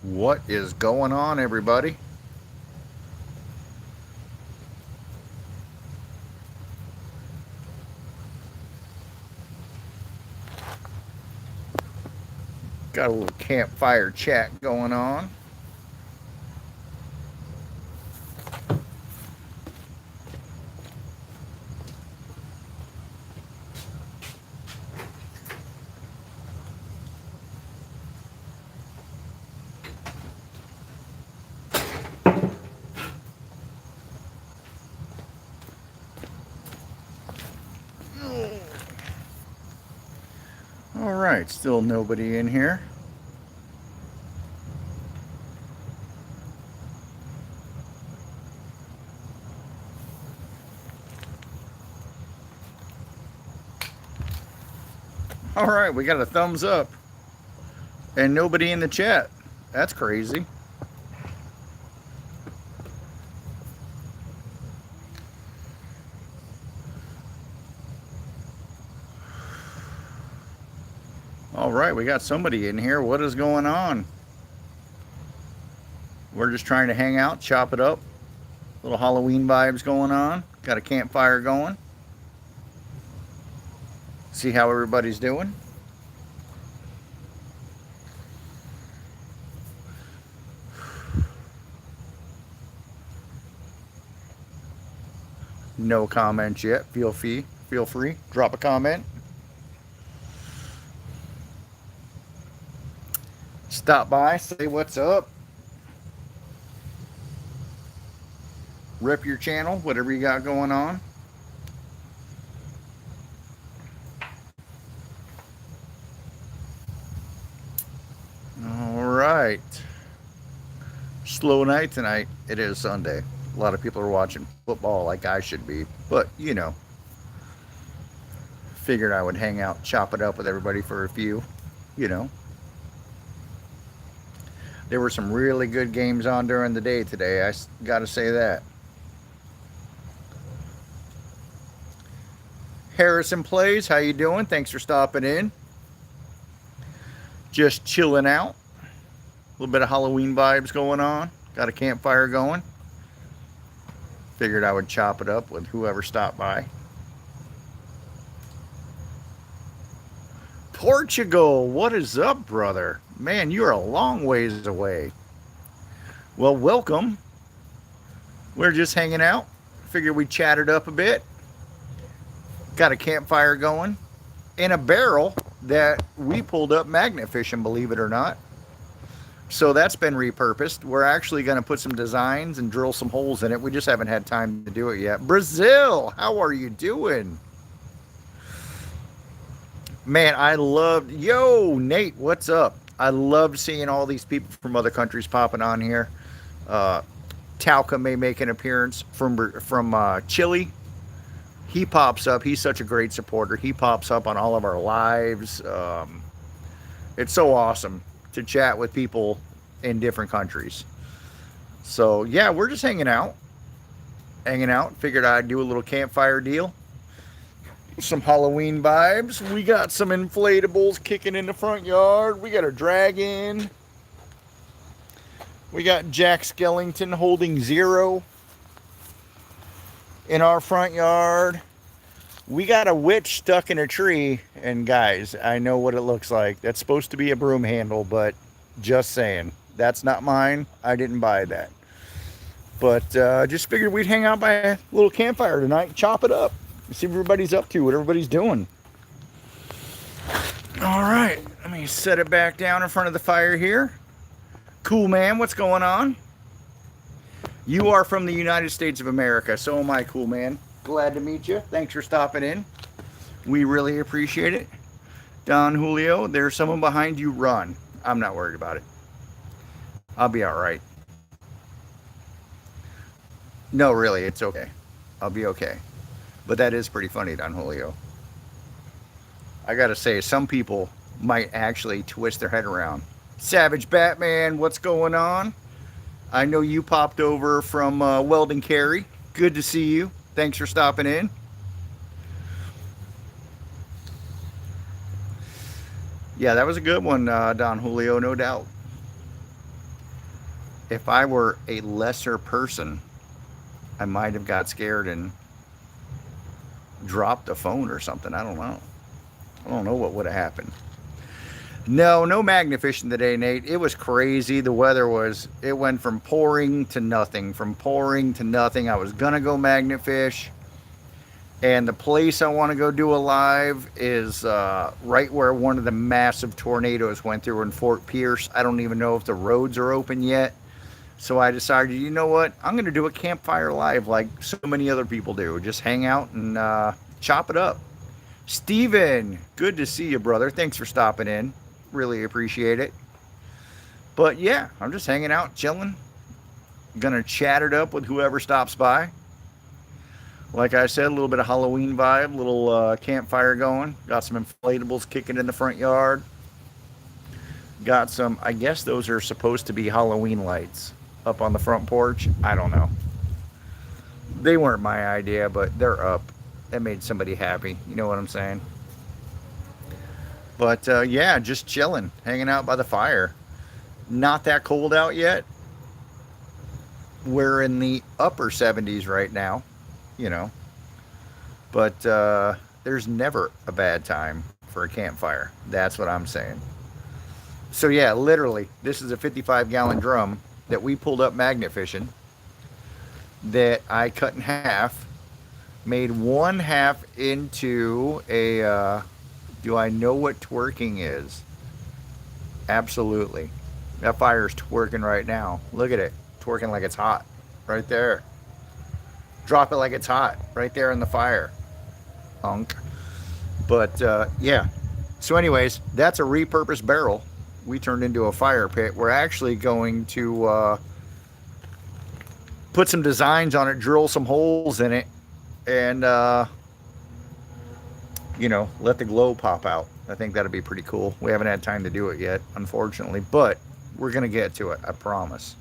What is going on, everybody? Got a little campfire chat going on. All right, still nobody in here. All right, we got a thumbs up and nobody in the chat. That's crazy. All right, we got somebody in here. What is going on? We're just trying to hang out, chop it up. Little Halloween vibes going on. Got a campfire going. See how everybody's doing. No comments yet. Feel free. Drop a comment. Stop by, say what's up. Rep your channel, whatever you got going on. All right. Slow night tonight. It is Sunday. A lot of people are watching football like I should be, but figured I would hang out, chop it up with everybody for a few, you know. There were some really good games on during the day today. I got to say that. Harrison Plays, how you doing? Thanks for stopping in. Just chilling out. A little bit of Halloween vibes going on. Got a campfire going. Figured I would chop it up with whoever stopped by. Portugal, what is up, brother? Man, you're a long ways away. Well, welcome. We're just hanging out. Figured we chatted up a bit. Got a campfire going in a barrel that we pulled up magnet fishing, believe it or not. So that's been repurposed. We're actually going to put some designs and drill some holes in it. We just haven't had time to do it yet. Brazil, how are you doing? Man, I loved... Yo, Nate, what's up? I love seeing all these people from other countries popping on here. Talca may make an appearance from Chile. He pops up. He's such a great supporter. He pops up on all of our lives. It's so awesome to chat with people in different countries. So, yeah, we're just hanging out. Figured I'd do a little campfire deal. Some Halloween vibes. We got some inflatables kicking in the front yard. We got a dragon. We got Jack Skellington holding 0 in our front yard. We got a witch stuck in a tree. And guys, I know what it looks like. That's supposed to be a broom handle, but just saying. That's not mine. I didn't buy that. But just figured we'd hang out by a little campfire tonight, chop it up, see what everybody's up to, what everybody's doing. All right, let me set it back down in front of the fire here. Cool, man, what's going on? You are from the United States of America, so am I, cool, man. Glad to meet you. Thanks for stopping in. We really appreciate it. Don Julio, there's someone behind you. Run. I'm not worried about it. I'll be all right. No, really, it's okay. I'll be okay. But that is pretty funny, Don Julio. I gotta say, some people might actually twist their head around. Savage Batman, what's going on? I know you popped over from Weldon Carey. Good to see you. Thanks for stopping in. Yeah, that was a good one, Don Julio, no doubt. if I were a lesser person, I might have got scared and dropped a phone or something. I don't know. I don't know what would have happened. No, no magna fishing today, Nate. It was crazy. The weather was, it went from pouring to nothing, from pouring to nothing. I was going to go magnet fish. And the place I want to go do a live is right where one of the massive tornadoes went through in Fort Pierce. I don't even know if the roads are open yet. So I decided, you know what? I'm going to do a campfire live like so many other people do. Just hang out and chop it up. Steven, good to see you, brother. Thanks for stopping in. Really appreciate it. But yeah, I'm just hanging out, chilling. Gonna chat it up with whoever stops by. Like I said, a little bit of Halloween vibe, little campfire going. Got some inflatables kicking in the front yard. Got some, I guess those are supposed to be Halloween lights up on the front porch. I don't know. They weren't my idea, but they're up. That made somebody happy. You know what I'm saying? But yeah, just chilling, hanging out by the fire. Not that cold out yet. We're in the upper 70s right now, you know. But there's never a bad time for a campfire. That's what I'm saying. So yeah, literally, this is a 55-gallon drum that we pulled up magnet fishing that I cut in half, made one half into a, do I know what twerking is? Absolutely. That fire's twerking right now. Look at it. Twerking like it's hot. Right there. Drop it like it's hot. Right there in the fire. Hunk. But, yeah. So anyways, that's a repurposed barrel we turned into a fire pit. We're actually going to put some designs on it, drill some holes in it, and, you know, let the glow pop out. I think that'd be pretty cool. We haven't had time to do it yet, unfortunately, but we're going to get to it, I promise.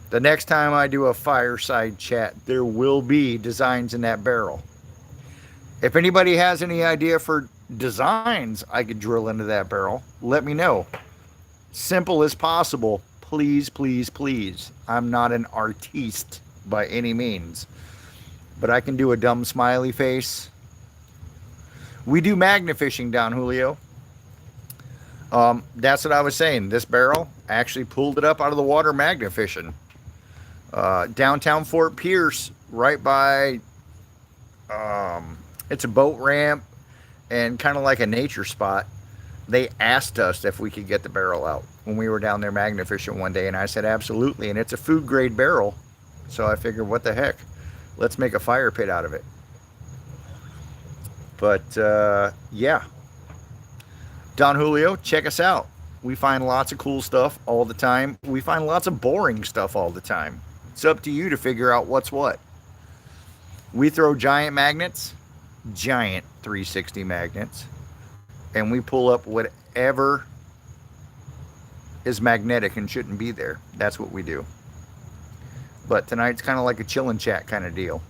The next time I do a fireside chat, there will be designs in that barrel. If anybody has any idea for designs I could drill into that barrel, let me know. Simple as possible. Please, please, please. I'm not an artiste by any means, but I can do a dumb smiley face. We do magna fishing down, Julio. That's what I was saying. This barrel, I actually pulled it up out of the water magna fishing. Downtown Fort Pierce, right by, it's a boat ramp and kind of like a nature spot. They asked us if we could get the barrel out when we were down there magna fishing one day, and I said absolutely. And it's a food grade barrel, so I figured, what the heck, let's make a fire pit out of it. But yeah, Don Julio, check us out. We find lots of cool stuff all the time. We find lots of boring stuff all the time. It's up to you to figure out what's what. We throw giant magnets, giant 360 magnets, and we pull up whatever is magnetic and shouldn't be there. That's what we do. But tonight's kind of like a chill and chat kind of deal.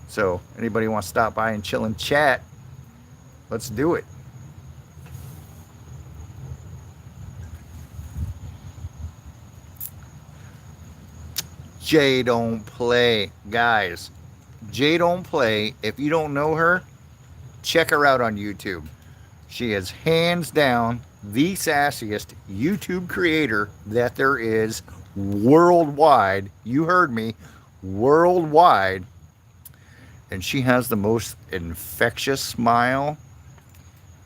So anybody wants to stop by and chill and chat, let's do it. Jay Don't Play. Guys, Jay Don't Play. If you don't know her, check her out on YouTube. She is hands down the sassiest YouTube creator that there is worldwide. You heard me, worldwide. And she has the most infectious smile.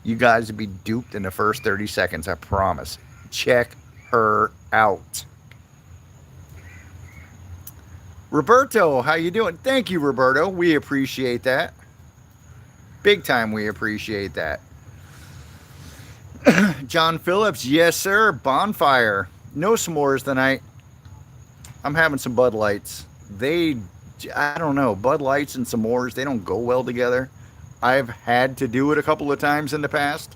You guys would be duped in the first 30 seconds, I promise. Check her out. Roberto, how you doing? Thank you, Roberto. We appreciate that. Big time we appreciate that. John Phillips, yes, sir. Bonfire. No s'mores tonight. I'm having some Bud Lights. I don't know, Bud Lights and s'mores, they don't go well together. I've had to do it a couple of times in the past.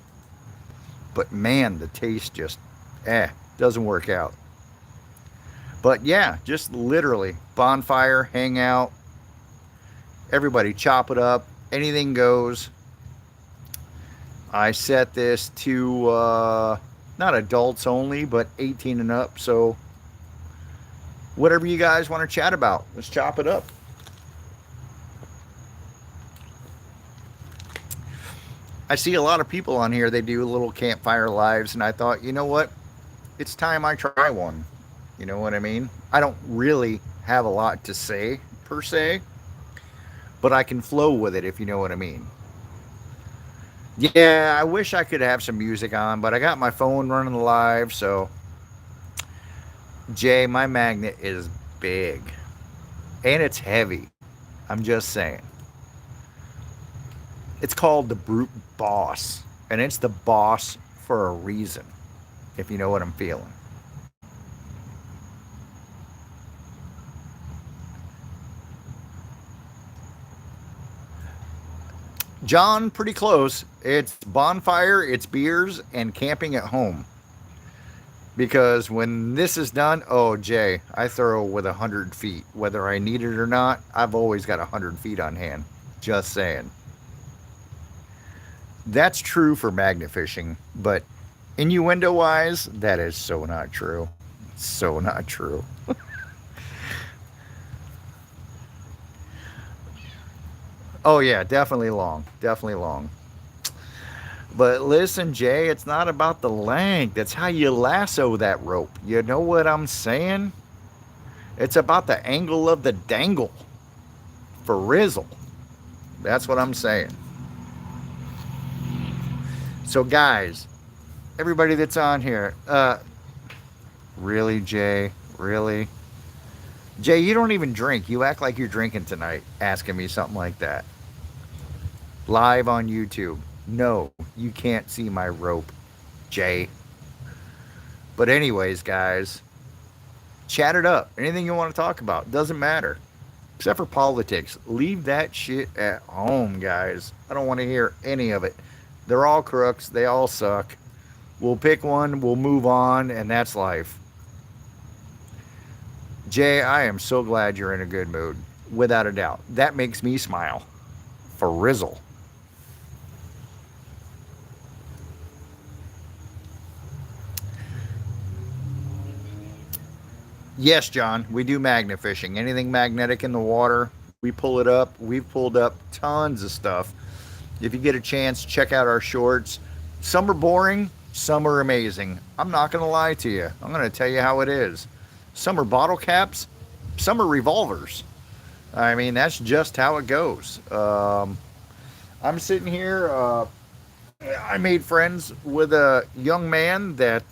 But man, the taste just, doesn't work out. But yeah, just literally bonfire, hang out. Everybody chop it up. Anything goes. I set this to not adults only, but 18 and up. So whatever you guys want to chat about. Let's chop it up. I see a lot of people on here. They do little campfire lives, and I thought, you know what? It's time I try one. You know what I mean? I don't really have a lot to say per se, but I can flow with it if you know what I mean. Yeah, I wish I could have some music on, but I got my phone running live, so Jay, my magnet is big and it's heavy. I'm just saying. It's called the Brute Boss, and it's the boss for a reason, if you know what I'm feeling. John, pretty close. It's bonfire, it's beers, and camping at home. Because when this is done, oh, Jay, I throw with 100 feet. Whether I need it or not, I've always got 100 feet on hand. Just saying. That's true for magnet fishing, but innuendo wise, that is so not true. So not true. Oh, yeah, definitely long. Definitely long. But listen, Jay, it's not about the length. It's how you lasso that rope. You know what I'm saying? It's about the angle of the dangle for Rizzle. That's what I'm saying. So, guys, everybody that's on here, really, Jay? Really? Jay, you don't even drink. You act like you're drinking tonight, asking me something like that. Live on YouTube. No, you can't see my rope, Jay. But anyways, guys, chat it up. Anything you want to talk about, doesn't matter. Except for politics. Leave that shit at home, guys. I don't want to hear any of it. They're all crooks. They all suck. We'll pick one, we'll move on, and that's life. Jay, I am so glad you're in a good mood. Without a doubt. That makes me smile. For Rizzle. Yes, John, we do magnet fishing. Anything magnetic in the water, we pull it up. We've pulled up tons of stuff. If you get a chance, check out our shorts. Some are boring, some are amazing. I'm not going to lie to you. I'm going to tell you how it is. Some are bottle caps, some are revolvers. I mean, that's just how it goes. I'm sitting here. I made friends with a young man that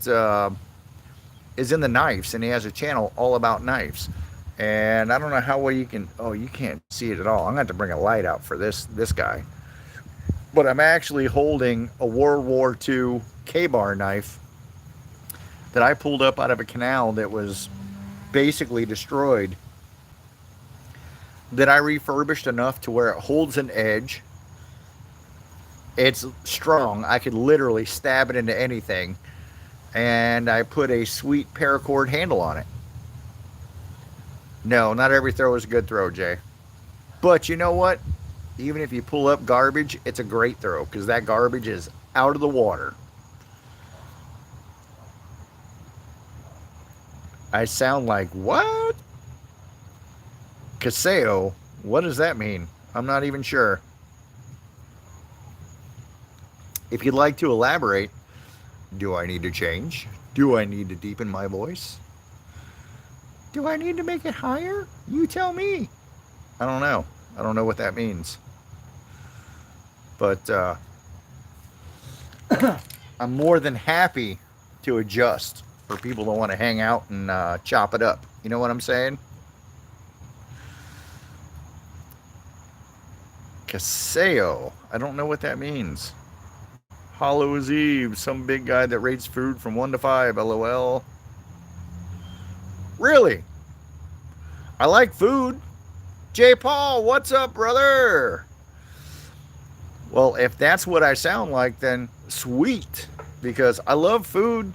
is in the knives, and he has a channel all about knives. And I don't know how well you can. Oh, you can't see it at all. I'm going to have to bring a light out for this guy. But I'm actually holding a World War II K-bar knife that I pulled up out of a canal that was basically destroyed, that I refurbished enough to where it holds an edge. It's strong. I could literally stab it into anything. And I put a sweet paracord handle on it. No, not every throw is a good throw, Jay. But you know what? Even if you pull up garbage, it's a great throw because that garbage is out of the water. I sound like what? Caseo? What does that mean? I'm not even sure. If you'd like to elaborate, do I need to change? Do I need to deepen my voice? Do I need to make it higher? You tell me. I don't know. I don't know what that means. But I'm more than happy to adjust for people that want to hang out and chop it up. You know what I'm saying? Caseo. I don't know what that means. Hollow's Eve. Some big guy that rates food from 1 to 5. LOL. Really? I like food. J. Paul, what's up, brother? Well, if that's what I sound like, then sweet. Because I love food.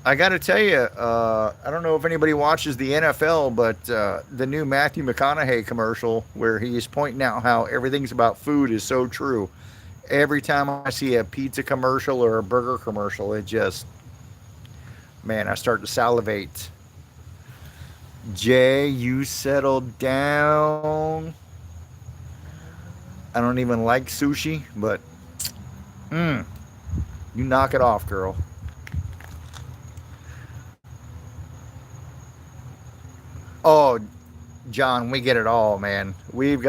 I got to tell you, I don't know if anybody watches the NFL, but the new Matthew McConaughey commercial where he's pointing out how everything's about food is so true. Every time I see a pizza commercial or a burger commercial, it just, man, I start to salivate. Jay, you settle down. I don't even like sushi, but you knock it off, girl. Oh, John, we get it all, man. We've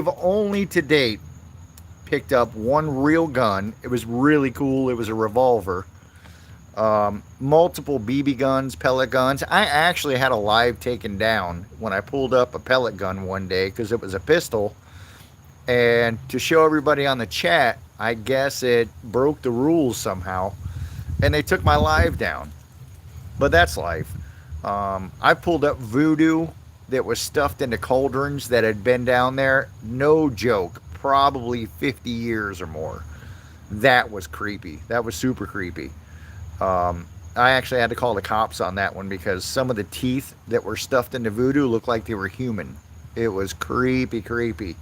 only to date picked up one real gun. It was really cool. It was a revolver. Multiple BB guns, pellet guns. I actually had a live taken down when I pulled up a pellet gun one day because it was a pistol. And to show everybody on the chat, I guess it broke the rules somehow, and they took my live down. But that's life. I pulled up voodoo that was stuffed into cauldrons that had been down there. No joke, probably 50 years or more. That was creepy. That was super creepy. I actually had to call the cops on that one because some of the teeth that were stuffed into voodoo looked like they were human. It was creepy, creepy.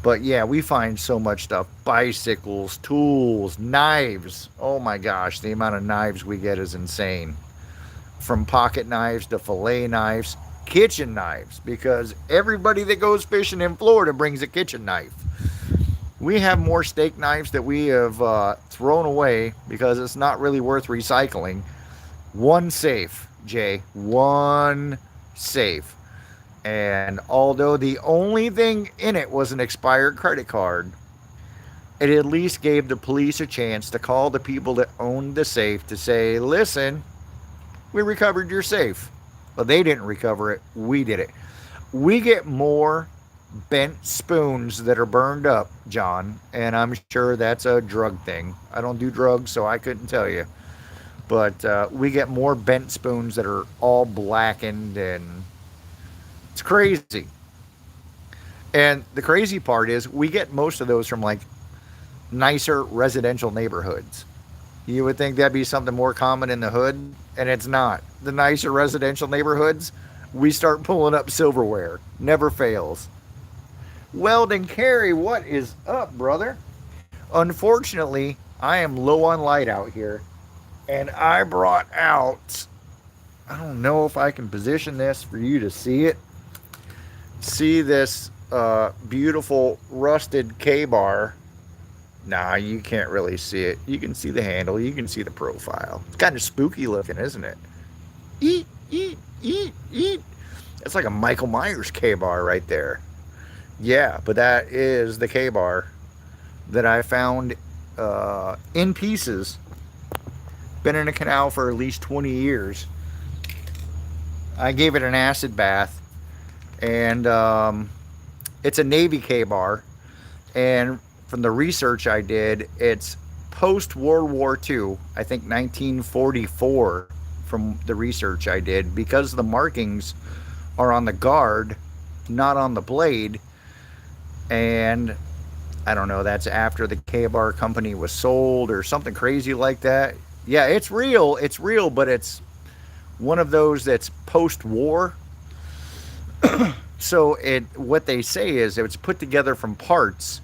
But yeah, we find so much stuff: bicycles, tools, knives. Oh my gosh, the amount of knives we get is insane. From pocket knives to fillet knives, kitchen knives, because everybody that goes fishing in Florida brings a kitchen knife. We have more steak knives that we have thrown away because it's not really worth recycling. One safe, Jay. One safe. And although the only thing in it was an expired credit card, it at least gave the police a chance to call the people that owned the safe to say, listen, we recovered your safe. Well, they didn't recover it. We did it. We get more bent spoons that are burned up, John, and I'm sure that's a drug thing. I don't do drugs, so I couldn't tell you. But we get more bent spoons that are all blackened, and it's crazy. And the crazy part is we get most of those from like nicer residential neighborhoods. You would think that'd be something more common in the hood, and it's not. The nicer residential neighborhoods, we start pulling up silverware. Never fails. Weldon Carey, what is up, brother? Unfortunately, I am low on light out here, and I brought out, I don't know if I can position this for you to see it. See this beautiful rusted K-bar. Nah, you can't really see it. You can see the handle. You can see the profile. It's kind of spooky looking, isn't it? Eat, eat, eat, eat. It's like a Michael Myers K-bar right there. Yeah, but that is the K-bar that I found in pieces. Been in a canal for at least 20 years. I gave it an acid bath, and it's a Navy K-bar. And from the research I did, it's post World War II, I think 1944, from the research I did, because the markings are on the guard, not on the blade. And I don't know, that's after the K-bar company was sold or something crazy like that. Yeah, it's real, but it's one of those that's post-war. So what they say is it's put together from parts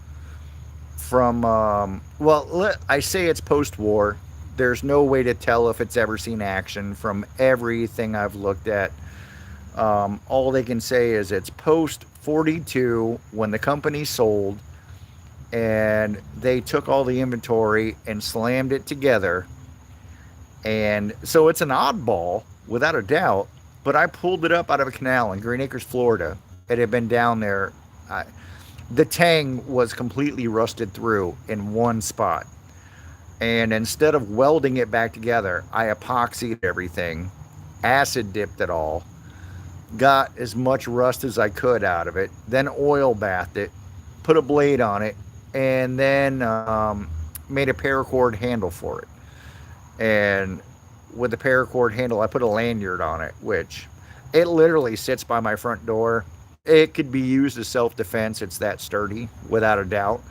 from, I say it's post-war. There's no way to tell if it's ever seen action from everything I've looked at. All they can say is it's post 42 when the company sold, and they took all the inventory and slammed it together. And so it's an oddball, without a doubt, but I pulled it up out of a canal in Green Acres, Florida. It had been down there. The tang was completely rusted through in one spot. And instead of welding it back together, I epoxied everything, acid dipped it all, got as much rust as I could out of it, then oil bathed it, put a blade on it, and then made a paracord handle for it. And with the paracord handle, I put a lanyard on it, which it literally sits by my front door. It could be used as self-defense. It's that sturdy, without a doubt.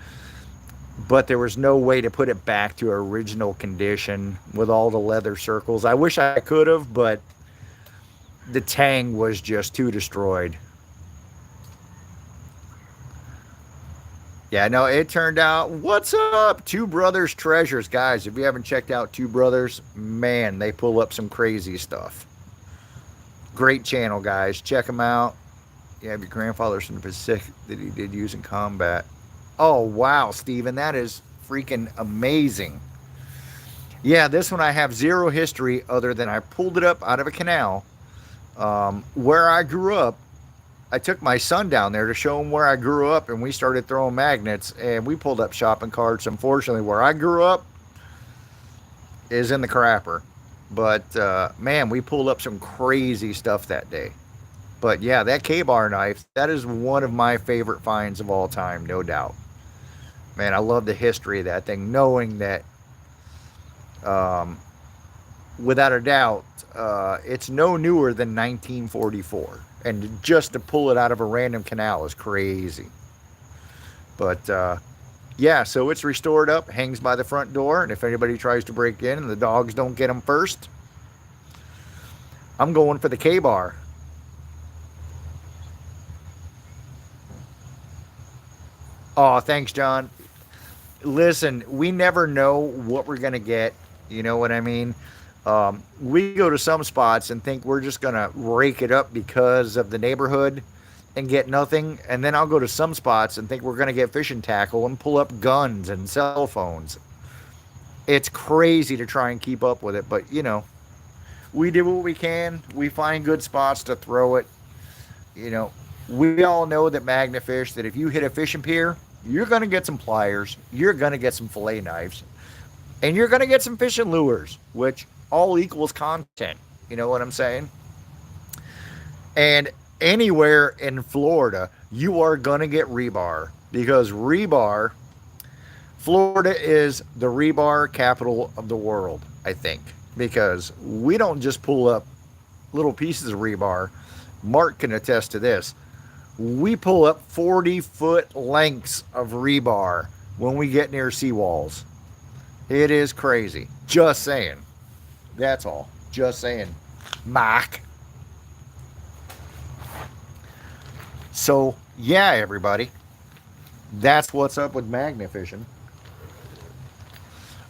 But there was no way to put it back to original condition with all the leather circles. I wish I could have, but the tang was just too destroyed. Yeah, no, it turned out, what's up? Two Brothers Treasures. Guys, if you haven't checked out Two Brothers, man, they pull up some crazy stuff. Great channel, guys. Check him out. You have your grandfather's from the Pacific that he did use in combat. Oh, wow, Steven. That is freaking amazing. Yeah, this one I have zero history other than I pulled it up out of a canal. Where I grew up, I took my son down there to show him where I grew up, and we started throwing magnets, and we pulled up shopping carts. Unfortunately, where I grew up is in the crapper. But, man, we pulled up some crazy stuff that day. But, yeah, that K-bar knife, that is one of my favorite finds of all time, no doubt. Man, I love the history of that thing, knowing that, without a doubt, it's no newer than 1944. And just to pull it out of a random canal is crazy. But, yeah, so it's restored up, hangs by the front door, and if anybody tries to break in and the dogs don't get them first, I'm going for the K-bar. Oh, thanks, John. Listen, we never know what we're going to get. You know what I mean? We go to some spots and think we're just going to rake it up because of the neighborhood and get nothing. And then I'll go to some spots and think we're going to get fishing tackle and pull up guns and cell phones. It's crazy to try and keep up with it. But, you know, we do what we can. We find good spots to throw it. You know, we all know that magnet fish, that if you hit a fishing pier, you're going to get some pliers, you're going to get some fillet knives, and you're going to get some fishing lures, which all equals content. You know what I'm saying? And anywhere in Florida, you are going to get rebar, because rebar, Florida is the rebar capital of the world, I think, because we don't just pull up little pieces of rebar. Mark can attest to this. We pull up 40-foot lengths of rebar when we get near seawalls. It is crazy. Just saying. That's all. Just saying. Mark. So, yeah, everybody. That's what's up with magnet fishing.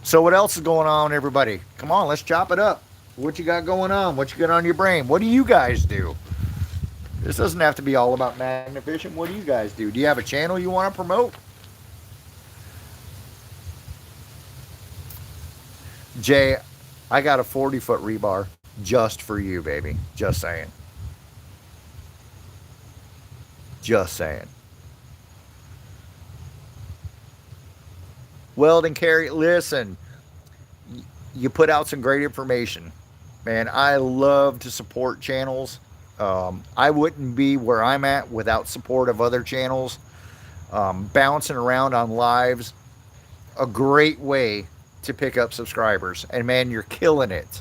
So what else is going on, everybody? Come on, let's chop it up. What you got going on? What you got on your brain? What do you guys do? This doesn't have to be all about magnet fishing. What do you guys do? Do you have a channel you want to promote? Jay, I got a 40-foot rebar just for you, baby. Just saying. Just saying. Weldon Carey, listen, you put out some great information. Man, I love to support channels. I wouldn't be where I'm at without support of other channels. Bouncing around on lives, a great way to pick up subscribers. And man, you're killing it.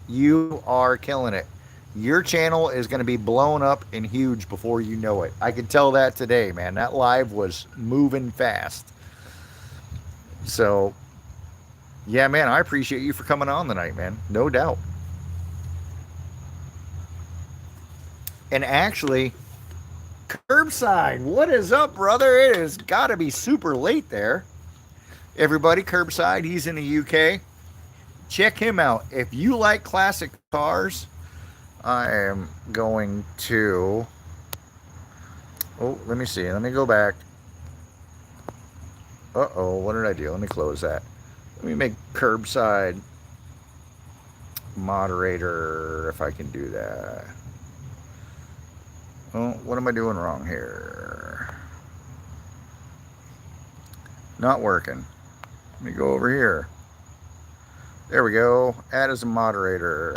You are killing it. Your channel is going to be blown up and huge before you know it. I can tell that today, man. That live was moving fast. So, yeah, man, I appreciate you for coming on tonight, man. No doubt. And actually, Curbside, what is up, brother? It has got to be super late there. Everybody, Curbside, he's in the UK. Check him out. If you like classic cars, I am going to... Oh, let me see. Let me go back. Uh-oh, what did I do? Let me close that. Let me make Curbside moderator, if I can do that. Oh, what am I doing wrong here? Not working. Let me go over here. There we go. Add as a moderator.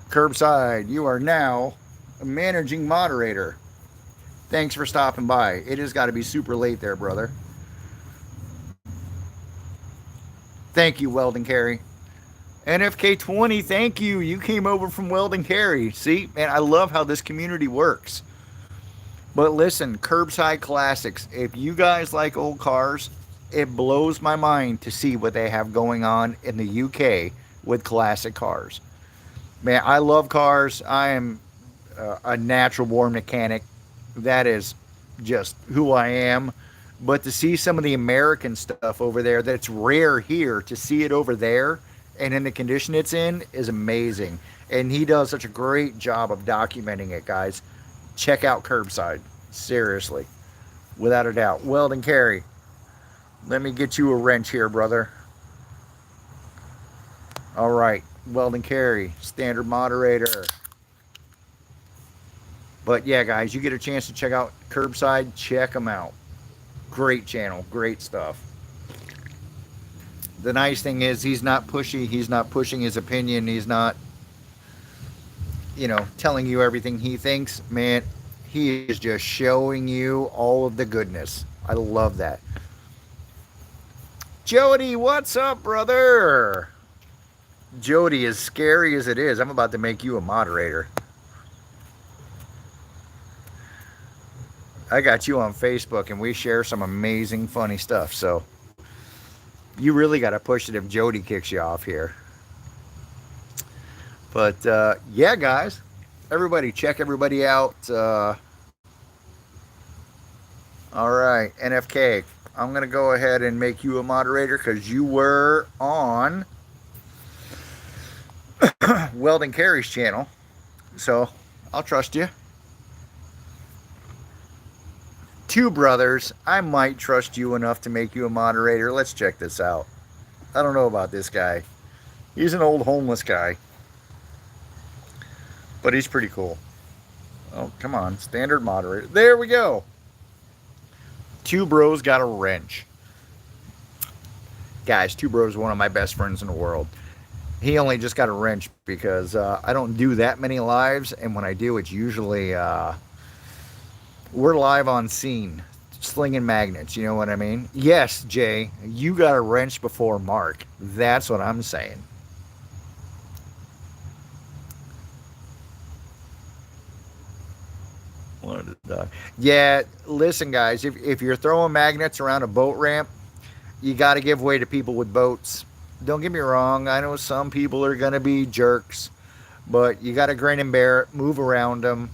Curbside, you are now a managing moderator. Thanks for stopping by. It has got to be super late there, brother. Thank you, Weldon Carey. NFK20, thank you. You came over from Weldon Carey. See, man, I love how this community works. But listen, Curbside Classics, if you guys like old cars, it blows my mind to see what they have going on in the UK with classic cars. Man, I love cars. I am a natural born mechanic. That is just who I am. But to see some of the American stuff over there that's rare here, to see it over there and in the condition it's in is amazing. And he does such a great job of documenting it, guys. Check out Curbside. Seriously. Without a doubt. Weldon Carey, let me get you a wrench here, brother. All right. Weldon Carey, standard moderator. But yeah, guys, you get a chance to check out Curbside, check them out. Great channel, great stuff. The nice thing is he's not pushy, he's not pushing his opinion, he's not, telling you everything he thinks. Man, he is just showing you all of the goodness. I love that. Jody, what's up, brother? Jody, as scary as it is, I'm about to make you a moderator. I got you on Facebook and we share some amazing funny stuff, so you really got to push it if Jody kicks you off here. But yeah, guys, everybody check everybody out. All right, NFK, I'm going to go ahead and make you a moderator because you were on Weldon Carey's channel, so I'll trust you. Two brothers, I might trust you enough to make you a moderator. Let's check this out. I don't know about this guy. He's an old homeless guy, but he's pretty cool. Oh, come on, standard moderator. There we go. Two bros got a wrench. Guys, Two Bros is one of my best friends in the world. He only just got a wrench because I don't do that many lives, and when I do, it's usually we're live on scene, slinging magnets, you know what I mean? Yes, Jay, you got a wrench before Mark. That's what I'm saying. Yeah, listen, guys, if you're throwing magnets around a boat ramp, you got to give way to people with boats. Don't get me wrong, I know some people are going to be jerks, but you got to grin and bear it, move around them.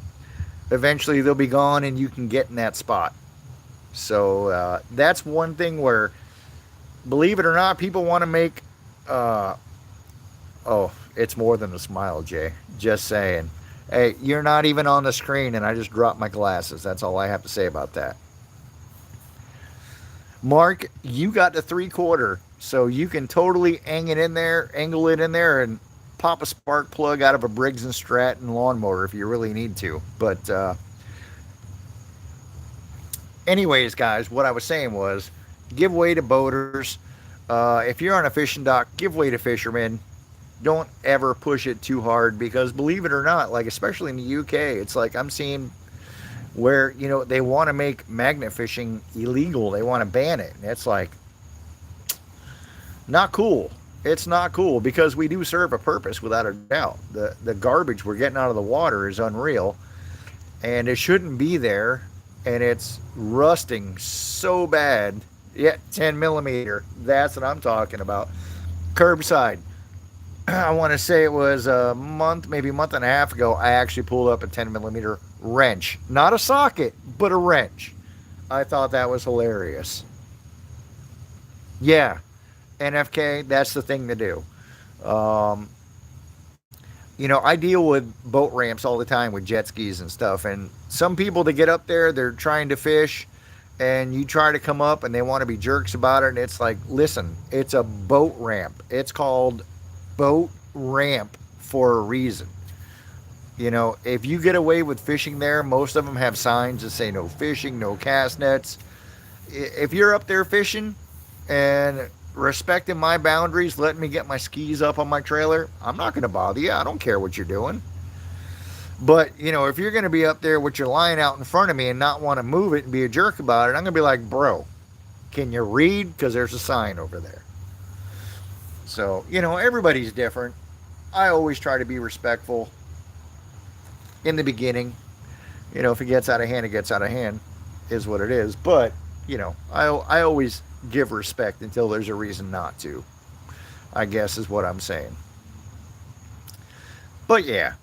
Eventually they'll be gone and you can get in that spot. So that's one thing where, believe it or not, people want to make it's more than a smile, Jay. Just saying. Hey, you're not even on the screen and I just dropped my glasses. That's all I have to say about that. Mark, you got the 3/4, so you can totally angle it in there and pop a spark plug out of a Briggs & Stratton lawnmower if you really need to. But anyways, guys, what I was saying was give way to boaters. If you're on a fishing dock, give way to fishermen. Don't ever push it too hard because believe it or not, like especially in the UK, it's like I'm seeing where, they want to make magnet fishing illegal. They want to ban it. And it's like not cool. It's not cool because we do serve a purpose without a doubt. The garbage we're getting out of the water is unreal and it shouldn't be there, and it's rusting so bad. Yeah, 10 millimeter. That's what I'm talking about. Curbside. I want to say it was a month, maybe a month and a half ago, I actually pulled up a 10 millimeter wrench. Not a socket, but a wrench. I thought that was hilarious. Yeah, NFK, that's the thing to do. I deal with boat ramps all the time with jet skis and stuff, and some people that get up there, they're trying to fish, and you try to come up and they want to be jerks about it, and it's like, listen, it's a boat ramp. It's called boat ramp for a reason. If you get away with fishing there, most of them have signs that say no fishing, no cast nets. If you're up there fishing and respecting my boundaries, letting me get my skis up on my trailer, I'm not going to bother you. I don't care what you're doing. But, if you're going to be up there with your line out in front of me and not want to move it and be a jerk about it, I'm going to be like, bro, can you read? Because there's a sign over there. So, everybody's different. I always try to be respectful in the beginning. If it gets out of hand, it gets out of hand, is what it is. But, I always give respect until there's a reason not to, I guess is what I'm saying. But yeah,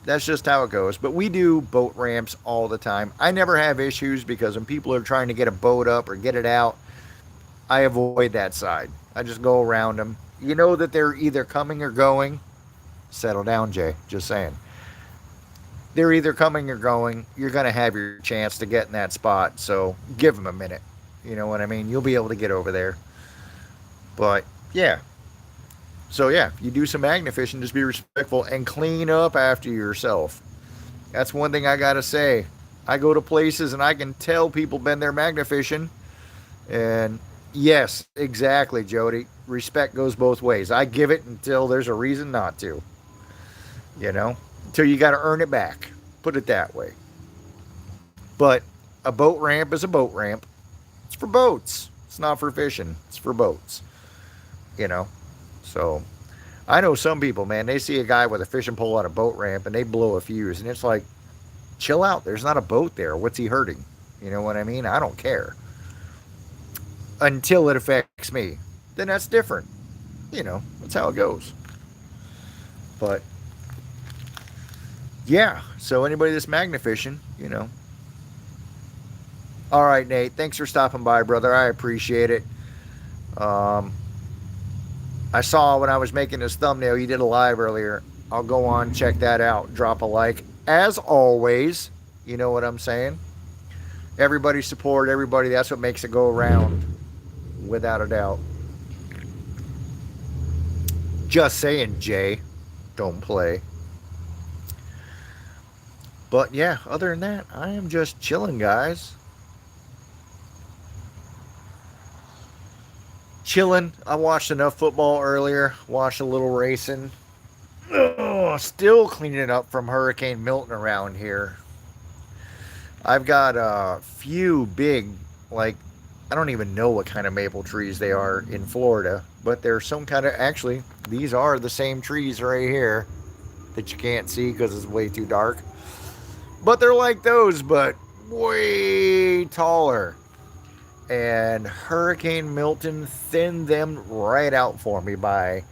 that's just how it goes. But we do boat ramps all the time. I never have issues because when people are trying to get a boat up or get it out, I avoid that side. I just go around them. You know that they're either coming or going. Settle down, Jay. Just saying. They're either coming or going. You're going to have your chance to get in that spot. So give them a minute. You know what I mean? You'll be able to get over there. But yeah. So yeah, if you do some magnet fishing, just be respectful and clean up after yourself. That's one thing I got to say. I go to places and I can tell people been there magnet fishing. And yes, exactly, Jody. Respect goes both ways. I give it until there's a reason not to. You know, until you got to earn it back. Put it that way. But a boat ramp is a boat ramp. It's for boats. It's not for fishing. It's for boats. You know, so I know some people, man. They see a guy with a fishing pole on a boat ramp and they blow a fuse, and it's like, chill out. There's not a boat there. What's he hurting? You know what I mean? I don't care until it affects me. Then that's different. You know, that's how it goes. But yeah, so anybody that's magnet fishing, you know. All right, Nate. Thanks for stopping by, brother. I appreciate it. Um, I saw when I was making this thumbnail, you did a live earlier. I'll go on, check that out. Drop a like. As always, you know what I'm saying? Everybody support everybody. That's what makes it go around, without a doubt. Just saying, Jay. Don't play. But yeah, other than that, I am just chilling, guys. Chilling. I watched enough football earlier. Watched a little racing. Oh, still cleaning up from Hurricane Milton around here. I've got a few big, like, I don't even know what kind of maple trees they are in Florida, but they're some kind of, actually, these are the same trees right here that you can't see because it's way too dark. But they're like those, but way taller. And Hurricane Milton thinned them right out for me by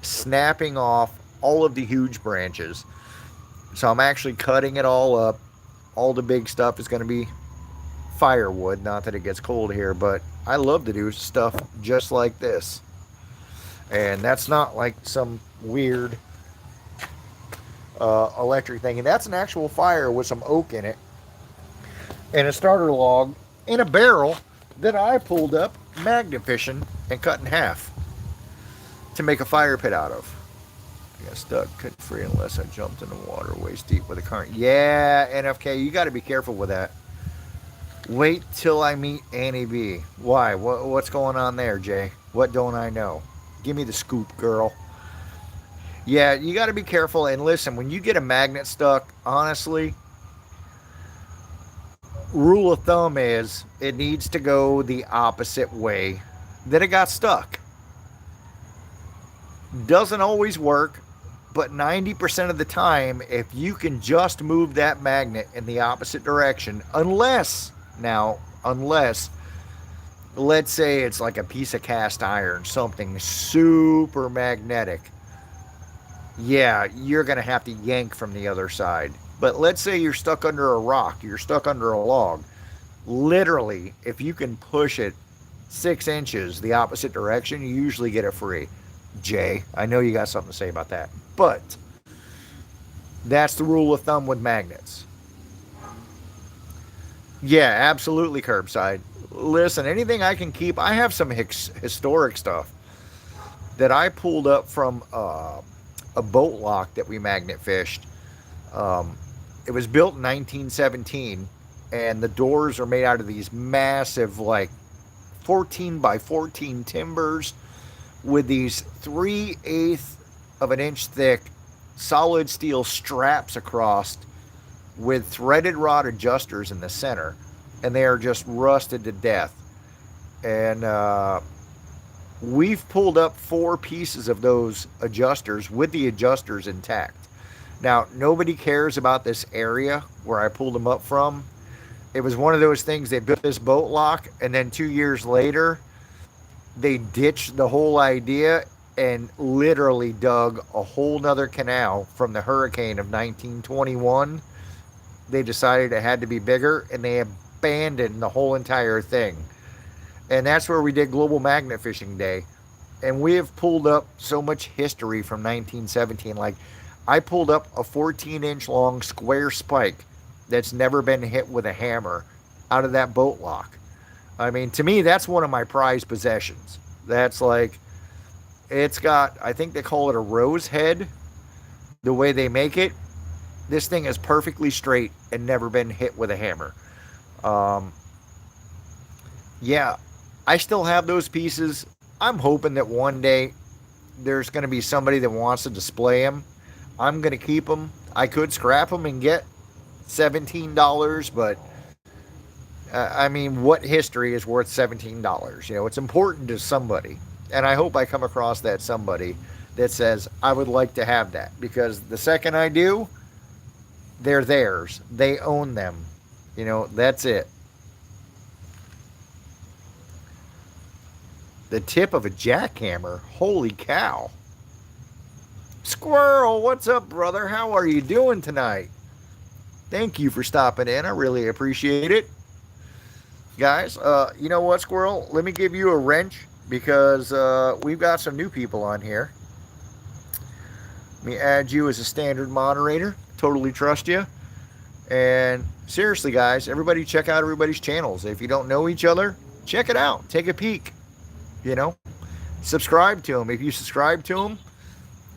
snapping off all of the huge branches. So I'm actually cutting it all up. All the big stuff is going to be firewood. Not that it gets cold here, but I love to do stuff just like this. And that's not like some weird electric thing. And that's an actual fire with some oak in it. And a starter log in a barrel that I pulled up magnet fishing and cut in half to make a fire pit out of. I got stuck, couldn't free unless I jumped in the water waist deep with a current. Yeah, NFK, you got to be careful with that. Wait till I meet Annie B. Why? What's going on there, Jay? What don't I know? Give me the scoop, girl. Yeah, you got to be careful. And listen, when you get a magnet stuck, honestly, rule of thumb is it needs to go the opposite way that it got stuck. Doesn't always work, but 90% of the time, if you can just move that magnet in the opposite direction, unless, let's say it's like a piece of cast iron, something super magnetic, yeah, you're going to have to yank from the other side. But let's say you're stuck under a rock, you're stuck under a log. Literally, if you can push it 6 inches the opposite direction, you usually get it free. Jay, I know you got something to say about that. But that's the rule of thumb with magnets. Yeah, absolutely, curbside. Listen, anything I can keep, I have some historic stuff that I pulled up from a boat lock that we magnet fished. It was built in 1917, and the doors are made out of these massive, like 14 by 14 timbers with these 3/8 of an inch thick solid steel straps across with threaded rod adjusters in the center, and they are just rusted to death. And we've pulled up 4 pieces of those adjusters with the adjusters intact. Now, nobody cares about this area where I pulled them up from. It was one of those things, they built this boat lock, and then 2 years later, they ditched the whole idea and literally dug a whole nother canal from the hurricane of 1921. They decided it had to be bigger, and they abandoned the whole entire thing. And that's where we did Global Magnet Fishing Day. And we have pulled up so much history from 1917. Like, I pulled up a 14-inch long square spike that's never been hit with a hammer out of that boat lock. I mean, to me, that's one of my prized possessions. That's like, it's got, I think they call it a rose head, the way they make it. This thing is perfectly straight and never been hit with a hammer. Um, yeah, I still have those pieces. I'm hoping that one day there's going to be somebody that wants to display them. I'm going to keep them. I could scrap them and get $17, but I mean, what history is worth $17? You know, it's important to somebody. And I hope I come across that somebody that says, I would like to have that. Because the second I do, they're theirs. They own them. You know, that's it. The tip of a jackhammer. Holy cow. Squirrel, what's up, brother? How are you doing tonight? Thank you for stopping in. I really appreciate it. Guys, you know what, Squirrel? Let me give you a wrench because we've got some new people on here. Let me add you as a standard moderator. Totally trust you. And seriously, guys, everybody check out everybody's channels. If you don't know each other, check it out. Take a peek. You know, subscribe to them. If you subscribe to them,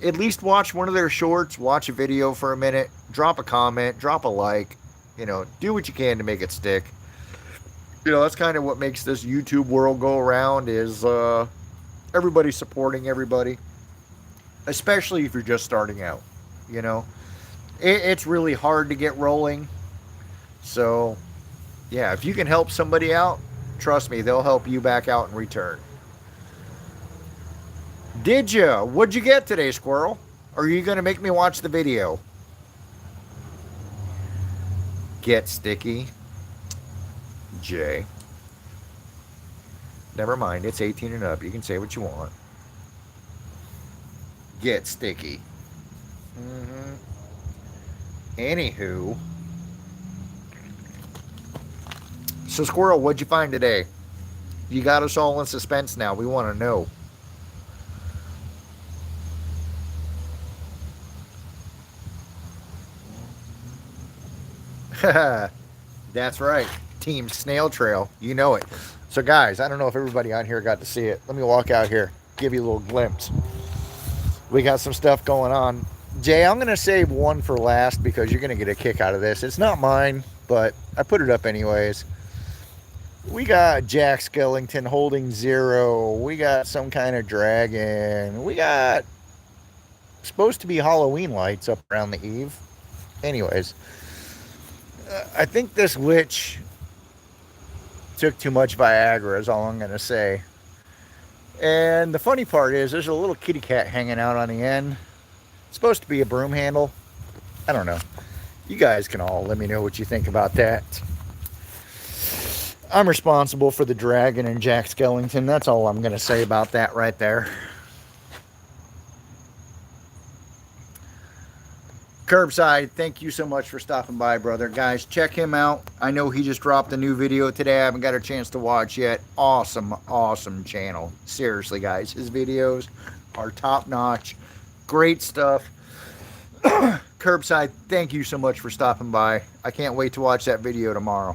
at least watch one of their shorts, watch a video for a minute, drop a comment, drop a like, you know, do what you can to make it stick. You know, that's kind of what makes this YouTube world go around is everybody supporting everybody, especially if you're just starting out. You know, it's really hard to get rolling. So, yeah, if you can help somebody out, trust me, they'll help you back out in return. Did ya? What'd you get today, Squirrel? Or are you going to make me watch the video? Get sticky. Jay. Never mind, it's 18 and up. You can say what you want. Get sticky. Anywho. So, Squirrel, what'd you find today? You got us all in suspense now. We want to know. That's right. Team Snail Trail. You know it. So, guys, I don't know if everybody on here got to see it. Let me walk out here, give you a little glimpse. We got some stuff going on. Jay, I'm going to save one for last because you're going to get a kick out of this. It's not mine, but I put it up anyways. We got Jack Skellington holding 0. We got some kind of dragon. We got supposed to be Halloween lights up around the eve. Anyways, I think this witch took too much Viagra is all I'm going to say. And the funny part is there's a little kitty cat hanging out on the end. It's supposed to be a broom handle. I don't know. You guys can all let me know what you think about that. I'm responsible for the dragon and Jack Skellington. That's all I'm going to say about that right there. Curbside, thank you so much for stopping by, brother. Guys, check him out. I know he just dropped a new video today. I haven't got a chance to watch yet. Awesome, awesome channel. Seriously, guys. His videos are top-notch. Great stuff. Curbside, thank you so much for stopping by. I can't wait to watch that video tomorrow.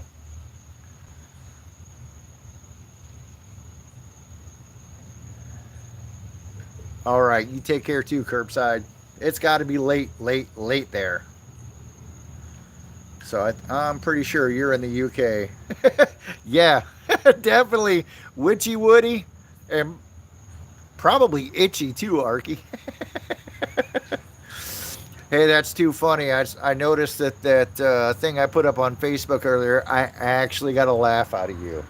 All right, you take care too, Curbside. It's got to be late there. So I'm pretty sure you're in the UK. Yeah, definitely Witchy Woody and probably Itchy too, Arky. Hey, that's too funny. I noticed that thing I put up on Facebook earlier, I actually got a laugh out of you.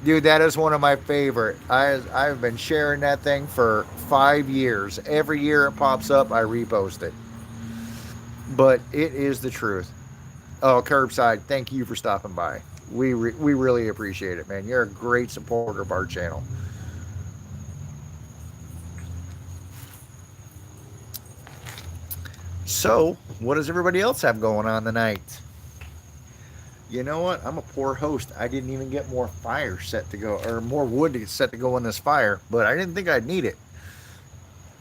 Dude, that is one of my favorite. I've been sharing that thing for 5 years. Every year it pops up, I repost it. But it is the truth. Oh, Curbside, thank you for stopping by. We really appreciate it, man. You're a great supporter of our channel. So, what does everybody else have going on tonight? You know what? I'm a poor host. I didn't even get more fire set to go, or more wood set to go in this fire, but I didn't think I'd need it.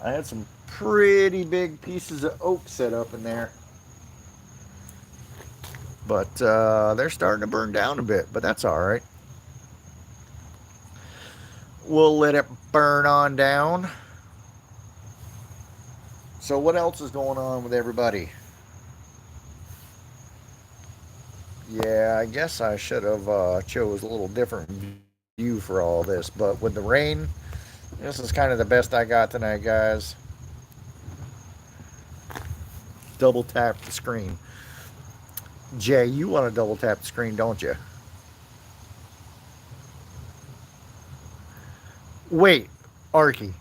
I had some pretty big pieces of oak set up in there. But they're starting to burn down a bit, but that's all right. We'll let it burn on down. So what else is going on with everybody? Yeah, I guess I should have chose a little different view for all this, but with the rain, this is kind of the best I got tonight, guys. Double tap the screen. Jay, you want to double tap the screen, don't you? Wait, Arky.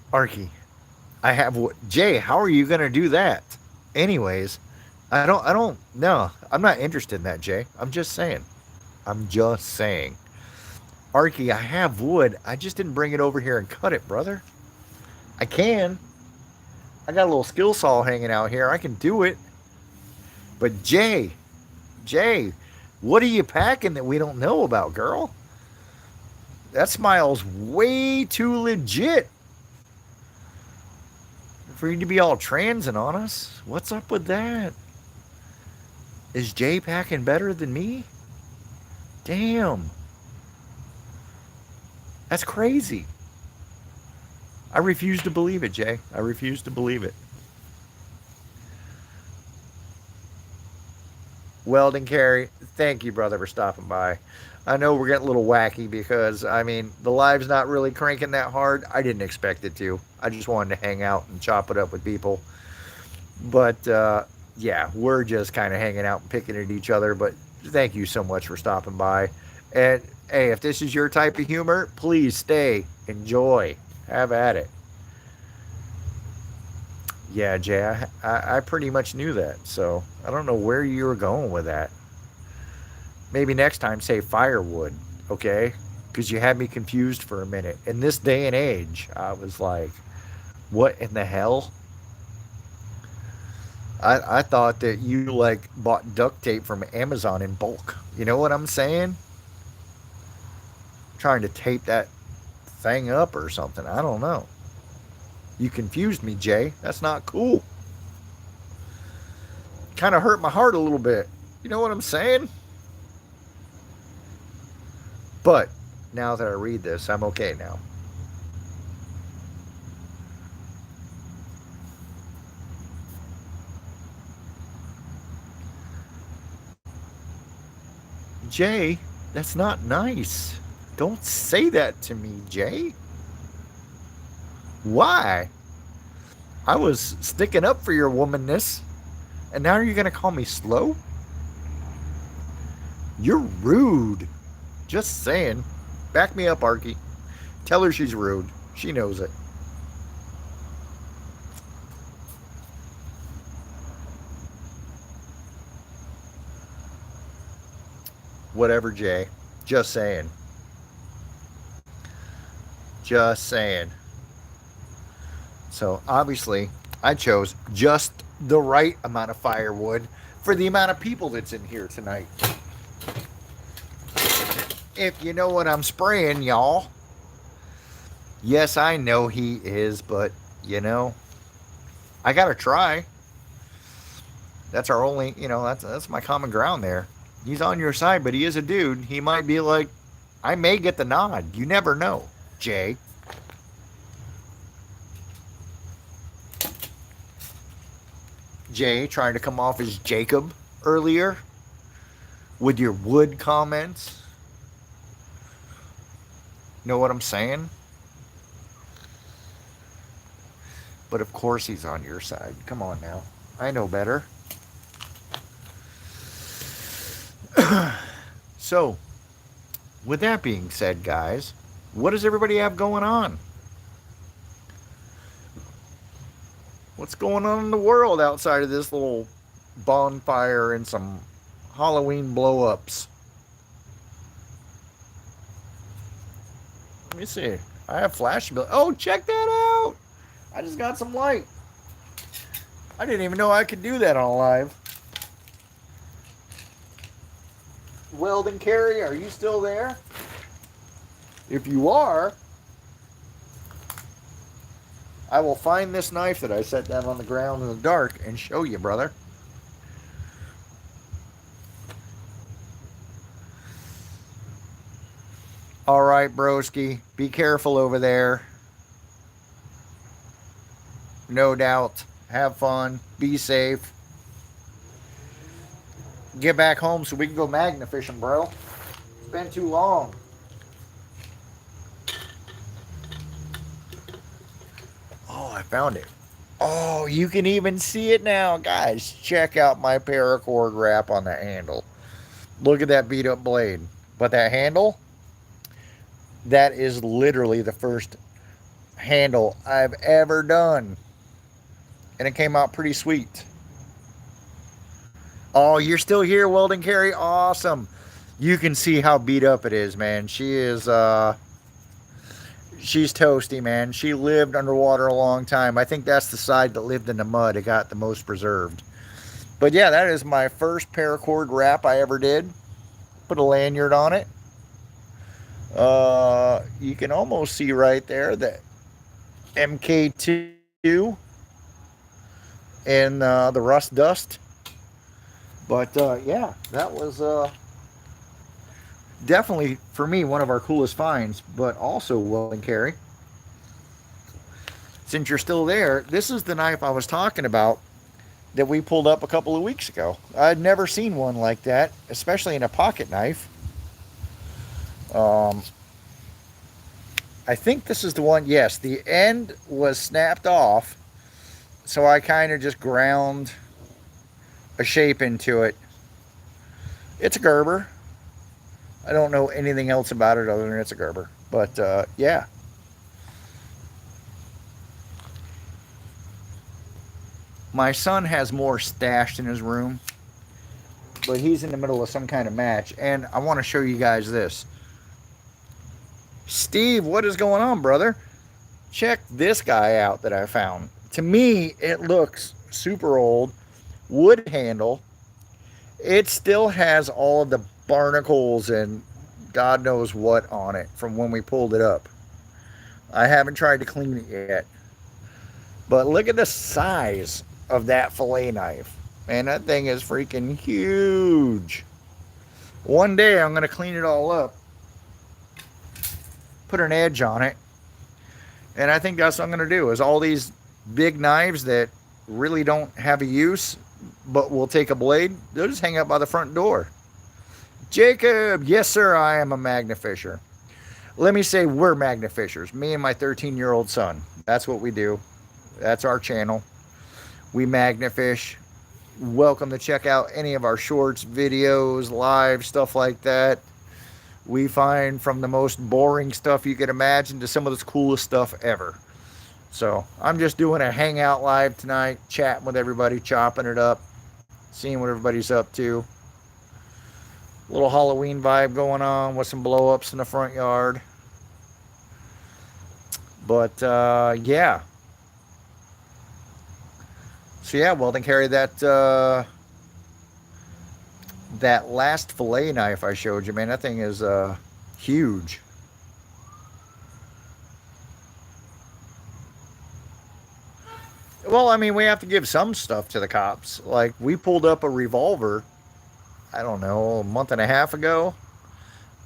I have what? Jay, how are you going to do that? Anyways, no, I'm not interested in that, Jay. I'm just saying. Arky, I have wood. I just didn't bring it over here and cut it, brother. I can. I got a little skill saw hanging out here. I can do it. But Jay, what are you packing that we don't know about, girl? That smile's way too legit for you to be all transing on us. What's up with that? Is Jay packing better than me? Damn. That's crazy. I refuse to believe it, Jay. I refuse to believe it. Weldon Carey, thank you, brother, for stopping by. I know we're getting a little wacky because, I mean, the live's not really cranking that hard. I didn't expect it to. I just wanted to hang out and chop it up with people. But, yeah, we're just kind of hanging out and picking at each other. But thank you so much for stopping by. And, hey, if this is your type of humor, please stay. Enjoy. Have at it. Yeah, Jay, I pretty much knew that. So I don't know where you were going with that. Maybe next time say firewood, okay? Because you had me confused for a minute. In this day and age, I was like, what in the hell? I thought that you like bought duct tape from Amazon in bulk. You know what I'm saying? Trying to tape that thing up or something. I don't know. You confused me, Jay. That's not cool. Kind of hurt my heart a little bit. You know what I'm saying? But now that I read this, I'm okay now. Jay, that's not nice. Don't say that to me, Jay. Why? I was sticking up for your womanness, and now you're going to call me slow? You're rude. Just saying. Back me up, Arky. Tell her she's rude. She knows it. Whatever, Jay. Just saying. Just saying. So, obviously, I chose just the right amount of firewood for the amount of people that's in here tonight. If you know what I'm spraying, y'all. Yes, I know he is, but, you know, I gotta try. That's our only, that's my common ground there. He's on your side, but he is a dude. He might be like, I may get the nod. You never know, Jay. Jay trying to come off as Jacob earlier with your wood comments. Know what I'm saying? But of course he's on your side. Come on now. I know better. So, with that being said, guys, what does everybody have going on? What's going on in the world outside of this little bonfire and some Halloween blow-ups? Let me see. I have flash ability. Oh, check that out! I just got some light. I didn't even know I could do that on live. Weldon Carey, are you still there? If you are, I will find this knife that I set down on the ground in the dark and show you, brother. All right, broski. Be careful over there. No doubt. Have fun. Be safe. Get back home so we can go magna fishing, bro. It's been too long. Oh, I found it. Oh, you can even see it now. Guys, check out my paracord wrap on the handle. Look at that beat up blade. But that handle, that is literally the first handle I've ever done. And it came out pretty sweet. Oh, you're still here, Weldon Carey? Awesome. You can see how beat up it is, man. She's toasty, man. She lived underwater a long time. I think that's the side that lived in the mud. It got the most preserved. But yeah, that is my first paracord wrap I ever did. Put a lanyard on it. You can almost see right there that MK2 and the rust dust. But yeah, that was definitely, for me, one of our coolest finds, but also Weldon Carey. Since you're still there, this is the knife I was talking about that we pulled up a couple of weeks ago. I'd never seen one like that, especially in a pocket knife. I think this is the one. Yes, the end was snapped off, so I kind of just ground a shape into it. It's a Gerber. I don't know anything else about it other than it's a Gerber. But yeah. My son has more stashed in his room, but he's in the middle of some kind of match, and I want to show you guys this. Steve, what is going on, brother? Check this guy out that I found. To me, it looks super old. Wood handle. It still has all of the barnacles and God knows what on it from when we pulled it up. I haven't tried to clean it yet. But look at the size of that fillet knife. Man, that thing is freaking huge. One day I'm going to clean it all up, put an edge on it, and I think that's what I'm going to do, is all these big knives that really don't have a use but will take a blade, they'll just hang up by the front door. Jacob, yes sir, I am a magna fisher. Let me say we're magna fishers, me and my 13-year-old son. That's what we do. That's our channel. We magna fish. Welcome to check out any of our shorts, videos, live, stuff like that. We find from the most boring stuff you could imagine to some of the coolest stuff ever. So I'm just doing a hangout live tonight, chatting with everybody, chopping it up, seeing what everybody's up to. Little Halloween vibe going on with some blow-ups in the front yard. But yeah. So yeah, Weldon Carey, that last fillet knife I showed you, man, that thing is huge. Well, I mean, we have to give some stuff to the cops. Like, we pulled up a revolver, I don't know, a month and a half ago,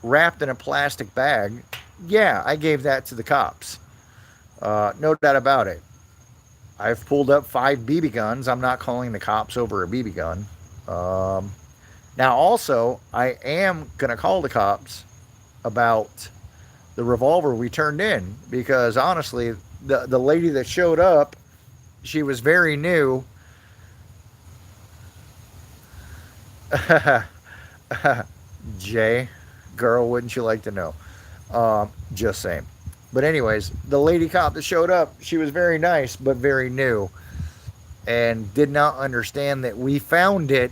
wrapped in a plastic bag. Yeah, I gave that to the cops. No doubt about it. I've pulled up 5 BB guns. I'm not calling the cops over a BB gun. Now, also, I am going to call the cops about the revolver we turned in, because honestly, the lady that showed up, she was very new. Jay, girl, wouldn't you like to know? Just saying. But anyways, the lady cop that showed up, she was very nice, but very new, and did not understand that we found it.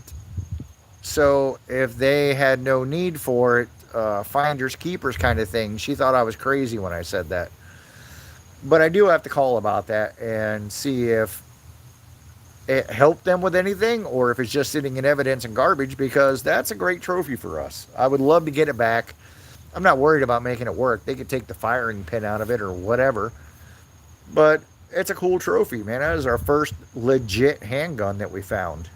So if they had no need for it, finders keepers kind of thing, she thought I was crazy when I said that. But I do have to call about that and see if it helped them with anything, or if it's just sitting in evidence and garbage, because that's a great trophy for us. I would love to get it back. I'm not worried about making it work. They could take the firing pin out of it or whatever. But it's a cool trophy, man. That is our first legit handgun that we found.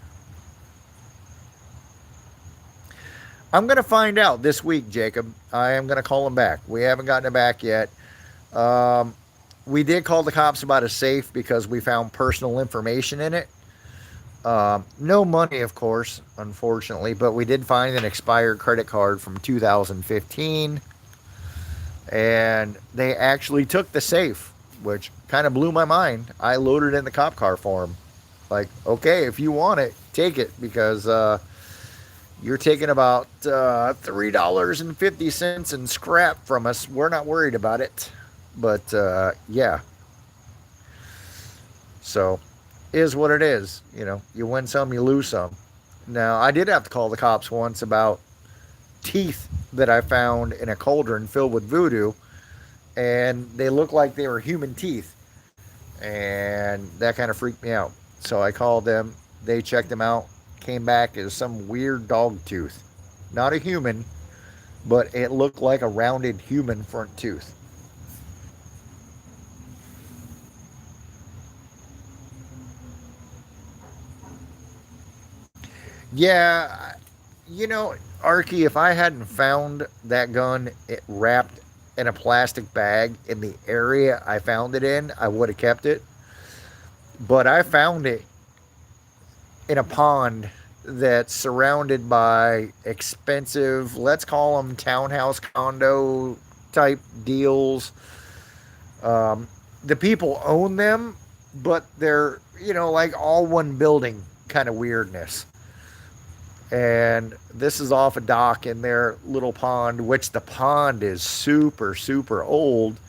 I'm going to find out this week, Jacob. I am going to call him back. We haven't gotten it back yet. Um, we did call the cops about a safe because we found personal information in it. No money, of course, unfortunately, but we did find an expired credit card from 2015, and they actually took the safe, which kind of blew my mind. I loaded in the cop car for them. Like, okay, if you want it, take it, because you're taking about $3.50 in scrap from us. We're not worried about it. But yeah. So, is what it is. You know, you win some, you lose some. Now, I did have to call the cops once about teeth that I found in a cauldron filled with voodoo, and they looked like they were human teeth. And that kind of freaked me out. So I called them. They checked them out. Came back as some weird dog tooth. Not a human, but it looked like a rounded human front tooth. Yeah, Arky, if I hadn't found that gun it wrapped in a plastic bag in the area I found it in, I would have kept it. But I found it in a pond that's surrounded by expensive, let's call them townhouse condo type deals. The people own them, but they're, like all one building kind of weirdness. And this is off a dock in their little pond, which the pond is super, super old.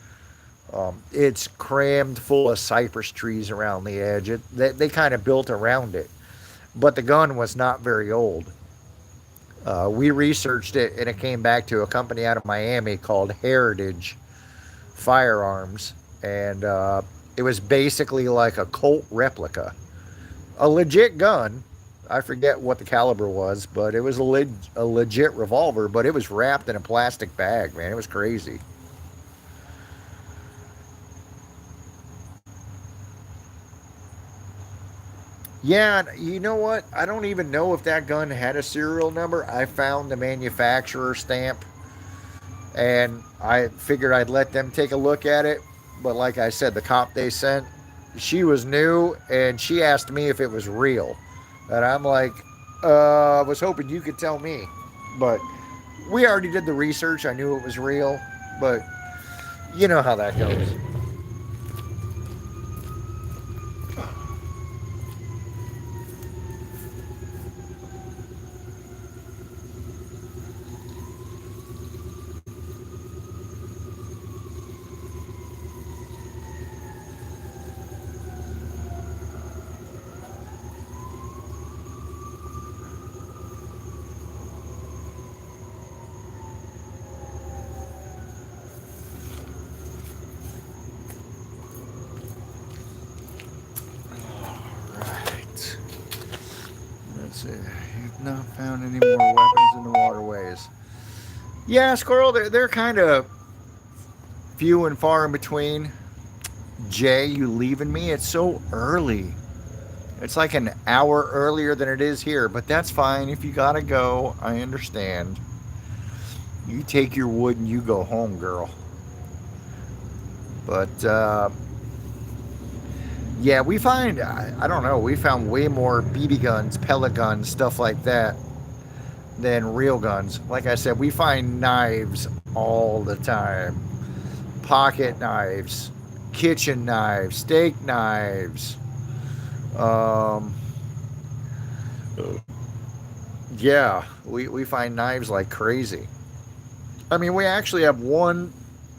It's crammed full of cypress trees around the edge. They kind of built around it. But the gun was not very old. We researched it, and it came back to a company out of Miami called Heritage Firearms. And it was basically like a Colt replica. A legit gun. I forget what the caliber was, but it was a legit revolver, but it was wrapped in a plastic bag, man. It was crazy. Yeah, you know what? I don't even know if that gun had a serial number. I found the manufacturer stamp, and I figured I'd let them take a look at it. But like I said, the cop they sent, she was new, and she asked me if it was real. And I'm like, I was hoping you could tell me. But we already did the research. I knew it was real. But you know how that goes. Right. Let's see. You've not found any more weapons in the waterways. Yeah, Squirrel, they're kind of few and far in between. Jay, you leaving me? It's so early. It's like an hour earlier than it is here, but that's fine. If you gotta go, I understand. You take your wood and you go home, girl. But yeah, we find, I don't know, we found way more BB guns, pellet guns, stuff like that than real guns. Like I said, we find knives all the time, pocket knives, kitchen knives, steak knives. Um, yeah, we find knives like crazy. I mean, we actually have one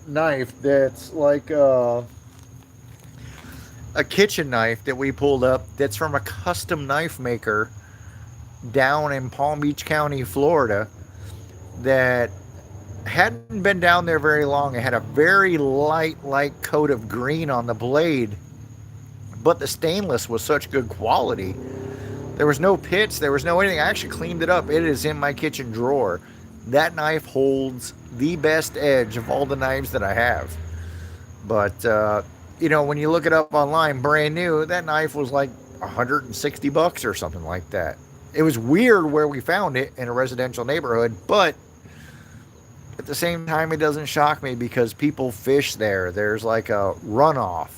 knife that's like a kitchen knife that we pulled up that's from a custom knife maker down in Palm Beach County, Florida, that hadn't been down there very long. It had a very light coat of green on the blade, but the stainless was such good quality. There was no pits, there was no anything. I actually cleaned it up. It is in my kitchen drawer. That knife holds the best edge of all the knives that I have. But when you look it up online, brand new, that knife was like $160 or something like that. It was weird where we found it in a residential neighborhood, but at the same time, it doesn't shock me because people fish there. There's like a runoff,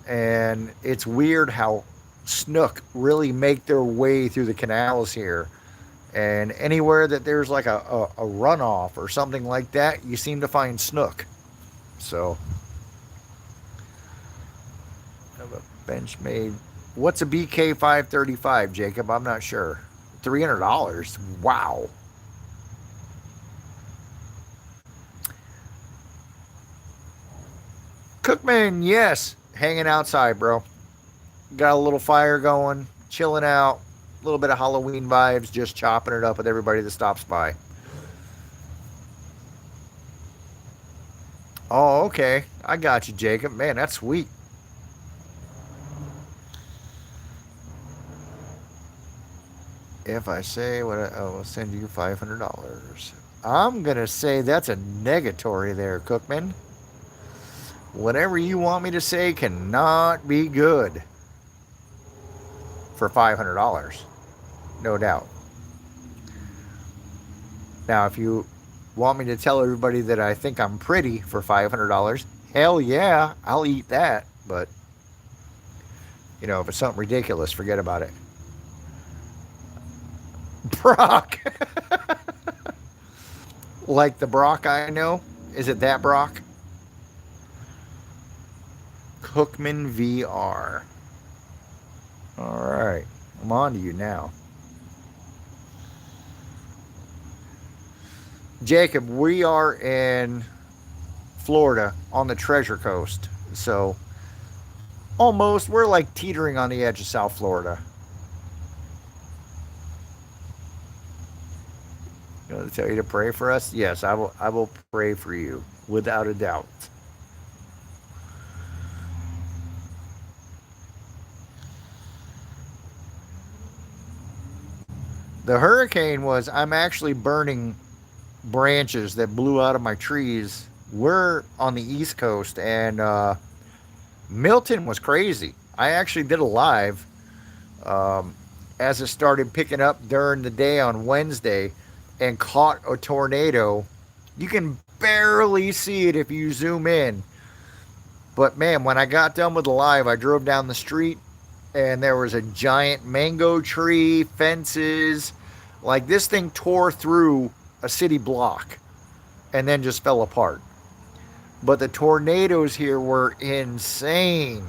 and it's weird how snook really make their way through the canals here. And anywhere that there's like a runoff or something like that, you seem to find snook. So, I have a Benchmade. What's a BK 535, Jacob? I'm not sure. $300. Wow. Cookman, yes. Hanging outside, bro. Got a little fire going, chilling out, a little bit of Halloween vibes, just chopping it up with everybody that stops by. Oh, okay. I got you, Jacob. Man, that's sweet. If I say what I will send you $500. I'm going to say that's a negatory there, Cookman. Whatever you want me to say cannot be good for $500. No doubt. Now, if you want me to tell everybody that I think I'm pretty for $500, hell yeah, I'll eat that. But, if it's something ridiculous, forget about it. Brock. Like the Brock I know? Is it that Brock? Cookman VR. All right. I'm on to you now. Jacob, we are in Florida on the Treasure Coast. So almost, we're like teetering on the edge of South Florida. You want to tell you to pray for us? Yes, I will pray for you without a doubt. The hurricane was, I'm actually burning branches that blew out of my trees. We're on the East Coast, and Milton was crazy. I actually did a live um, as it started picking up during the day on Wednesday and caught a tornado. You can barely see it if you zoom in. But man, when I got done with the live, I drove down the street and there was a giant mango tree, fences. Like this thing tore through a city block and then just fell apart. But the tornadoes here were insane.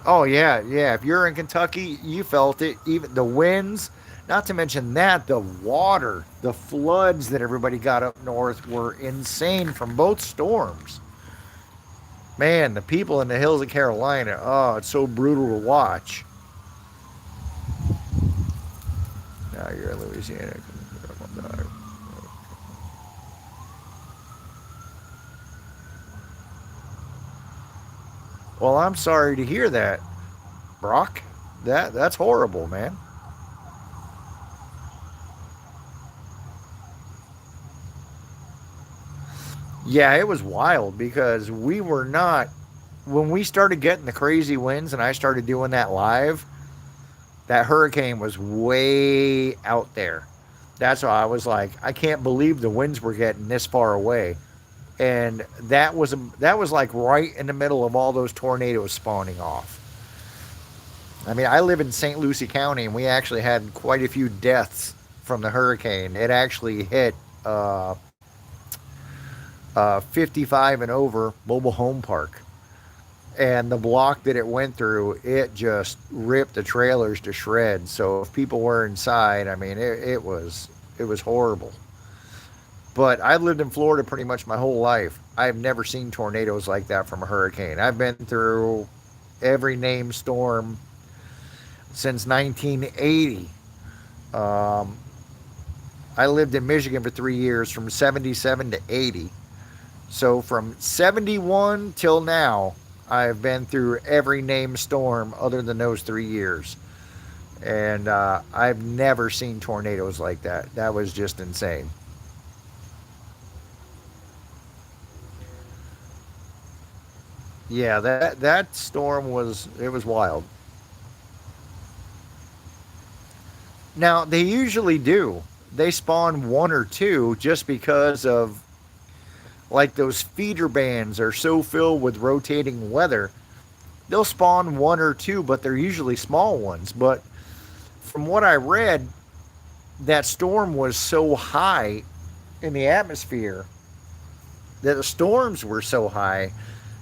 Oh yeah, yeah. If you're in Kentucky, you felt it. Even the winds, not to mention that, the water, the floods that everybody got up north were insane from both storms. Man, the people in the hills of Carolina, oh, it's so brutal to watch. Now you're in Louisiana. Well, I'm sorry to hear that, Brock. That's horrible, man. Yeah, it was wild because we were not when we started getting the crazy winds and I started doing that live, that hurricane was way out there. That's why I was like, I can't believe the winds were getting this far away. And that was like right in the middle of all those tornadoes spawning off. I mean, I live in St. Lucie County, and we actually had quite a few deaths from the hurricane. It actually hit 55 and over mobile home park, and the block that it went through, it just ripped the trailers to shreds. So if people were inside, I mean, it was horrible. But I've lived in Florida pretty much my whole life. I've never seen tornadoes like that from a hurricane. I've been through every named storm since 1980. Um, I lived in Michigan for 3 years from 77 to 80. So from 71 till now, I've been through every named storm other than those 3 years. And I've never seen tornadoes like that. That was just insane. Yeah, that storm was, it was wild. Now they usually do. They spawn one or two just because of, like, those feeder bands are so filled with rotating weather. They'll spawn one or two, but they're usually small ones. But from what I read, that storm was so high in the atmosphere, that the storms were so high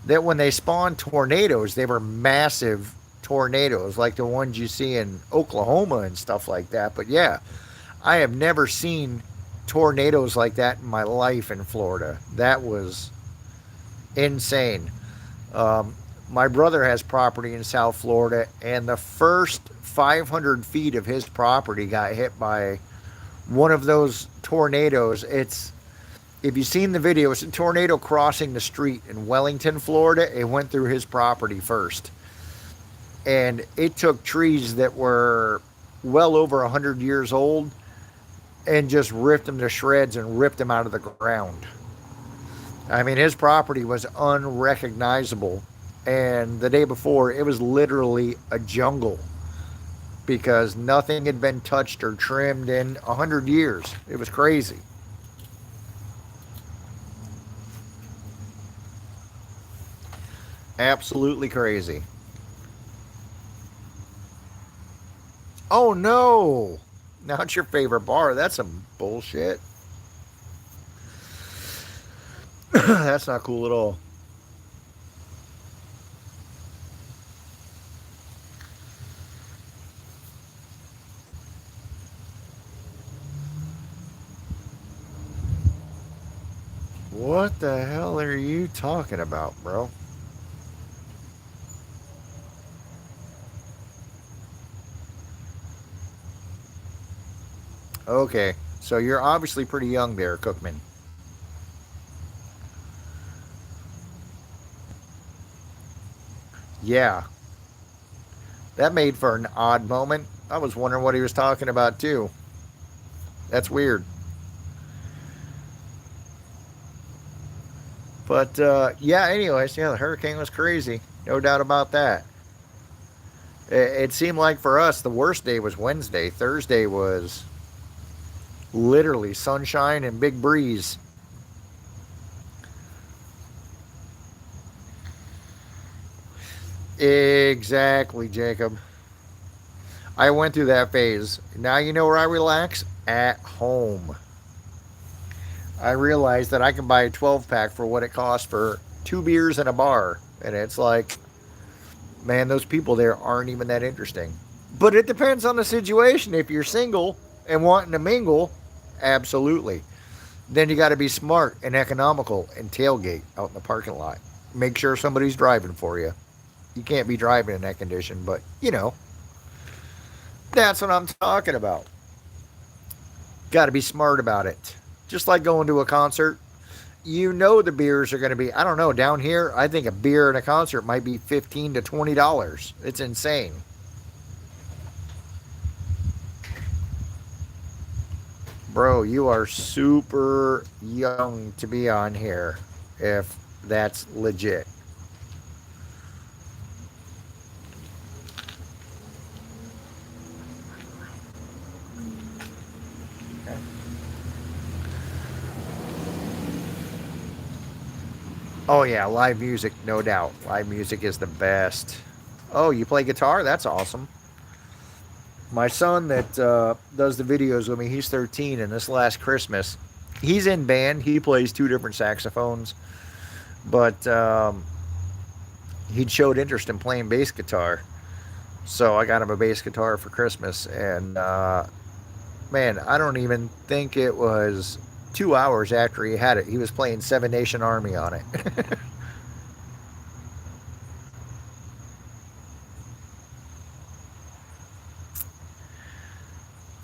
that when they spawned tornadoes, they were massive tornadoes like the ones you see in Oklahoma and stuff like that. But yeah, I have never seen tornadoes like that in my life in Florida. That was insane. Um, my brother has property in South Florida, and the first 500 feet of his property got hit by one of those tornadoes. It's, if you've seen the video, it's a tornado crossing the street in Wellington, Florida. It went through his property first, and it took trees that were well over 100 years old and just ripped them to shreds and ripped them out of the ground. I mean, his property was unrecognizable. And the day before, it was literally a jungle because nothing had been touched or trimmed in 100 years. It was crazy. Absolutely crazy. Oh no! Not your favorite bar. That's some bullshit. That's not cool at all. What the hell are you talking about, bro? Okay, so you're obviously pretty young there, Cookman. Yeah, that made for an odd moment. I was wondering what he was talking about too. That's weird. But yeah, anyways, yeah, the hurricane was crazy. No doubt about that. It seemed like for us, the worst day was Wednesday. Thursday was literally sunshine and big breeze. Exactly, Jacob. I went through that phase. Now you know where I relax? At home. I realized that I can buy a 12 pack for what it costs for two beers and a bar. And it's like, man, those people there aren't even that interesting. But it depends on the situation. If you're single and wanting to mingle, absolutely. Then you got to be smart and economical and tailgate out in the parking lot. Make sure somebody's driving for you. You can't be driving in that condition, but that's what I'm talking about. Got to be smart about it. Just like going to a concert. You know the beers are going to be, I don't know, down here, I think a beer in a concert might be $15 to $20. It's insane. Bro, you are super young to be on here if that's legit. Oh, yeah, live music, no doubt. Live music is the best. Oh, you play guitar? That's awesome. My son that does the videos with me, he's 13, and this last Christmas, he's in band. He plays two different saxophones, but he showed interest in playing bass guitar. So I got him a bass guitar for Christmas, and man, I don't even think it was 2 hours after he had it, he was playing Seven Nation Army on it.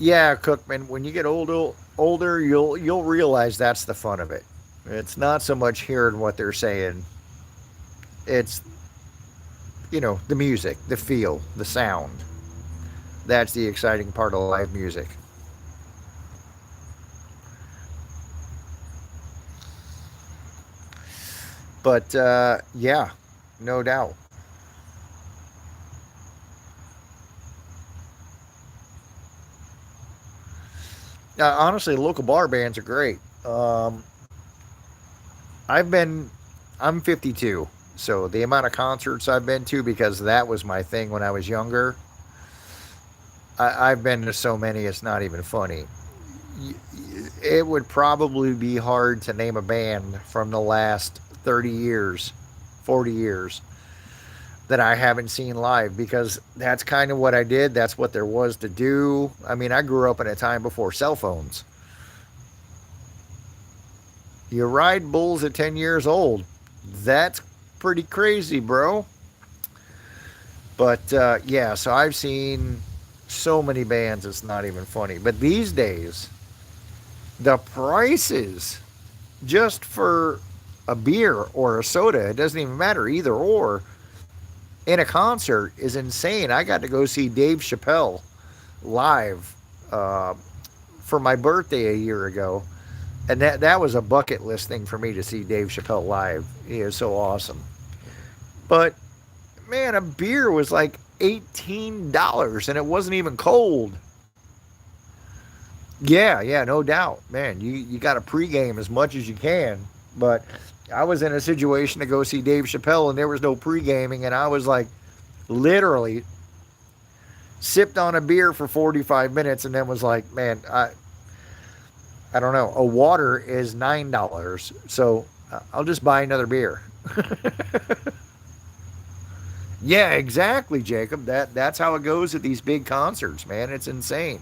Yeah, Cookman, when you get older, you'll realize that's the fun of it. It's not so much hearing what they're saying. It's the music, the feel, the sound. That's the exciting part of live music. But yeah. no doubt. Honestly, local bar bands are great. I've been, I'm 52, so the amount of concerts I've been to, because that was my thing when I was younger, I've been to so many, it's not even funny. It would probably be hard to name a band from the last 30 years, 40 years that I haven't seen live, because that's kind of what I did. That's what there was to do. I mean, I grew up in a time before cell phones. You ride bulls at 10 years old. That's pretty crazy, bro. But yeah, so I've seen so many bands, it's not even funny. But these days, the prices just for a beer or a soda, it doesn't even matter, either or, in a concert is insane. I got to go see Dave Chappelle live uh, for my birthday a year ago. And that was a bucket list thing for me to see Dave Chappelle live. He is so awesome. But man, a beer was like $18 and it wasn't even cold. Yeah, yeah, no doubt. Man, you got to pregame as much as you can. But I was in a situation to go see Dave Chappelle and there was no pregaming, and I was like literally sipped on a beer for 45 minutes and then was like, man, I don't know. A water is $9, so I'll just buy another beer. Yeah, exactly, Jacob. That's how it goes at these big concerts, man. It's insane.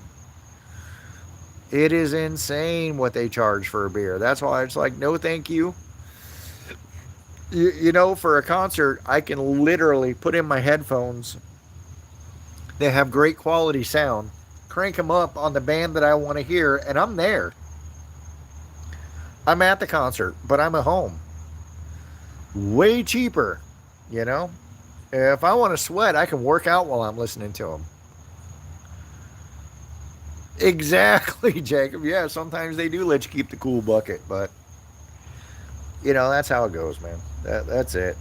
It is insane what they charge for a beer. That's why it's like, no, thank you. You know, for a concert, I can literally put in my headphones. They have great quality sound. Crank them up on the band that I want to hear, and I'm there. I'm at the concert, but I'm at home. Way cheaper, you know? If I want to sweat, I can work out while I'm listening to them. Exactly, Jacob. Yeah, sometimes they do let you keep the cool bucket, but that's how it goes, man. That's it.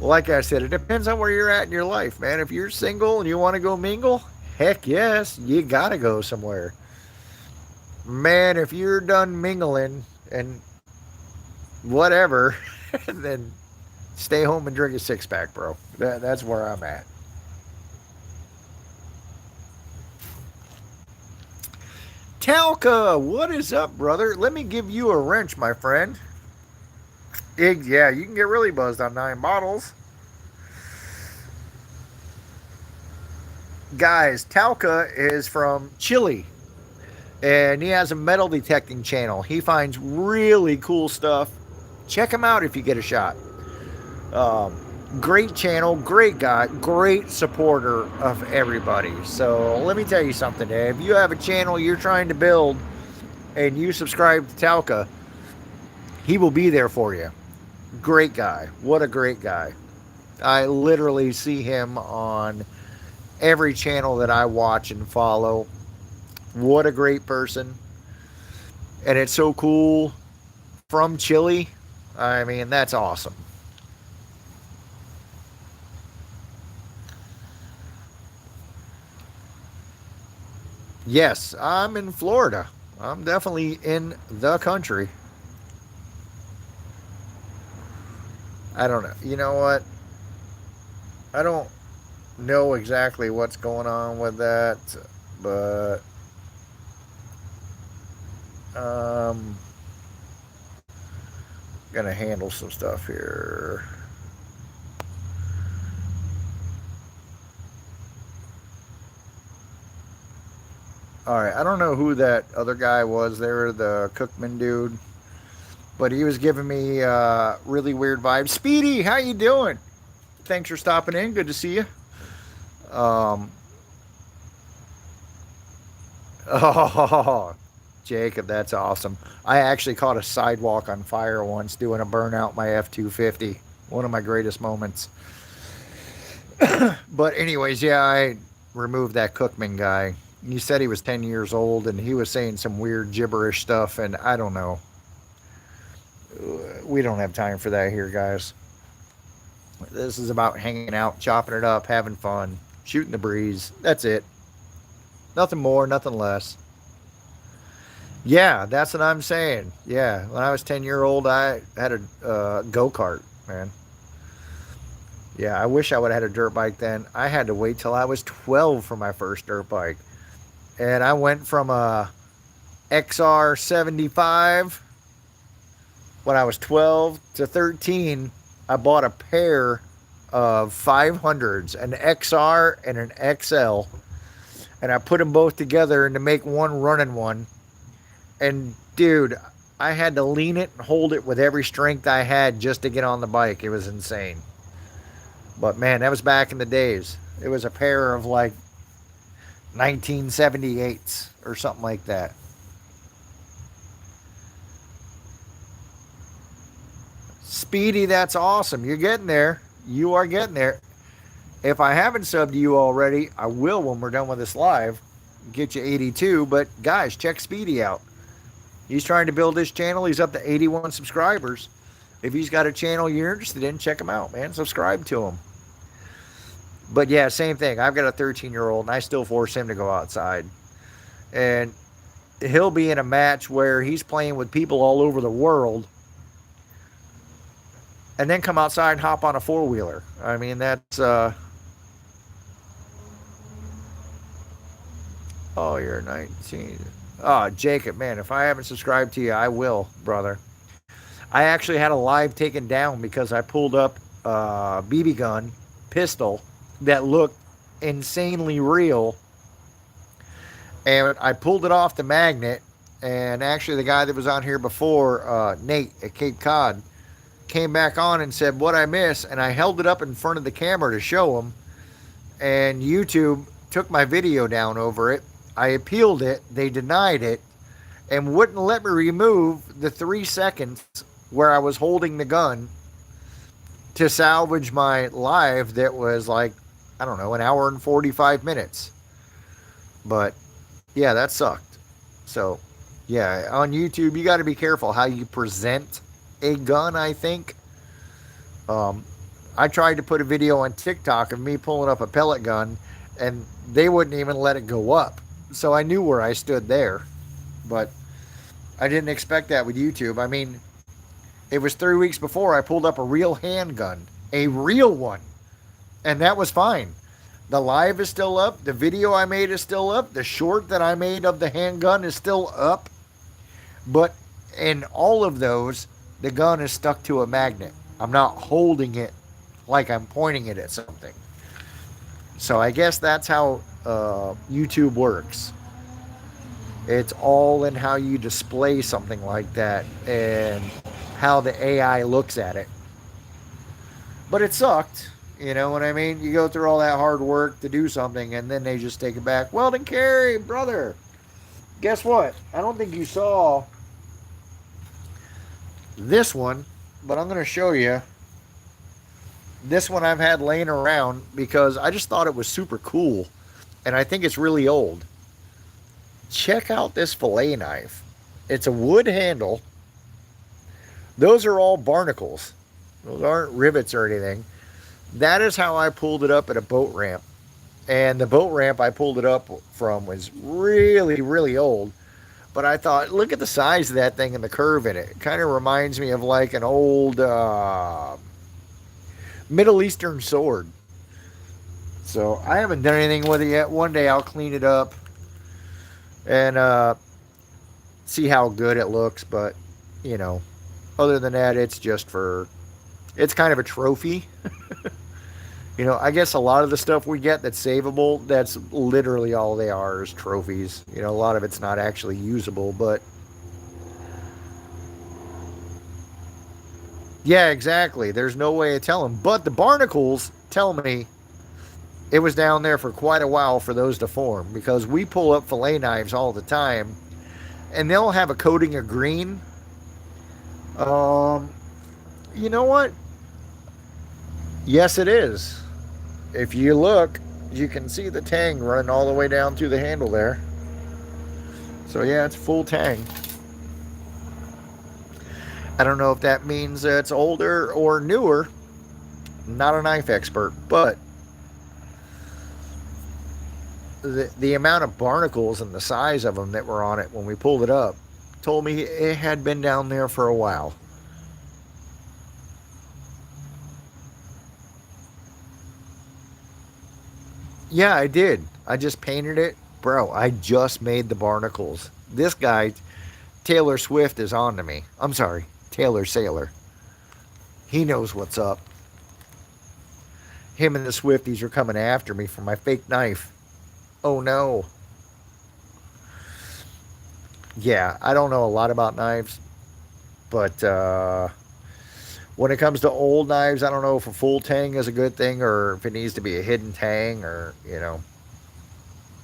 Like I said, it depends on where you're at in your life, man. If you're single and you want to go mingle, heck yes, you gotta go somewhere. Man, if you're done mingling and whatever, then stay home and drink a six pack, bro. That's where I'm at. Talca, what is up, brother? Let me give you a wrench, my friend. Yeah, you can get really buzzed on 9 bottles. Guys, Talca is from Chile, and he has a metal detecting channel. He finds really cool stuff. Check him out if you get a shot. Um, Great channel, great guy, great supporter of everybody. So let me tell you something. If you have a channel you're trying to build and you subscribe to Talca, he will be there for you. Great guy. What a great guy. I literally see him on every channel that I watch and follow. What a great person. And it's so cool from Chile. I mean, that's awesome. Yes, I'm in Florida. I'm definitely in the country. I don't know. You know what? I don't know exactly what's going on with that, but um gonna handle some stuff here. All right, I don't know who that other guy was there, the Cookman dude, but he was giving me really weird vibes. Speedy, how you doing? Thanks for stopping in. Good to see you. Um, oh, Jacob, that's awesome. I actually caught a sidewalk on fire once doing a burnout my F-250. One of my greatest moments. But anyways, yeah, I removed that Cookman guy. He said he was 10 years old and he was saying some weird gibberish stuff, and I don't know. We don't have time for that here, guys. This is about hanging out, chopping it up, having fun, shooting the breeze. That's it. Nothing more, nothing less. Yeah, that's what I'm saying. Yeah, when I was 10-year old, I had a go kart, man. Yeah, I wish I would have had a dirt bike then. I had to wait till I was 12 for my first dirt bike. And I went from a XR 75 when I was 12 to 13. I bought a pair of 500s, an XR and an XL, and I put them both together to make one running one. And dude, I had to lean it and hold it with every strength I had just to get on the bike. It was insane. But man, that was back in the days. It was a pair of like 1978s or something like that. Speedy, that's awesome. You're getting there. You are getting there. If I haven't subbed to you already, I will when we're done with this live. Get you 82. But guys, check Speedy out. He's trying to build his channel. He's up to 81 subscribers. If he's got a channel you're interested in, check him out, man. Subscribe to him. But yeah, same thing. I've got a 13-year-old, and I still force him to go outside. And he'll be in a match where he's playing with people all over the world, and then come outside and hop on a four-wheeler. I mean, that's... Oh, you're 19. Oh, Jacob, man, if I haven't subscribed to you, I will, brother. I actually had a live taken down because I pulled up a BB gun, pistol, that looked insanely real. And I pulled it off the magnet. And actually, the guy that was on here before, Nate at Cape Cod, came back on and said, "What I miss?" And I held it up in front of the camera to show him. And YouTube took my video down over it. I appealed it. They denied it and wouldn't let me remove the 3 seconds where I was holding the gun to salvage my live that was like, I don't know, an hour and 45 minutes. But yeah, that sucked. So yeah, on YouTube, you got to be careful how you present a gun, I think. I tried to put a video on TikTok of me pulling up a pellet gun, and they wouldn't even let it go up. So I knew where I stood there. But I didn't expect that with YouTube. I mean, it was 3 weeks before I pulled up a real handgun, a real one, and that was fine. The live is still up. The video I made is still up. The short that I made of the handgun is still up. But in all of those, the gun is stuck to a magnet. I'm not holding it like I'm pointing it at something. So I guess that's how YouTube works. It's all in how you display something like that and how the AI looks at it. But it sucked. You know what I mean? You go through all that hard work to do something, and then they just take it back. Weldon Carey, brother. Guess what? I don't think you saw this one, but I'm going to show you. This one I've had laying around because I just thought it was super cool, and I think it's really old. Check out this fillet knife. It's a wood handle. Those are all barnacles. Those aren't rivets or anything. That is how I pulled it up at a boat ramp. And the boat ramp I pulled it up from was really, really old. But I thought, look at the size of that thing and the curve in it. It kind of reminds me of like an old Middle Eastern sword. So I haven't done anything with it yet. One day I'll clean it up and see how good it looks. But, you know, other than that, it's kind of a trophy. You know, I guess a lot of the stuff we get that's savable, that's literally all they are is trophies. You know, a lot of it's not actually usable, but yeah, exactly. There's no way of telling. But the barnacles tell me it was down there for quite a while for those to form, because we pull up fillet knives all the time and they'll have a coating of green. You know what? Yes, it is. If you look, you can see the tang running all the way down through the handle there. So yeah, it's full tang. I don't know if that means it's older or newer, Not a knife expert, but the amount of barnacles and the size of them that were on it when we pulled it up told me it had been down there for a while. Yeah, I did. I just painted it. Bro, I just made the barnacles. This guy, Taylor Swift, is on to me. I'm sorry, Taylor Sailor. He knows what's up. Him and the Swifties are coming after me for my fake knife. Oh no. Yeah, I don't know a lot about knives, but when it comes to old knives, I don't know if a full tang is a good thing or if it needs to be a hidden tang or,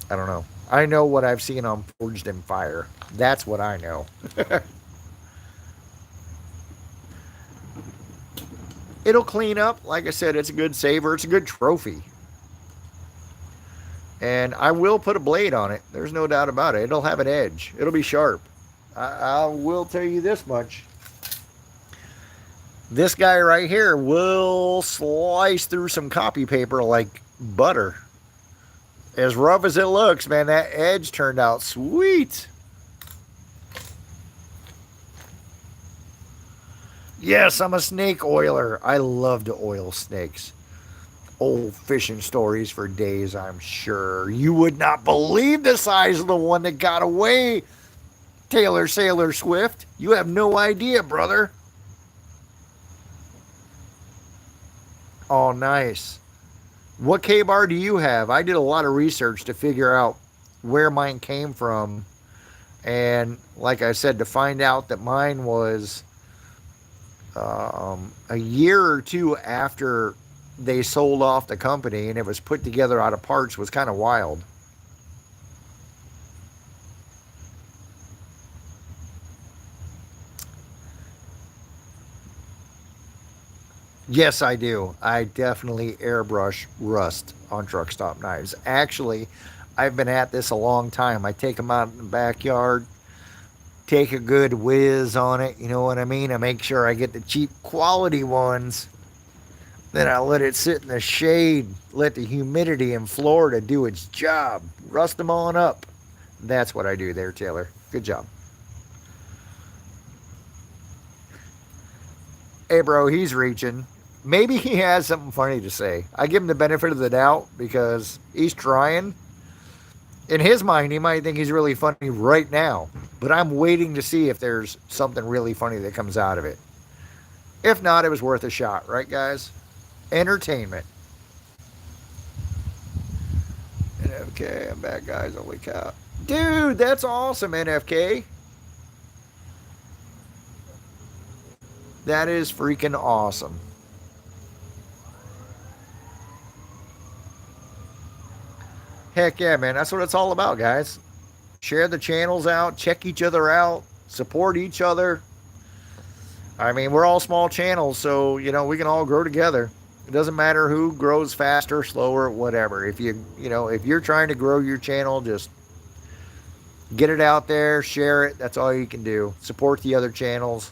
I don't know. I know what I've seen on Forged in Fire. That's what I know. It'll clean up. Like I said, it's a good saver. It's a good trophy. And I will put a blade on it. There's no doubt about it. It'll have an edge. It'll be sharp. I will tell you this much. This guy right here will slice through some copy paper like butter. As rough as it looks, man, that edge turned out sweet. Yes, I'm a snake oiler. I love to oil snakes. Old fishing stories for days, I'm sure. You would not believe the size of the one that got away, Taylor Sailor Swift. You have no idea, brother. Oh, nice. What K-bar do you have? I did a lot of research to figure out where mine came from. And like I said, to find out that mine was a year or two after they sold off the company and it was put together out of parts was kind of wild. Yes, I do. I definitely airbrush rust on truck stop knives. Actually, I've been at this a long time. I take them out in the backyard, take a good whiz on it, you know what I mean? I make sure I get the cheap quality ones. Then I let it sit in the shade, let the humidity in Florida do its job, rust them on up. That's what I do there, Taylor. Good job. Hey, bro, he's reaching. Maybe he has something funny to say. I give him the benefit of the doubt because he's trying. In his mind, he might think he's really funny right now, but I'm waiting to see if there's something really funny that comes out of it. If not, it was worth a shot, right, guys? Entertainment. NFK, I'm back, guys. Holy cow. Dude, that's awesome, NFK. That is freaking awesome. Heck yeah, man. That's what it's all about, guys. Share the channels out, check each other out, support each other. I mean, we're all small channels, so, we can all grow together. It doesn't matter who grows faster, slower, whatever. If you're trying to grow your channel, just get it out there, share it. That's all you can do. Support the other channels.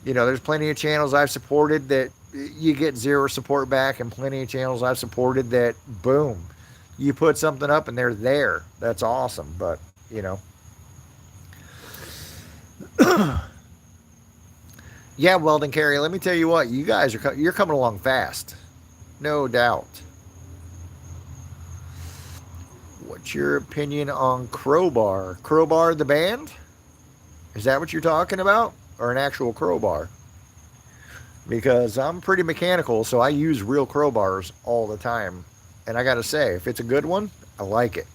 There's plenty of channels I've supported that you get zero support back, and plenty of channels I've supported that, boom, you put something up and they're there. That's awesome. But, yeah, Weldon Carey, let me tell you what, you guys you're coming along fast. No doubt. What's your opinion on Crowbar? Crowbar the band? Is that what you're talking about? Or an actual crowbar? Because I'm pretty mechanical, so I use real crowbars all the time. And I got to say, if it's a good one, I like it.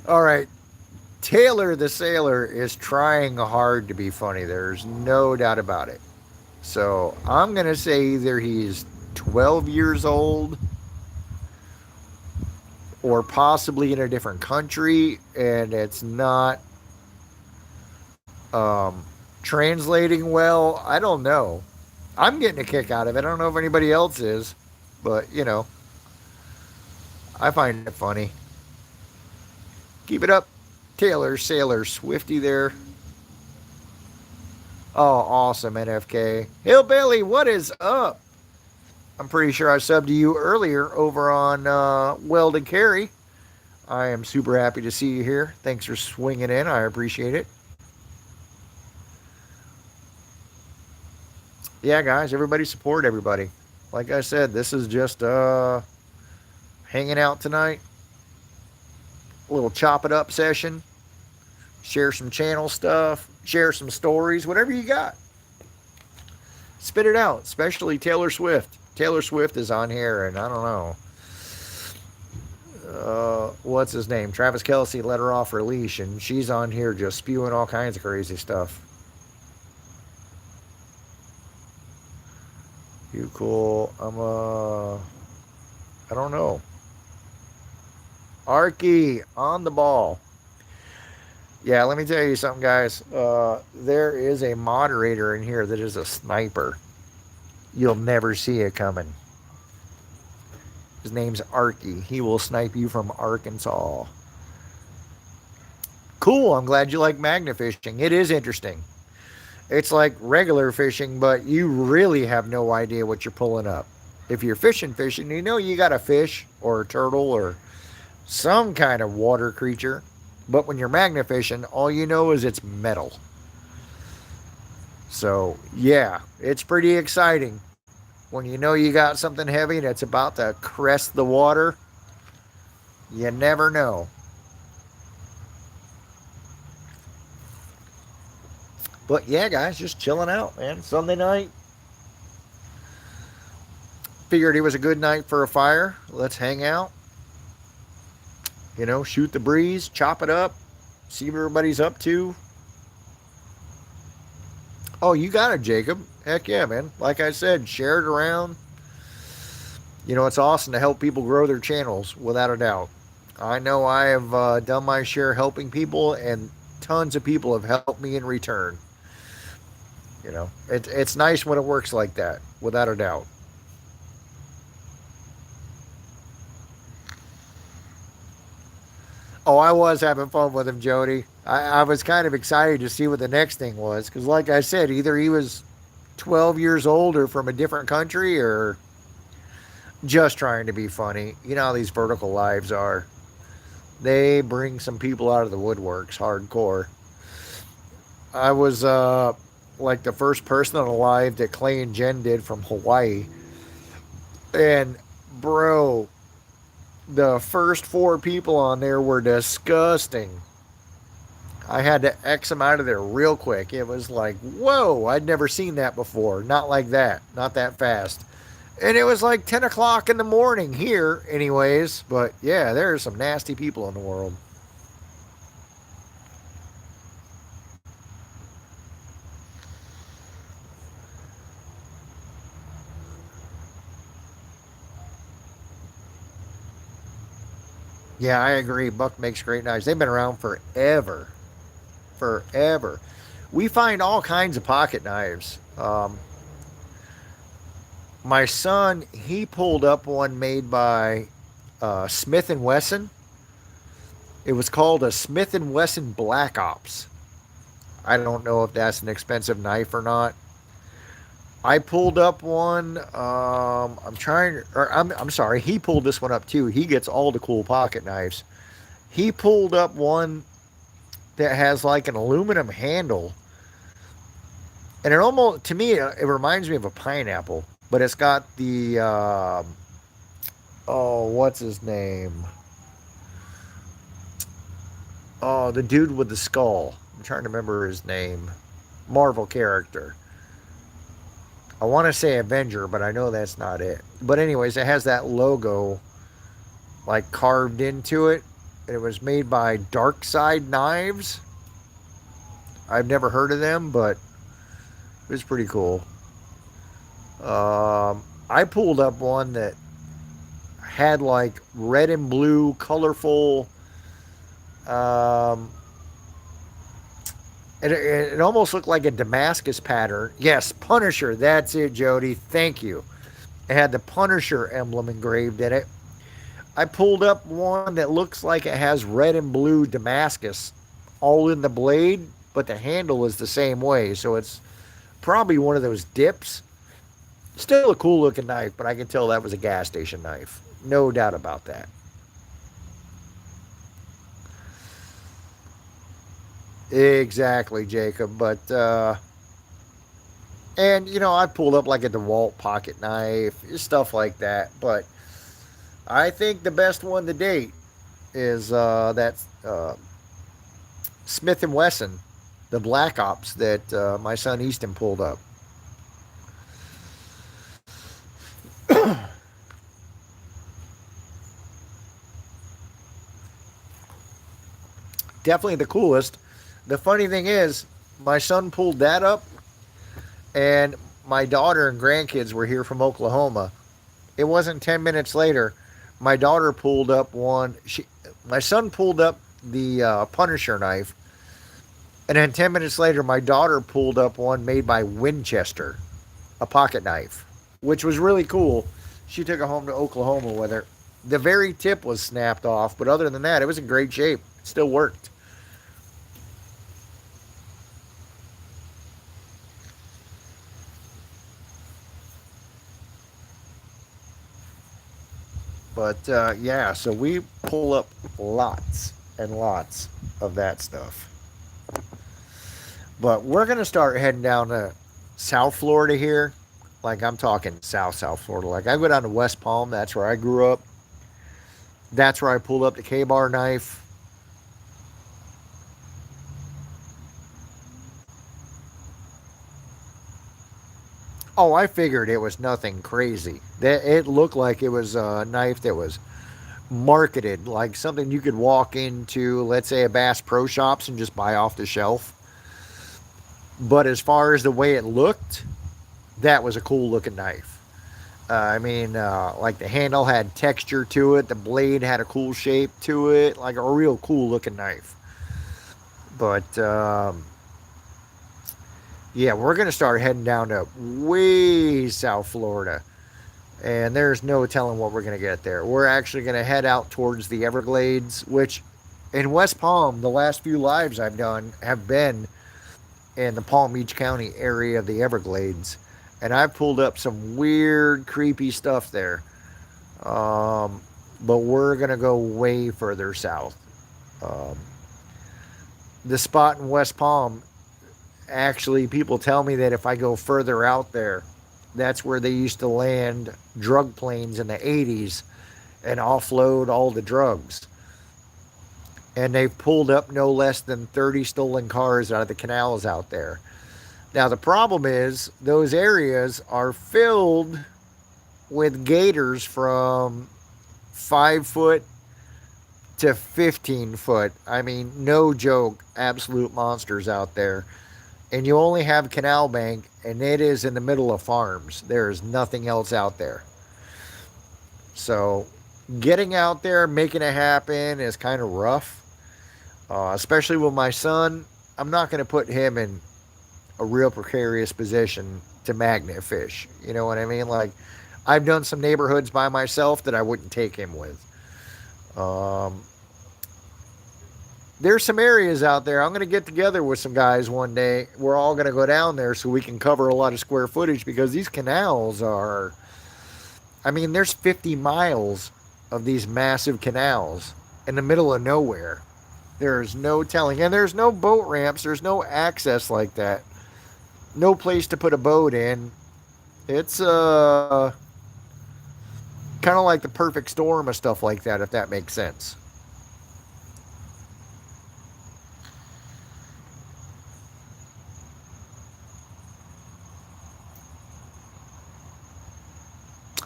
All right. Taylor the Sailor is trying hard to be funny. There's no doubt about it. So I'm going to say either he's 12 years old or possibly in a different country and it's not translating well. I don't know. I'm getting a kick out of it. I don't know if anybody else is, but I find it funny. Keep it up, Taylor Sailor Swifty there. Oh, awesome, NFK. Hillbilly, what is up? I'm pretty sure I subbed to you earlier over on Weldon Carry. I am super happy to see you here. Thanks for swinging in. I appreciate it. Yeah, guys, everybody support everybody. Like I said, this is just hanging out tonight. A little chop it up session. Share some channel stuff. Share some stories. Whatever you got. Spit it out. Especially Taylor Swift. Taylor Swift is on here, and I don't know. What's his name? Travis Kelce let her off her leash, and she's on here just spewing all kinds of crazy stuff. You cool? I don't know. Arky on the ball. Yeah, let me tell you something, guys. There is a moderator in here that is a sniper. You'll never see it coming. His name's Arky. He will snipe you from Arkansas. Cool. I'm glad you like magnet fishing. It is interesting. It's like regular fishing, but you really have no idea what you're pulling up. If you're fishing, you know you got a fish or a turtle or some kind of water creature. But when you're magnet fishing, all you know is it's metal. So, yeah, it's pretty exciting. When you know you got something heavy that's about to crest the water, you never know. But yeah, guys, just chilling out, man. Sunday night. Figured it was a good night for a fire. Let's hang out. You know, shoot the breeze, chop it up, see what everybody's up to. Oh, you got it, Jacob. Heck yeah, man. Like I said, share it around. You know, it's awesome to help people grow their channels, without a doubt. I know I have done my share helping people, and tons of people have helped me in return. You know, it's nice when it works like that, without a doubt. Oh, I was having fun with him, Jody. I was kind of excited to see what the next thing was. Because, like I said, either he was 12 years old or from a different country or just trying to be funny. You know how these vertical lives are. They bring some people out of the woodworks hardcore. I was like the first person on a live that Clay and Jen did from Hawaii. And, bro, the first four people on there were disgusting. I had to X them out of there real quick. It was like, whoa, I'd never seen that before. Not like that. Not that fast. And it was like 10 o'clock in the morning here, anyways. But yeah, there are some nasty people in the world. Yeah, I agree. Buck makes great knives. They've been around forever. Forever. We find all kinds of pocket knives. My son, he pulled up one made by Smith and Wesson. It was called a Smith and Wesson Black Ops. I don't know if that's an expensive knife or not. I pulled up one. I'm sorry. He pulled this one up too. He gets all the cool pocket knives. He pulled up one that has like an aluminum handle, and it almost, to me, it reminds me of a pineapple, but it's got the what's his name? Oh, the dude with the skull. I'm trying to remember his name. Marvel character. I want to say Avenger, but I know that's not it. But anyways, it has that logo like carved into it. And it was made by Dark Side Knives. I've never heard of them, but it was pretty cool. I pulled up one that had like red and blue colorful. It almost looked like a Damascus pattern. Yes, Punisher. That's it, Jody. Thank you. It had the Punisher emblem engraved in it. I pulled up one that looks like it has red and blue Damascus all in the blade, but the handle is the same way. So it's probably one of those dips. Still a cool looking knife, but I can tell that was a gas station knife. No doubt about that. Exactly, Jacob. But and I pulled up like a DeWalt pocket knife, stuff like that. But I think the best one to date is that Smith and Wesson, the Black Ops that my son Easton pulled up. Definitely the coolest. The funny thing is, my son pulled that up, and my daughter and grandkids were here from Oklahoma. It wasn't 10 minutes later. My daughter pulled up one. My son pulled up the Punisher knife, and then 10 minutes later, my daughter pulled up one made by Winchester, a pocket knife, which was really cool. She took it home to Oklahoma with her. The very tip was snapped off, but other than that, it was in great shape. It still worked. But yeah, so we pull up lots and lots of that stuff. But we're going to start heading down to South Florida here. Like I'm talking South Florida. Like I go down to West Palm. That's where I grew up. That's where I pulled up the K-bar knife. Oh, I figured it was nothing crazy. That it looked like it was a knife that was marketed like something you could walk into, let's say, a Bass Pro Shops and just buy off the shelf. But as far as the way it looked, that was a cool looking knife. Like the handle had texture to it, the blade had a cool shape to it, like a real cool looking knife. But yeah, we're going to start heading down to way South Florida. And there's no telling what we're going to get there. We're actually going to head out towards the Everglades, which in West Palm, the last few lives I've done have been in the Palm Beach County area of the Everglades. And I've pulled up some weird, creepy stuff there. But we're going to go way further south. Um, the spot in West Palm, actually, people tell me that if I go further out there, that's where they used to land drug planes in the 80s and offload all the drugs. And they've pulled up no less than 30 stolen cars out of the canals out there. Now, the problem is those areas are filled with gators from 5 foot to 15 foot. I mean, no joke, absolute monsters out there. And you only have Canal Bank, and it is in the middle of farms. There is nothing else out there. So, getting out there, making it happen is kind of rough, especially with my son. I'm not going to put him in a real precarious position to magnet fish. You know what I mean? Like, I've done some neighborhoods by myself that I wouldn't take him with. Um, there's some areas out there. I'm going to get together with some guys one day. We're all going to go down there so we can cover a lot of square footage because these canals are, I mean, there's 50 miles of these massive canals in the middle of nowhere. There's no telling. And there's no boat ramps. There's no access like that. No place to put a boat in. It's kind of like the perfect storm of stuff like that, if that makes sense.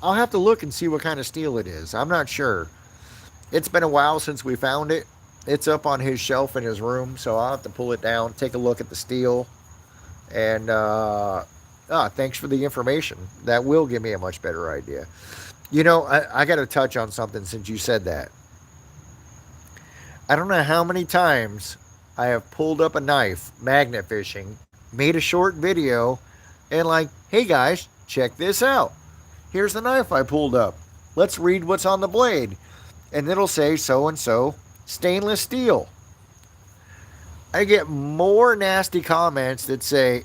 I'll have to look and see what kind of steel it is. I'm not sure. It's been a while since we found it. It's up on his shelf in his room, so I'll have to pull it down, take a look at the steel, and thanks for the information. That will give me a much better idea. I got to touch on something since you said that. I don't know how many times I have pulled up a knife, magnet fishing, made a short video, and like, hey guys, check this out. Here's the knife I pulled up. Let's read what's on the blade. and it'll say so and so stainless steel. I get more nasty comments that say,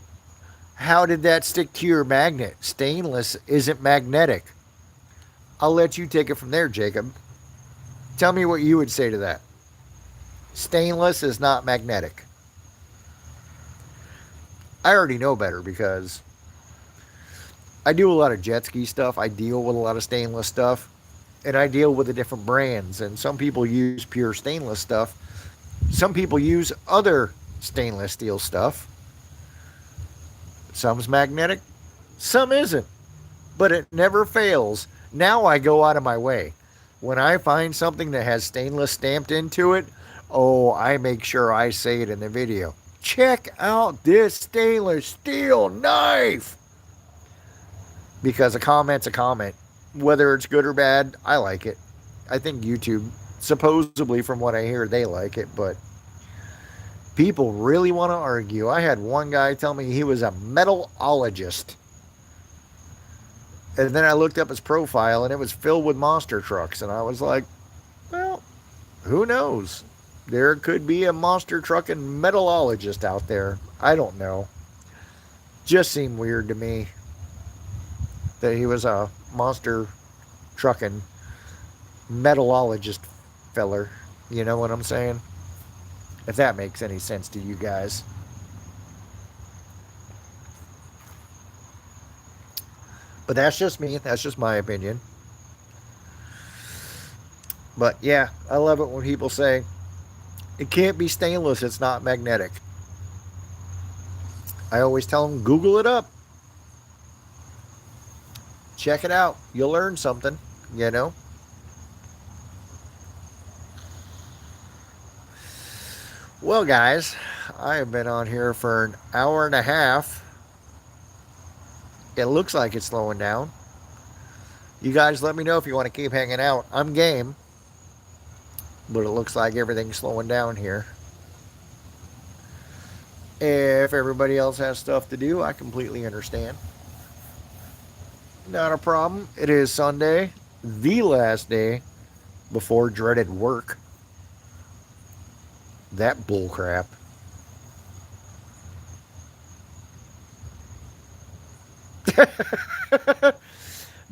how did that stick to your magnet? Stainless isn't magnetic. I'll let you take it from there, Jacob. Tell me what you would say to that. Stainless is not magnetic. I already know better because I do a lot of jet ski stuff. I deal with a lot of stainless stuff. And I deal with the different brands. And some people use pure stainless stuff. Some people use other stainless steel stuff. Some's magnetic, some isn't. But it never fails. Now I go out of my way. When I find something that has stainless stamped into it, oh, I make sure I say it in the video. Check out this stainless steel knife. Because a comment's a comment. Whether it's good or bad, I like it. I think YouTube, supposedly from what I hear, they like it, but people really want to argue. I had one guy tell me he was a metalologist. And then I looked up his profile and it was filled with monster trucks. And I was like, well, who knows? There could be a monster trucking metalologist out there. I don't know. Just seemed weird to me that he was a monster trucking metalologist feller. You know what I'm saying? If that makes any sense to you guys. But that's just me. That's just my opinion. But yeah, I love it when people say, it can't be stainless, it's not magnetic. I always tell them, Google it up. Check it out. You'll learn something, you know. Well, guys, I have been on here for an hour and a half. It looks like it's slowing down. You guys let me know if you want to keep hanging out. I'm game. But it looks like everything's slowing down here. If everybody else has stuff to do, I completely understand. Not a problem. It is Sunday, the last day before dreaded work. That bullcrap.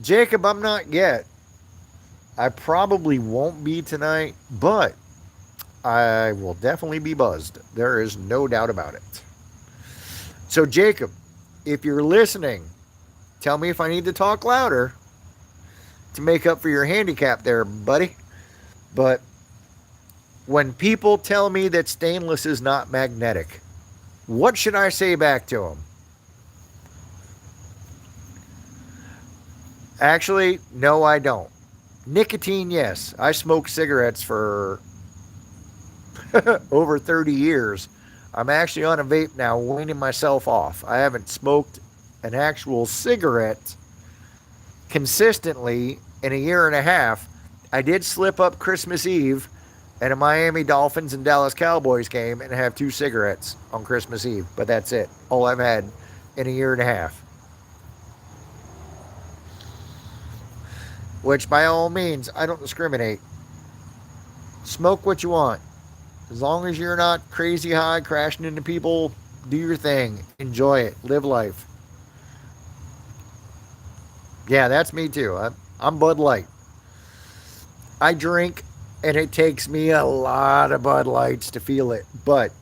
Jacob, I'm not yet. I probably won't be tonight, but I will definitely be buzzed. There is no doubt about it. So, Jacob, if you're listening, tell me if I need to talk louder to make up for your handicap there, buddy. But when people tell me that stainless is not magnetic, what should I say back to them? Actually, no, I don't. Nicotine, yes. I smoked cigarettes for over 30 years. I'm actually on a vape now, weaning myself off. I haven't smoked an actual cigarette consistently in a year and a half. I did slip up Christmas Eve at a Miami Dolphins and Dallas Cowboys game and have 2 cigarettes on Christmas Eve, but that's it. All I've had in a year and a half. Which, by all means, I don't discriminate. Smoke what you want. As long as you're not crazy high, crashing into people, do your thing. Enjoy it. Live life. Yeah, that's me too. I'm Bud Light. I drink, and it takes me a lot of Bud Lights to feel it. But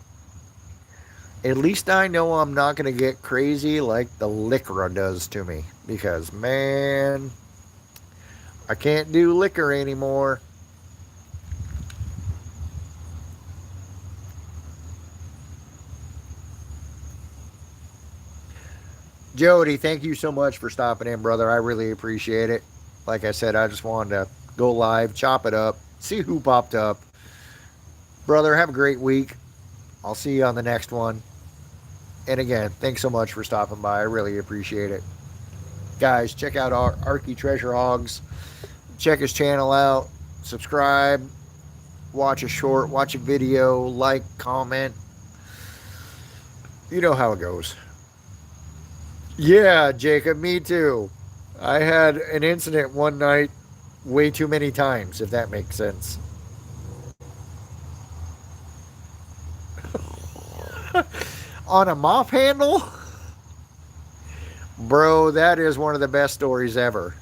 at least I know I'm not going to get crazy like the liquor does to me. Because, man, I can't do liquor anymore. Jody, thank you so much for stopping in, brother. I really appreciate it. Like I said, I just wanted to go live, chop it up, see who popped up. Brother, have a great week. I'll see you on the next one. And again, thanks so much for stopping by. I really appreciate it. Guys, check out our Arky Treasure Hogs. Check his channel out. Subscribe. Watch a short. Watch a video. Like, comment. You know how it goes. Yeah, Jacob, me too. I had an incident one night way too many times, if that makes sense. On a mop handle? Bro, that is one of the best stories ever.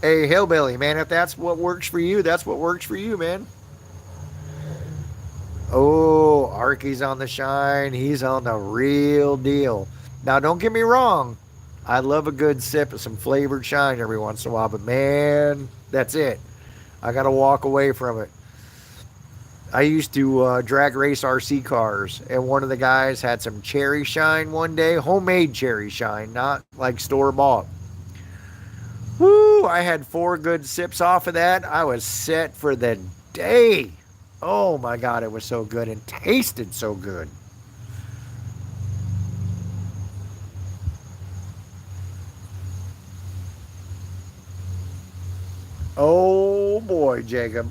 Hey, Hillbilly, man, if that's what works for you, that's what works for you, man. Oh, Arky's on the shine. He's on the real deal. Now, don't get me wrong. I love a good sip of some flavored shine every once in a while, but man, that's it. I got to walk away from it. I used to drag race RC cars, and one of the guys had some cherry shine one day, homemade cherry shine, not like store bought. Woo! I had 4 good sips off of that. I was set for the day. Oh my God, it was so good and tasted so good. Oh boy, Jacob.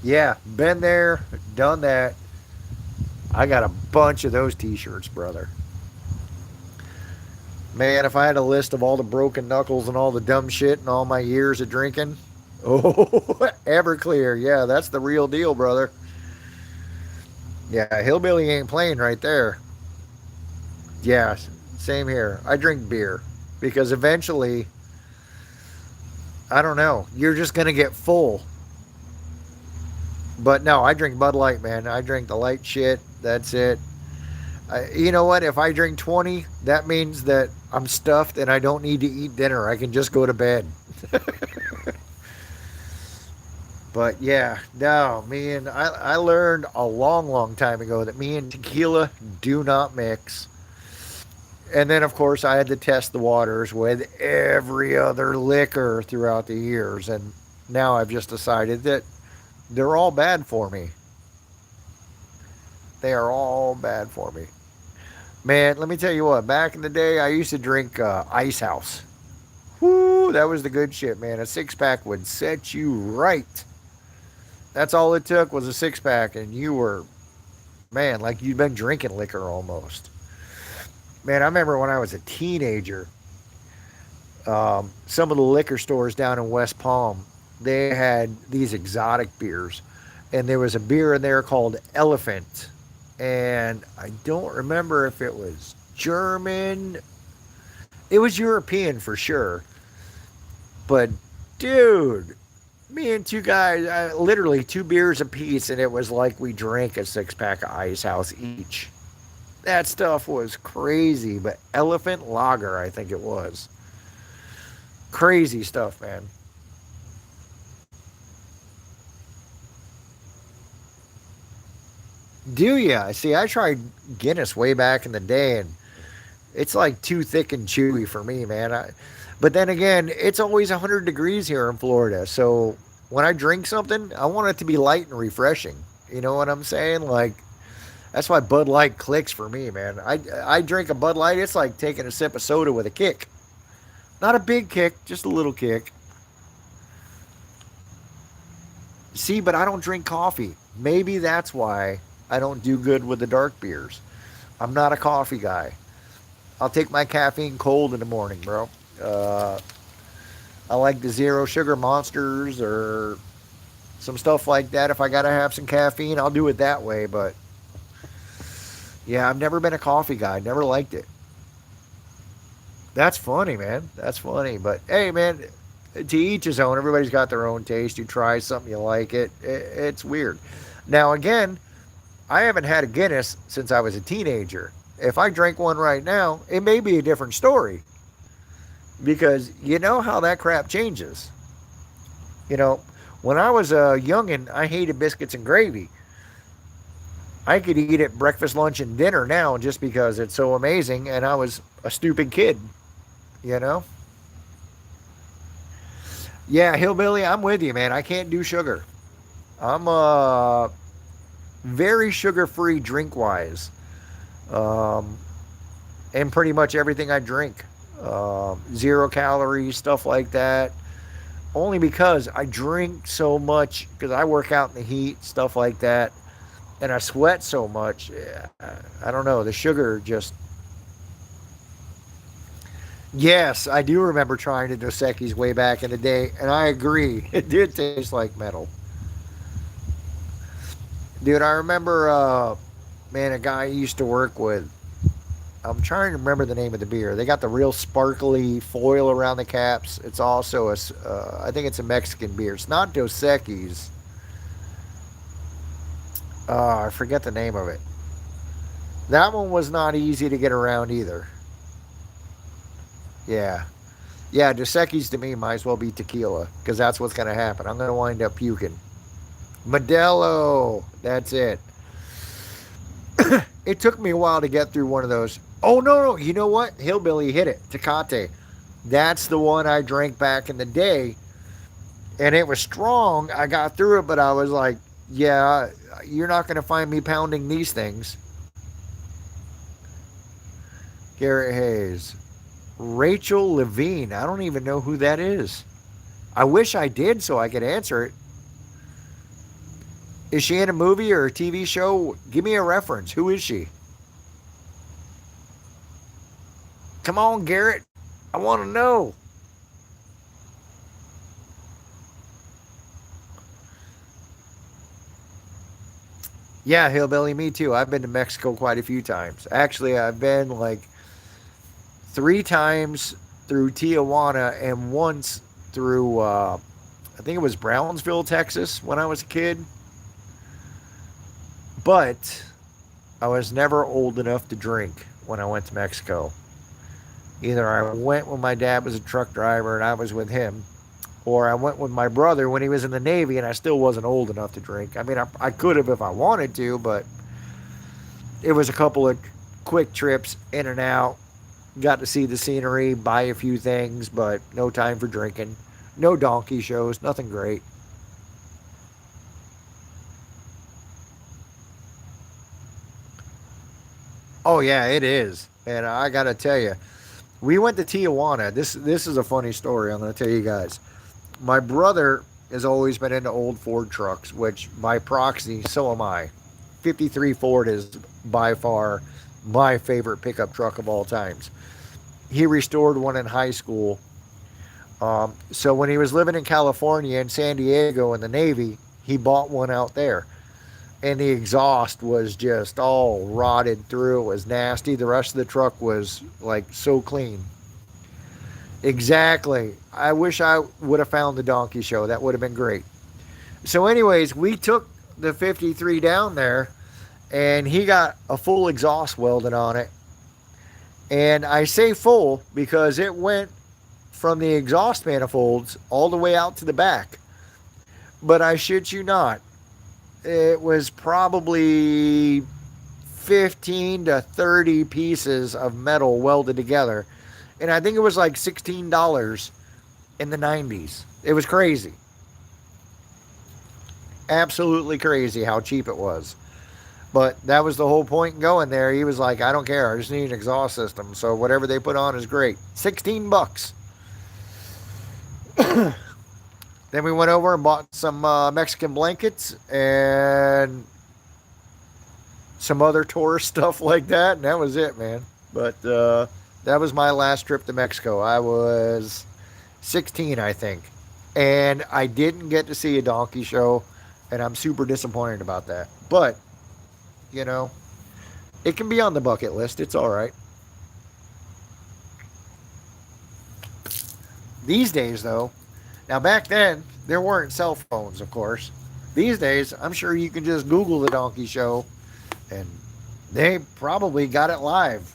Yeah, been there, done that. I got a bunch of those t shirts, brother. Man, if I had a list of all the broken knuckles and all the dumb shit and all my years of drinking, oh, Everclear. Yeah, that's the real deal, brother. Yeah, Hillbilly ain't playing right there. Yeah, same here. I drink beer because eventually, I don't know, you're just going to get full. But no, I drink Bud Light, man. I drink the light shit. That's it. You know what? If I drink 20, that means that I'm stuffed and I don't need to eat dinner. I can just go to bed. But yeah, no, I learned a long, long time ago that me and tequila do not mix. And then, of course, I had to test the waters with every other liquor throughout the years. And now I've just decided that they're all bad for me. They are all bad for me. Man, let me tell you what, back in the day, I used to drink Ice House. Whoo, that was the good shit, man. A six pack would set you right. That's all it took was a six pack, and you were, man, like you'd been drinking liquor almost. Man, I remember when I was a teenager, some of the liquor stores down in West Palm, they had these exotic beers. And there was a beer in there called Elephant. And I don't remember if it was German. It was European for sure. But dude, me and two guys, literally 2 beers apiece, and it was like we drank a 6 pack of Ice House each. That stuff was crazy. But Elephant Lager, I think it was. Crazy stuff, man. Do ya? See, I tried Guinness way back in the day, and it's like too thick and chewy for me, man. But then again, it's always 100 degrees here in Florida. So when I drink something, I want it to be light and refreshing. You know what I'm saying? Like, that's why Bud Light clicks for me, man. I drink a Bud Light, it's like taking a sip of soda with a kick. Not a big kick, just a little kick. See, but I don't drink coffee. Maybe that's why I don't do good with the dark beers. I'm not a coffee guy. I'll take my caffeine cold in the morning, bro. Uh, I like the zero sugar monsters or some stuff like that. If I gotta have some caffeine, I'll do it that way. But yeah, I've never been a coffee guy. Never liked it. That's funny, man. That's funny. But hey, man, to each his own. Everybody's got their own taste. You try something, you like it. It's weird. Now, again, I haven't had a Guinness since I was a teenager. If I drink one right now, it may be a different story because you know how that crap changes. You know, when I was a youngin', I hated biscuits and gravy. I could eat it breakfast, lunch, and dinner now just because it's so amazing, and I was a stupid kid, you know? Yeah, Hillbilly, I'm with you, man. I can't do sugar. I'm very sugar free drink wise. Um, and pretty much everything I drink. 0 calories, stuff like that. Only because I drink so much, because I work out in the heat, stuff like that. And I sweat so much. I don't know. The sugar just Yes, I do remember trying the Dos Equis way back in the day, and I agree. It did taste like metal. Dude, I remember, man, a guy I used to work with. I'm trying to remember the name of the beer. They got the real sparkly foil around the caps. It's also I think it's a Mexican beer. It's not Dos Equis. I forget the name of it. That one was not easy to get around either. Yeah. Yeah, Dos Equis to me might as well be tequila because that's what's going to happen. I'm going to wind up puking. Modelo. That's it. It took me a while to get through one of those. Oh, no, no. You know what? Hillbilly hit it. Tecate. That's the one I drank back in the day. And it was strong. I got through it, but I was like, yeah, you're not going to find me pounding these things. Garrett Hayes. Rachel Levine. I don't even know who that is. I wish I did so I could answer it. Is she in a movie or a TV show? Give me a reference. Who is she? Come on, Garrett. I want to know. Yeah, Hillbilly, me too. I've been to Mexico quite a few times. Actually, I've been like 3 times through Tijuana and once through, I think it was Brownsville, Texas when I was a kid. But I was never old enough to drink when I went to Mexico. Either I went when my dad was a truck driver and I was with him, or I went with my brother when he was in the Navy and I still wasn't old enough to drink. I mean, I could have if I wanted to, but it was a couple of quick trips in and out. Got to see the scenery, buy a few things, but no time for drinking. No donkey shows, nothing great. Oh yeah, it is. And I gotta tell you, we went to Tijuana. This is a funny story. I'm gonna tell you guys. My brother has always been into old Ford trucks, which by proxy, so am I. 53 Ford is by far my favorite pickup truck of all times. He restored one in high school. So when he was living in California and San Diego in the Navy, he bought one out there. And the exhaust was just all rotted through. It was nasty. The rest of the truck was like so clean. Exactly. I wish I would have found the donkey show. That would have been great. So, anyways, we took the 53 down there and he got a full exhaust welded on it. And I say full because it went from the exhaust manifolds all the way out to the back. But I shit you not, it was probably 15 to 30 pieces of metal welded together. And I think it was like $16 in the 90s. It was crazy. Absolutely crazy how cheap it was. But that was the whole point in going there. He was like, I don't care. I just need an exhaust system. So whatever they put on is great. 16 bucks. Then we went over and bought some Mexican blankets and some other tourist stuff like that. And that was it, man. But that was my last trip to Mexico. I was 16, I think. And I didn't get to see a donkey show. And I'm super disappointed about that. But, you know, it can be on the bucket list. It's all right. These days, though, now back then, there weren't cell phones, of course. These days, I'm sure you can just Google the donkey show and they probably got it live.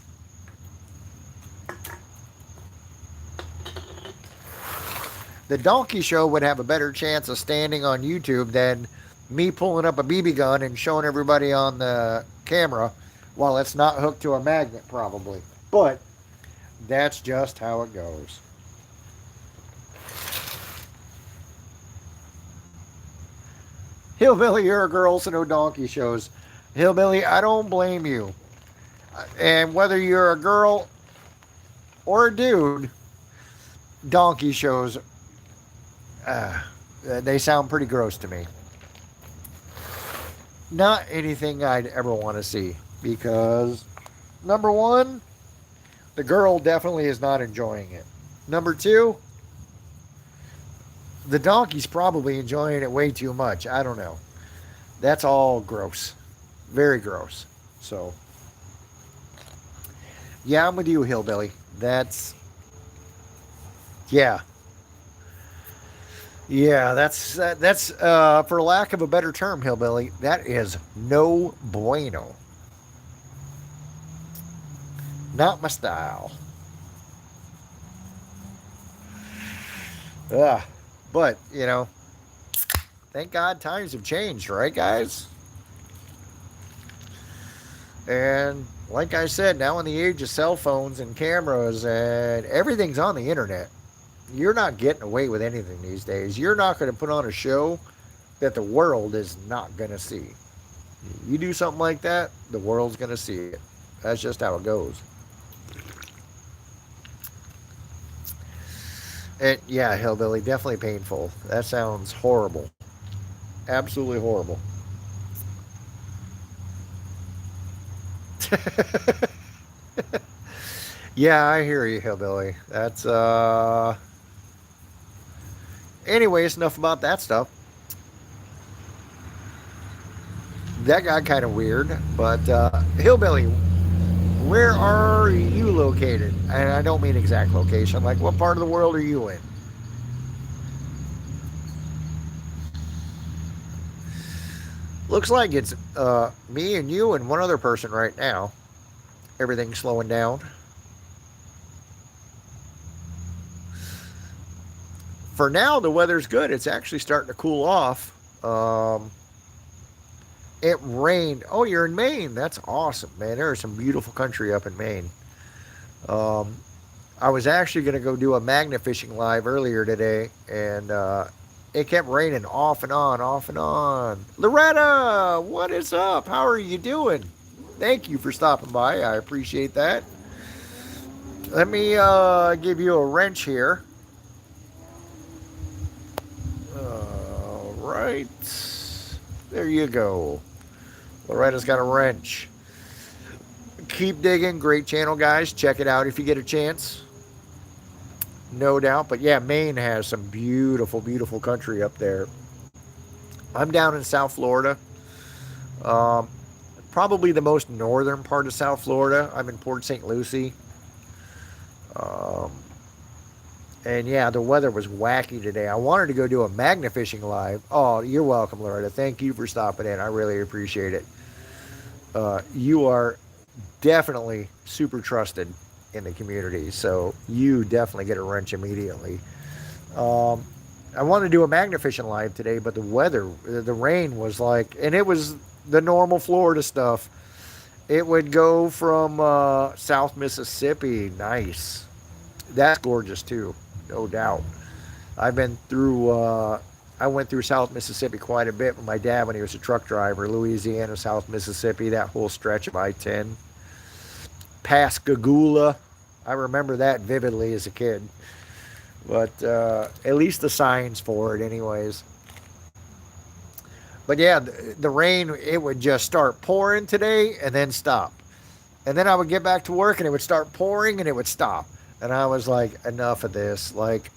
The donkey show would have a better chance of standing on YouTube than me pulling up a BB gun and showing everybody on the camera while it's not hooked to a magnet, probably. But that's just how it goes. Hillbilly, you're a girl, so no donkey shows. Hillbilly, I don't blame you. And whether you're a girl or a dude, donkey shows, they sound pretty gross to me. Not anything I'd ever want to see because, number one, The girl definitely is not enjoying it. Number two, the donkey's probably enjoying it way too much. I don't know. That's all gross. Very gross. So, yeah, I'm with you, Hillbilly. Yeah. Yeah, that's for lack of a better term, Hillbilly, that is no bueno. Not my style. Yeah. But, thank God times have changed, right, guys? And like I said, now in the age of cell phones and cameras and everything's on the internet, you're not getting away with anything these days. You're not going to put on a show that the world is not going to see. You do something like that, the world's going to see it. That's just how it goes. And yeah, Hillbilly, definitely painful. That sounds horrible. Absolutely horrible. Yeah, I hear you, Hillbilly. That's anyways, enough about that stuff. That got kind of weird, but Hillbilly, where are you located? And I don't mean exact location. Like, what part of the world are you in? Looks like it's me and you and one other person right now. Everything's slowing down. For now, the weather's good. It's actually starting to cool off. It rained. Oh, you're in Maine. That's awesome, man. There's some beautiful country up in Maine. Um, I was actually going to go do a magna fishing live earlier today, and it kept raining off and on, off and on. Loretta, what is up? How are you doing? Thank you for stopping by. I appreciate that. Let me give you a wrench here. All right. There you go. Loretta's got a wrench. Keep digging. Great channel, guys. Check it out if you get a chance. No doubt. But yeah, Maine has some beautiful, beautiful country up there. I'm down in South Florida. Um, Probably the most northern part of South Florida. I'm in Port St. Lucie. Um, and yeah, the weather was wacky today. I wanted to go do a magna fishing live. Oh, you're welcome, Loretta. Thank you for stopping in. I really appreciate it. You are definitely super trusted in the community, so you definitely get a wrench immediately. Um, I wanted to do a magna fishing live today, but the weather, the rain was like, and it was the normal Florida stuff. It would go from South Mississippi. Nice. That's gorgeous too, no doubt. I've been through. I went through South Mississippi quite a bit with my dad when he was a truck driver. Louisiana, South Mississippi, that whole stretch of I-10. Pascagoula. I remember that vividly as a kid. But at least the signs for it, anyways. But yeah, the rain, it would just start pouring today and then stop. And then I would get back to work and it would start pouring and it would stop. And I was like, enough of this. Like,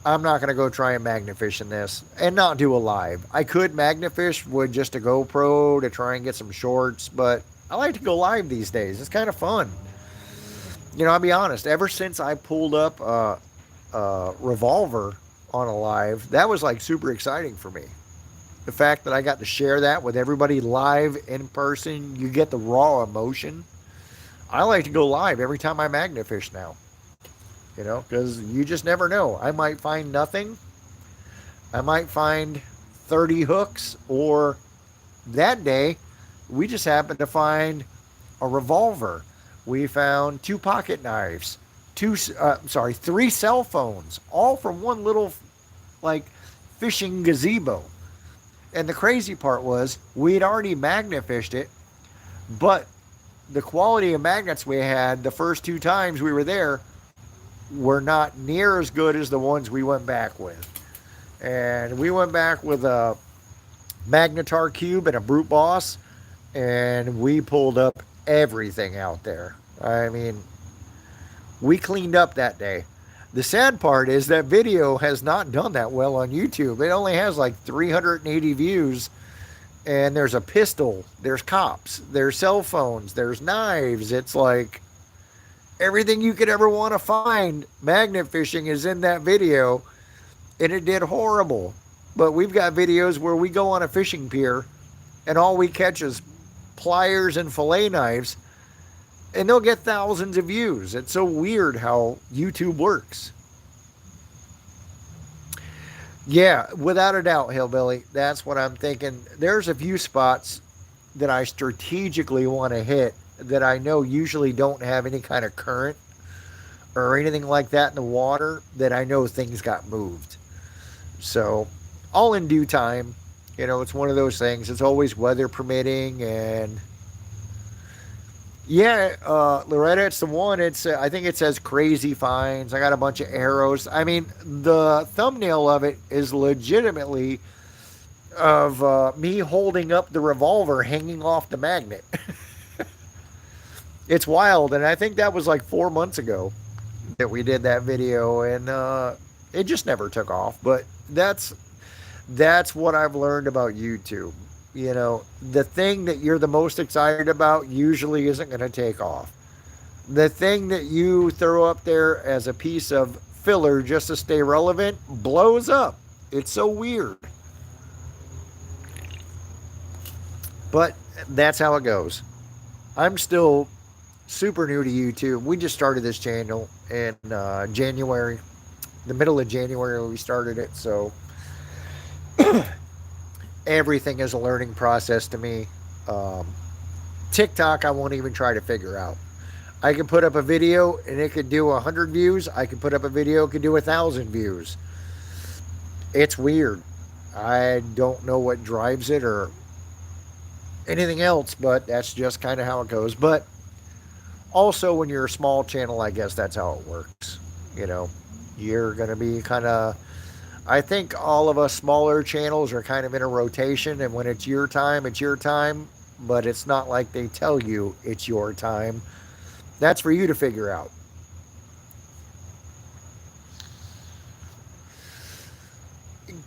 I'm not going to go try and magnafish in this and not do a live. I could magnafish with just a GoPro to try and get some shorts, but I like to go live these days. It's kind of fun. I'll be honest, ever since I pulled up a revolver on a live, that was like super exciting for me. The fact that I got to share that with everybody live in person, you get the raw emotion. I like to go live every time I magnafish now. Because you just never know. I might find nothing. I might find 30 hooks, or that day, we just happened to find a revolver. We found 2 pocket knives, 3 cell phones, all from one little, like, fishing gazebo. And the crazy part was, we'd already magnafished it, but the quality of magnets we had the first 2 times we were there were not near as good as the ones we went back with. And we went back with a Magnetar Cube and a Brute Boss, and we pulled up everything out there. I mean, We cleaned up that day. The sad part is that video has not done that well on YouTube. It only has like 380 views, and there's a pistol, there's cops, there's cell phones, there's knives. It's like everything you could ever want to find magnet fishing is in that video, and it did horrible. But we've got videos where we go on a fishing pier and all we catch is pliers and fillet knives, and they'll get thousands of views. It's so weird how YouTube works. Yeah, without a doubt, Hillbilly. That's what I'm thinking. There's a few spots that I strategically want to hit that I know usually don't have any kind of current or anything like that in the water, that I know things got moved. So, all in due time. You know, it's one of those things. It's always weather permitting, and yeah, Loretta, it's the one. It's I think it says crazy finds. I got a bunch of arrows. I mean, the thumbnail of it is legitimately of me holding up the revolver hanging off the magnet. It's wild, and I think that was like 4 months ago that we did that video, and it just never took off. But that's what I've learned about YouTube. You know, the thing that you're the most excited about usually isn't going to take off. The thing that you throw up there as a piece of filler just to stay relevant blows up. It's so weird. But that's how it goes. I'm still super new to YouTube. We just started this channel in January, the middle of January we started it. So everything is a learning process to me. TikTok, I won't even try to figure out. I can put up a video and it could do 100 views. I can put up a video, it could do 1,000 views. It's weird. I don't know what drives it or anything else, but that's just kind of how it goes. But also, when you're a small channel, I guess that's how it works. You know, you're going to be kind of, I think all of us smaller channels are kind of in a rotation, and when it's your time, it's your time, but it's not like they tell you it's your time. That's for you to figure out.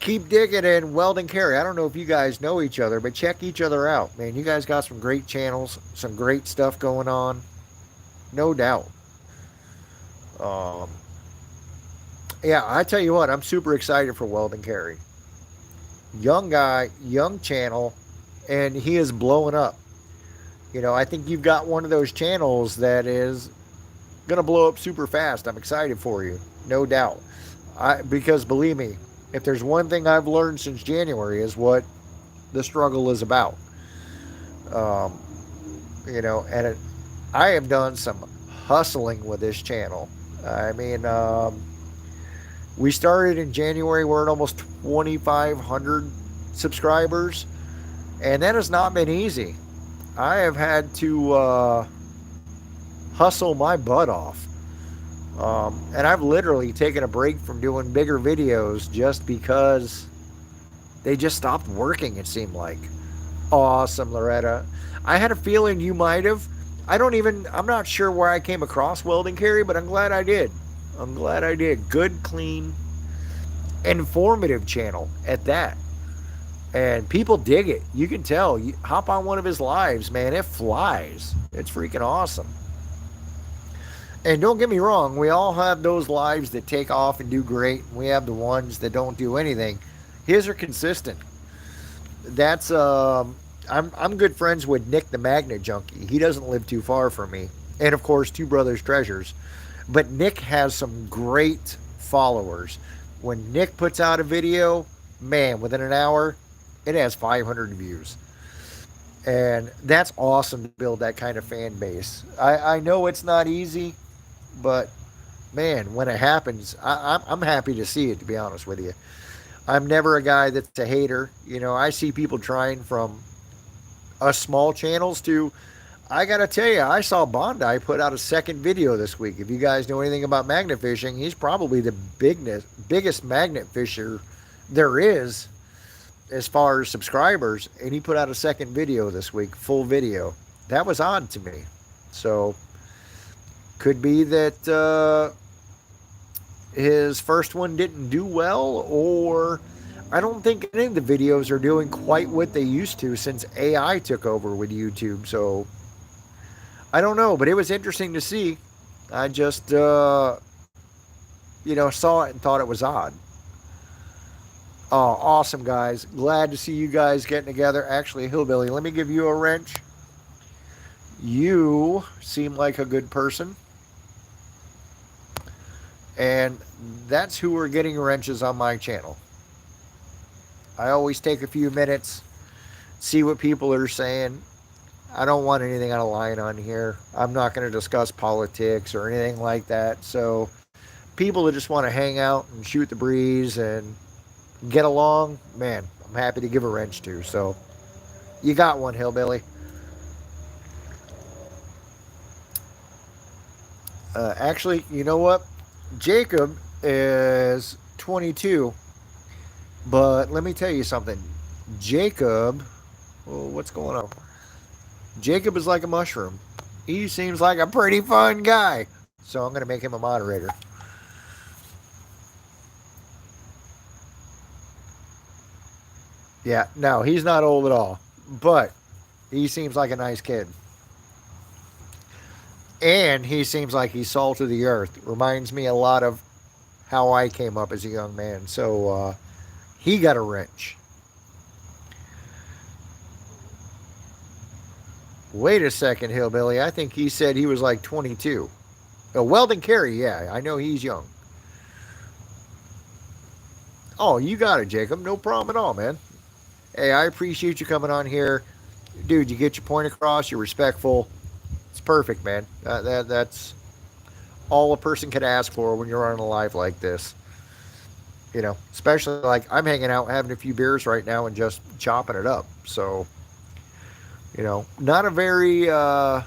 Keep digging in Weldon Carey. I don't know if you guys know each other, but check each other out, man. You guys got some great channels, some great stuff going on. No doubt. Yeah, I tell you what, I'm super excited for Weldon Carey. Young guy, young channel, and he is blowing up. You know, I think you've got one of those channels that is going to blow up super fast. I'm excited for you, no doubt. Because believe me, if there's one thing I've learned since January is what the struggle is about. You know, and I have done some hustling with this channel. I mean, we started in January. We're at almost 2,500 subscribers, and that has not been easy. I have had to hustle my butt off. And I've literally taken a break from doing bigger videos just because they just stopped working, it seemed like. Awesome, Loretta. I had a feeling you might have. I'm not sure where I came across Weldon Carey, but I'm glad I did. I'm glad I did. Good, clean, informative channel at that. And people dig it. You can tell. You hop on one of his lives, man. It flies. It's freaking awesome. And don't get me wrong, we all have those lives that take off and do great. We have the ones that don't do anything. His are consistent. That's I'm good friends with Nick the Magnet Junkie. He doesn't live too far from me. And of course, Two Brothers Treasures. But Nick has some great followers. When Nick puts out a video, man, within an hour, it has 500 views. And that's awesome to build that kind of fan base. I know it's not easy, but man, when it happens, I'm happy to see it, to be honest with you. I'm never a guy that's a hater. You know, I see people trying from us small channels to, I got to tell you, I saw Bondi put out a second video this week. If you guys know anything about magnet fishing, he's probably the biggest magnet fisher there is as far as subscribers, and he put out a second video this week, full video. That was odd to me. So Could be that his first one didn't do well, or I don't think any of the videos are doing quite what they used to since AI took over with YouTube. So I don't know, but it was interesting to see. I just, saw it and thought it was odd. Oh, awesome, guys. Glad to see you guys getting together. Actually, Hillbilly, let me give you a wrench. You seem like a good person. And that's who are getting wrenches on my channel. I always take a few minutes, see what people are saying. I don't want anything out of line on here. I'm not going to discuss politics or anything like that. So people that just want to hang out and shoot the breeze and get along, man, I'm happy to give a wrench to. So you got one, Hillbilly. Actually, you know what? Jacob is 22, but let me tell you something. Jacob, oh, what's going on? Jacob is like a mushroom. He seems like a pretty fun guy. So I'm going to make him a moderator. Yeah, no, he's not old at all, but he seems like a nice kid. And he seems like he's salt of the earth. Reminds me a lot of how I came up as a young man. So he got a wrench. Wait a second, Hillbilly. I think he said he was like 22. Weldon Carey, yeah, I know he's young. Oh, you got it, Jacob. No problem at all, man. Hey, I appreciate you coming on here. Dude, you get your point across. You're respectful. It's perfect, man. That's all a person could ask for when you're on a live like this. Especially like I'm hanging out, having a few beers right now and just chopping it up. So, not a very, oh,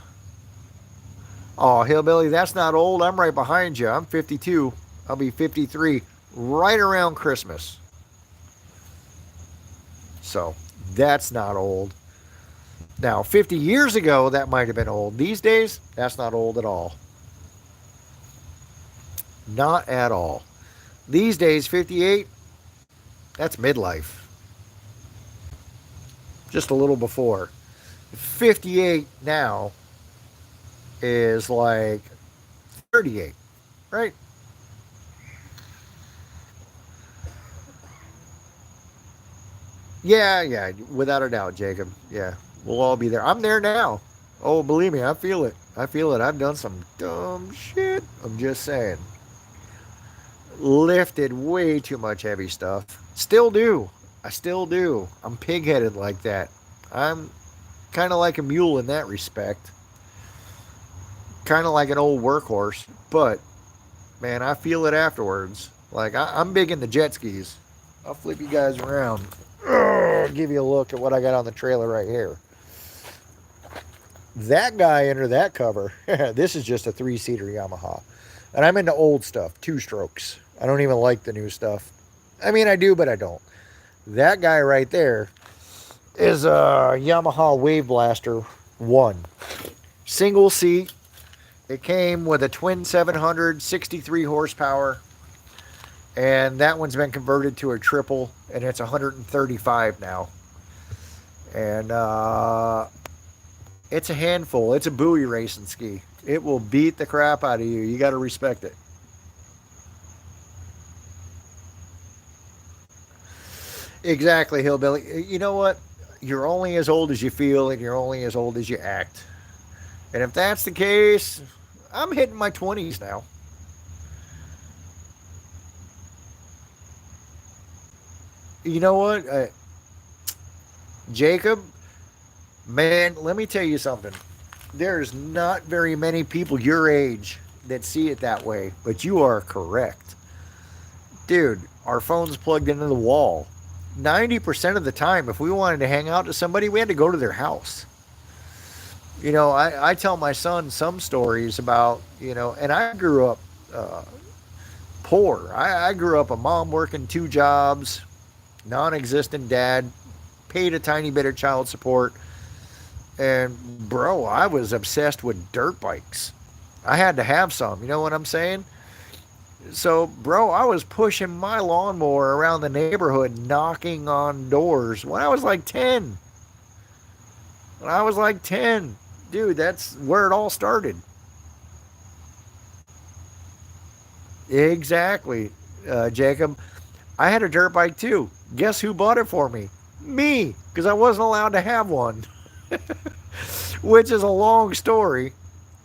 Hillbilly, that's not old. I'm right behind you. I'm 52. I'll be 53 right around Christmas. So that's not old. Now, 50 years ago, that might have been old. These days, that's not old at all. Not at all. These days, 58, that's midlife. Just a little before. 58 now is like 38, right? Yeah, without a doubt, Jacob. Yeah, we'll all be there. I'm there now. Oh, believe me, I feel it. I feel it. I've done some dumb shit. I'm just saying. Lifted way too much heavy stuff. Still do. I still do. I'm pig-headed like that. I'm kind of like a mule in that respect. Kind of like an old workhorse. But, man, I feel it afterwards. Like, I'm big into jet skis. I'll flip you guys around. Give you a look at what I got on the trailer right here. That guy under that cover, this is just a 3-seater Yamaha. And I'm into old stuff, 2-strokes. I don't even like the new stuff. I mean, I do, but I don't. That guy right there is a Yamaha Wave Blaster 1. Single seat. It came with a twin 700, 63 horsepower. And that one's been converted to a triple, and it's 135 now. And it's a handful. It's a buoy racing ski. It will beat the crap out of you. You got to respect it. Exactly, Hillbilly. You know what? You're only as old as you feel, and you're only as old as you act. And if that's the case, I'm hitting my 20s now. You know what? Jacob, man, let me tell you something. There's not very many people your age that see it that way, but you are correct. Dude, our phone's plugged into the wall. 90% of the time, if we wanted to hang out to somebody, we had to go to their house. I tell my son some stories about, and I grew up poor. I grew up a mom working 2 jobs, non existent dad, paid a tiny bit of child support. And, bro, I was obsessed with dirt bikes. I had to have some. You know what I'm saying? So, bro, I was pushing my lawnmower around the neighborhood, knocking on doors when I was like 10. When I was like 10. Dude, that's where it all started. Exactly, Jacob. I had a dirt bike too. Guess who bought it for me? Me, because I wasn't allowed to have one, which is a long story.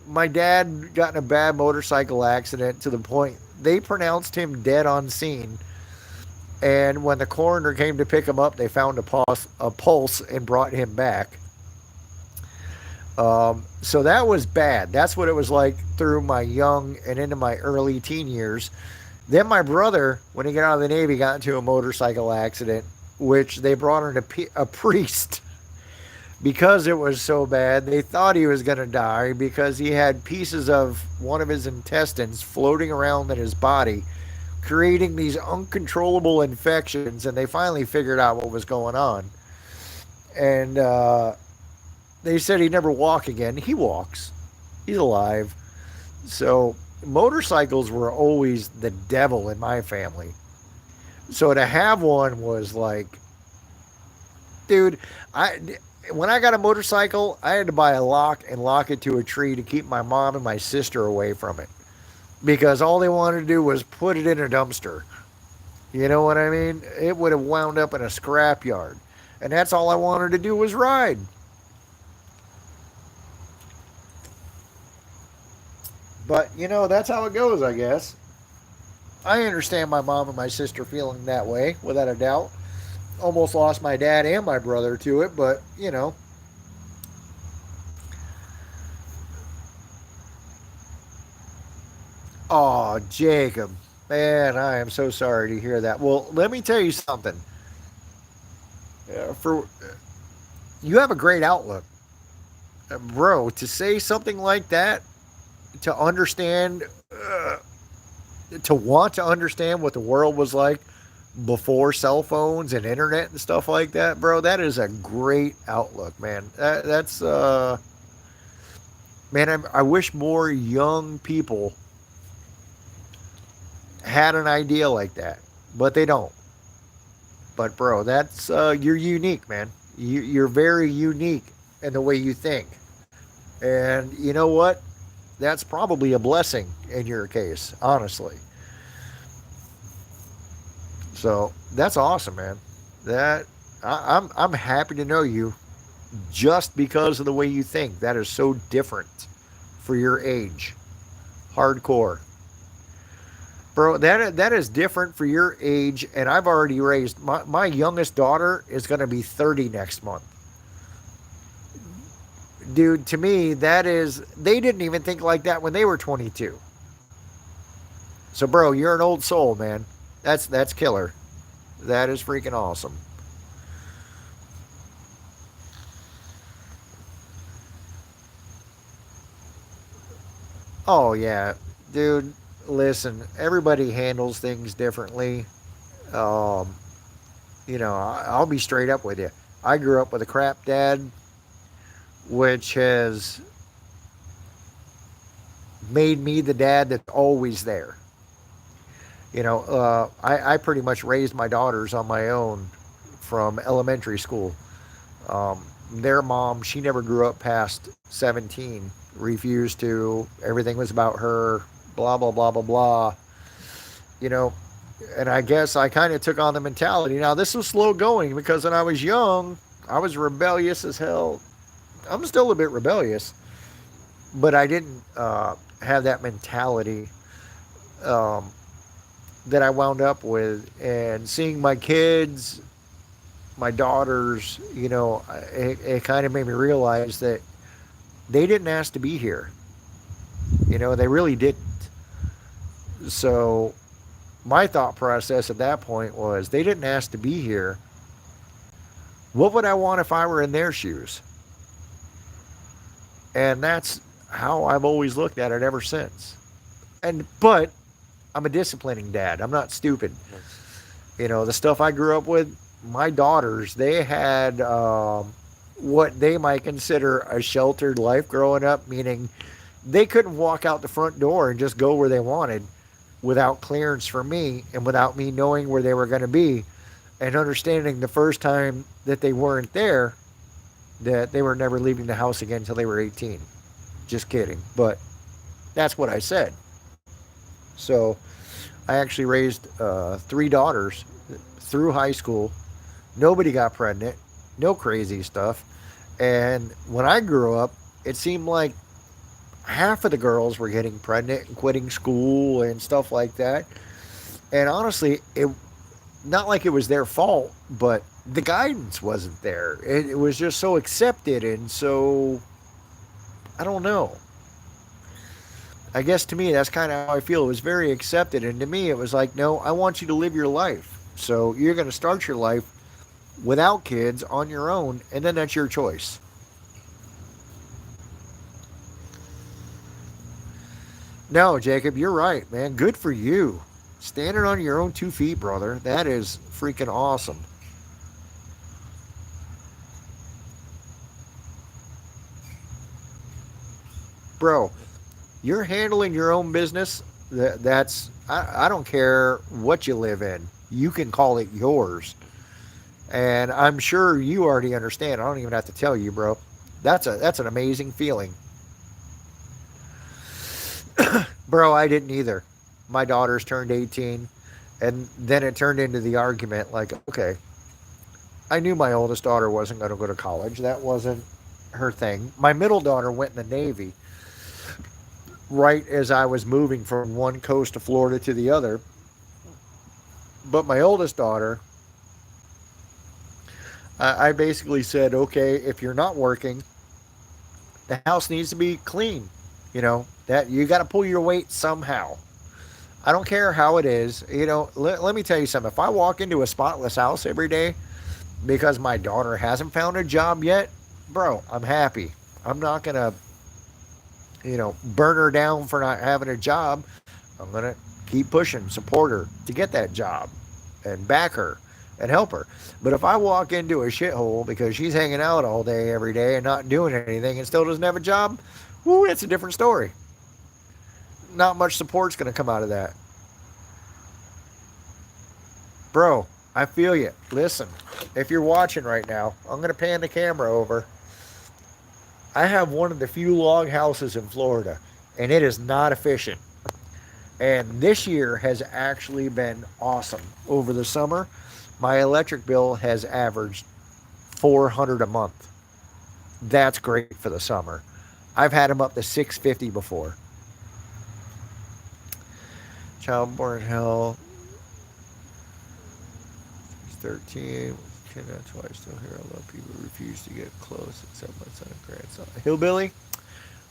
My dad got in a bad motorcycle accident to the point they pronounced him dead on scene. And when the coroner came to pick him up, they found a pulse and brought him back. So that was bad. That's what it was like through my young and into my early teen years. Then my brother, when he got out of the Navy, got into a motorcycle accident, which they brought in a priest because it was so bad. They thought he was going to die because he had pieces of one of his intestines floating around in his body, creating these uncontrollable infections. And they finally figured out what was going on. And they said he'd never walk again. He walks, he's alive. So motorcycles were always the devil in my family. So to have one was like, dude, I when I got a motorcycle, I had to buy a lock and lock it to a tree to keep my mom and my sister away from it because all they wanted to do was put it in a dumpster. You know what I mean? It would have wound up in a scrapyard. And that's all I wanted to do was ride. But, that's how it goes, I guess. I understand my mom and my sister feeling that way, without a doubt. Almost lost my dad and my brother to it, but. Oh, Jacob. Man, I am so sorry to hear that. Well, let me tell you something. For You have a great outlook. Bro, to say something like that, to understand, to want to understand what the world was like before cell phones and internet and stuff like that, bro, that is a great outlook, man. Man, I wish more young people had an idea like that, but they don't. But, bro, you're unique, man. You're very unique in the way you think. And you know what? That's probably a blessing in your case, honestly. So that's awesome, man. That I'm happy to know you just because of the way you think. That is so different for your age. Hardcore. Bro, that is different for your age, and I've already raised my youngest daughter is gonna be 30 next month. Dude, to me, they didn't even think like that when they were 22. So, bro, you're an old soul, man. That's killer. That is freaking awesome. Oh yeah, dude. Listen, everybody handles things differently. Um, I'll be straight up with you. I grew up with a crap dad, which has made me the dad that's always there. I pretty much raised my daughters on my own from elementary school. Their mom, she never grew up past 17, refused to. Everything was about her, blah, blah, blah, blah, blah. You know, and I guess I kind of took on the mentality. Now, this was slow going because when I was young, I was rebellious as hell. I'm still a bit rebellious, but I didn't have that mentality um, that I wound up with. And seeing my kids, my daughters, it kind of made me realize that they didn't ask to be here. They really didn't. So my thought process at that point was they didn't ask to be here. What would I want if I were in their shoes? And that's how I've always looked at it ever since. But I'm a disciplining dad. I'm not stupid. The stuff I grew up with, my daughters, they had what they might consider a sheltered life growing up, meaning They couldn't walk out the front door and just go where they wanted without clearance from me and without me knowing where they were going to be and understanding the first time that they weren't there that they were never leaving the house again until they were 18. Just kidding. But that's what I said. So I actually raised 3 daughters through high school. Nobody got pregnant. No crazy stuff. And when I grew up, it seemed like half of the girls were getting pregnant and quitting school and stuff like that. And honestly, it not like it was their fault, but the guidance wasn't there. It was just so accepted and so I don't know. I guess to me that's kind of how I feel. It was very accepted, and to me it was like, no, I want you to live your life. So you're going to start your life without kids on your own, and then that's your choice. No, Jacob, you're right, man. Good for you. Standing on your own 2 feet, brother. That is freaking awesome. Bro, you're handling your own business. I don't care what you live in. You can call it yours. And I'm sure you already understand. I don't even have to tell you, bro. That's an amazing feeling. Bro, I didn't either. My daughters turned 18 and then it turned into the argument like, okay, I knew my oldest daughter wasn't going to go to college. That wasn't her thing. My middle daughter went in the Navy right as I was moving from one coast of Florida to the other. But my oldest daughter, I basically said, okay, if you're not working, the house needs to be clean. You know, that you got to pull your weight somehow. I don't care how it is. Let me tell you something. If I walk into a spotless house every day because my daughter hasn't found a job yet, bro, I'm happy. I'm not going to, burn her down for not having a job. I'm going to keep pushing, support her to get that job and back her and help her. But if I walk into a shithole because she's hanging out all day, every day and not doing anything and still doesn't have a job, whoo, it's a different story. Not much support's going to come out of that. Bro, I feel you. Listen, if you're watching right now, I'm going to pan the camera over. I have one of the few log houses in Florida, and it is not efficient. And this year has actually been awesome. Over the summer, my electric bill has averaged 400 a month. That's great for the summer. I've had them up to 650 before. Child born in hell. He's 13. That's why I still hear a lot of people refuse to get close, except my son and grandson. Hillbilly,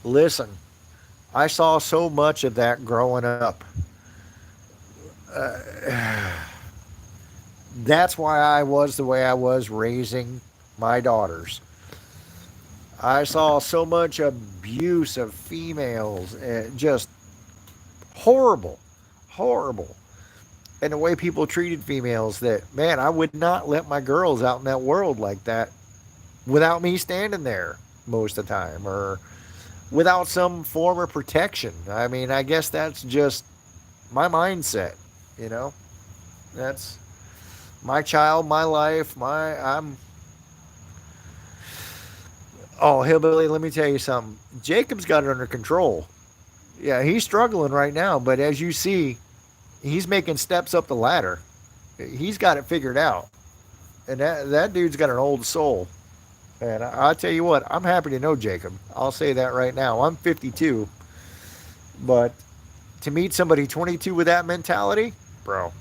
listen, I saw so much of that growing up. That's why I was the way I was raising my daughters. I saw so much abuse of females, just horrible, horrible. And the way people treated females that, man, I would not let my girls out in that world like that without me standing there most of the time or without some form of protection. I mean, I guess that's just my mindset, you know? That's my child, my life, oh, Hillbilly, let me tell you something. Jacob's got it under control. Yeah, he's struggling right now, but as you see, he's making steps up the ladder. He's got it figured out. And that dude's got an old soul. And I'll tell you what, I'm happy to know Jacob. I'll say that right now. I'm 52. But to meet somebody 22 with that mentality, bro,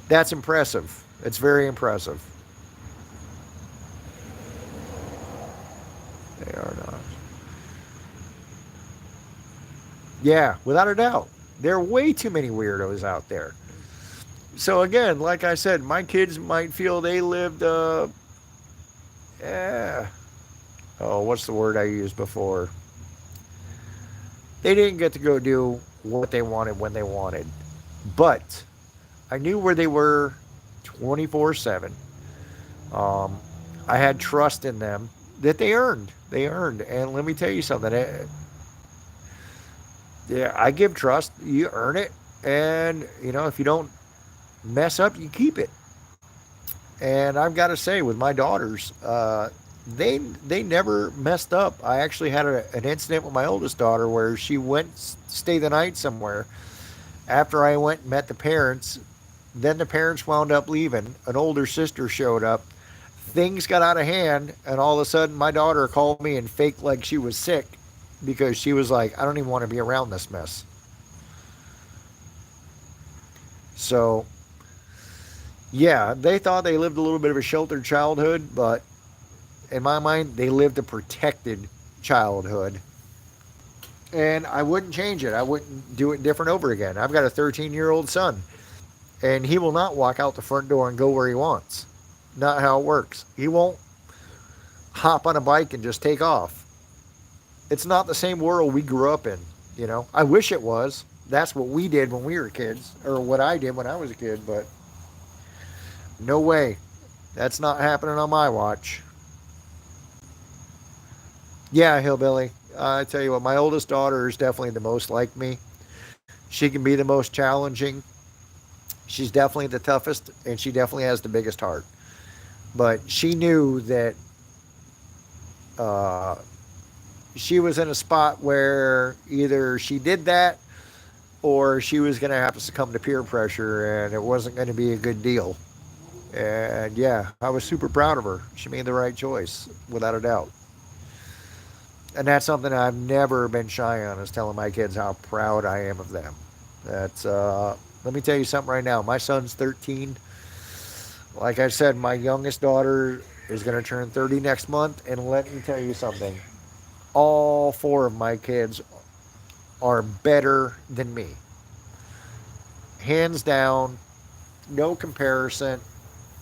that's impressive. It's very impressive. They are not. Yeah, without a doubt. There are way too many weirdos out there. So again, like I said, my kids might feel they lived, yeah. Oh, what's the word I used before? They didn't get to go do what they wanted when they wanted. But I knew where they were 24/7. Um, I had trust in them that they earned. They earned. And let me tell you something. Yeah, I give trust. You earn it, and if you don't mess up, you keep it. And I've got to say, with my daughters, they never messed up. I actually had an incident with my oldest daughter where she went stay the night somewhere. After I went and met the parents, then the parents wound up leaving. An older sister showed up. Things got out of hand, and all of a sudden, my daughter called me and faked like she was sick because she was like, "I don't even want to be around this mess." So, yeah, they thought they lived a little bit of a sheltered childhood, but in my mind, they lived a protected childhood. And I wouldn't change it. I wouldn't do it different over again. I've got a 13-year-old son, and he will not walk out the front door and go where he wants. Not how it works. He won't hop on a bike and just take off. It's not the same world we grew up in. I wish it was. That's what we did when we were kids, or what I did when I was a kid, but no way. That's not happening on my watch. Yeah, hillbilly. I tell you what, my oldest daughter is definitely the most like me. She can be the most challenging. She's definitely the toughest, and she definitely has the biggest heart. But she knew that uh, she was in a spot where either she did that or she was going to have to succumb to peer pressure, and it wasn't going to be a good deal. And yeah, I was super proud of her. She made the right choice, without a doubt. And that's something I've never been shy on, is telling my kids how proud I am of them. That's let me tell you something right now. My son's 13. Like I said, my youngest daughter is going to turn 30 next month, and let me tell you something. All four of my kids are better than me. Hands down, no comparison.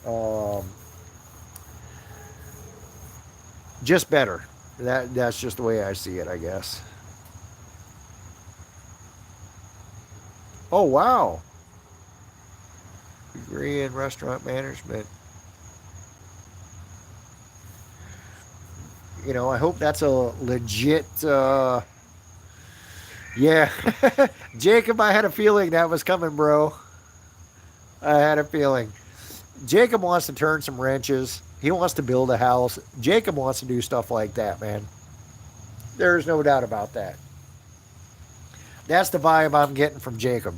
Um, just better. That's just the way I see it, I guess. Oh wow, degree in restaurant management. I hope that's a legit. Yeah, Jacob, I had a feeling that was coming, bro. I had a feeling. Jacob wants to turn some wrenches. He wants to build a house. Jacob wants to do stuff like that, man. There's no doubt about that. That's the vibe I'm getting from Jacob.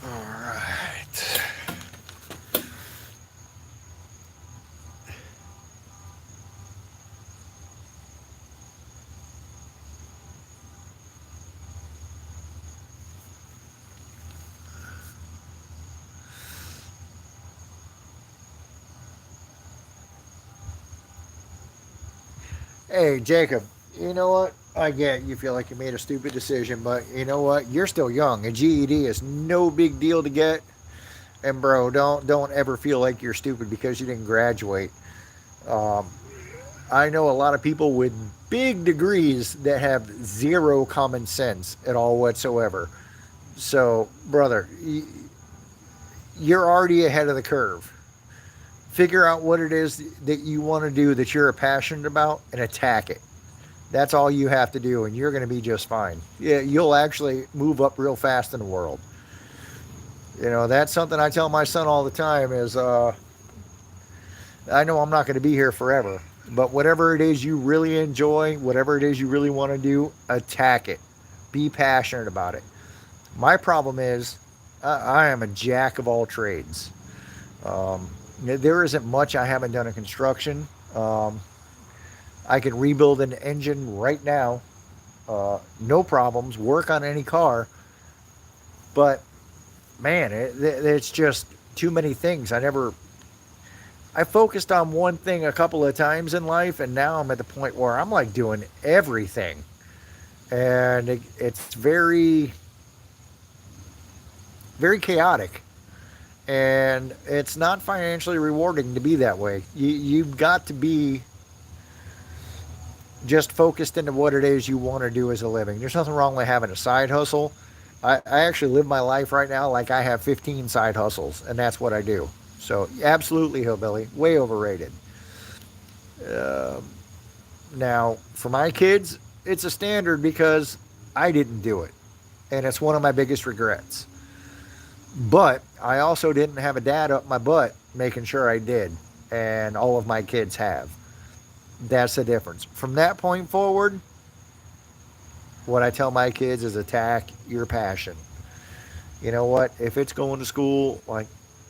All right. Hey, Jacob, you know what? I get you feel like you made a stupid decision, but you know what? You're still young. A GED is no big deal to get. And bro, don't ever feel like you're stupid because you didn't graduate. Um, I know a lot of people with big degrees that have zero common sense at all whatsoever. So, brother, you're already ahead of the curve. Figure out what it is that you want to do, that you're passionate about, and attack it. That's all you have to do, and you're going to be just fine. Yeah, you'll actually move up real fast in the world. That's something I tell my son all the time is I know I'm not going to be here forever, but whatever it is you really enjoy, whatever it is you really want to do, attack it. Be passionate about it. My problem is I am a jack of all trades. Um, there isn't much I haven't done in construction. I can rebuild an engine right now, no problems, work on any car, but man, it's just too many things. I focused on one thing a couple of times in life, and now I'm at the point where I'm like doing everything. And it's very, very chaotic, and it's not financially rewarding to be that way. You've got to be just focused into what it is you want to do as a living. There's nothing wrong with having a side hustle. I actually live my life right now like I have 15 side hustles, and that's what I do. So, absolutely, hillbilly, way overrated. Uh, Now, for my kids, it's a standard because I didn't do it, and it's one of my biggest regrets. But I also didn't have a dad up my butt making sure I did, and all of my kids have. That's the difference. From that point forward, what I tell my kids is attack your passion. You know what? If it's going to school, like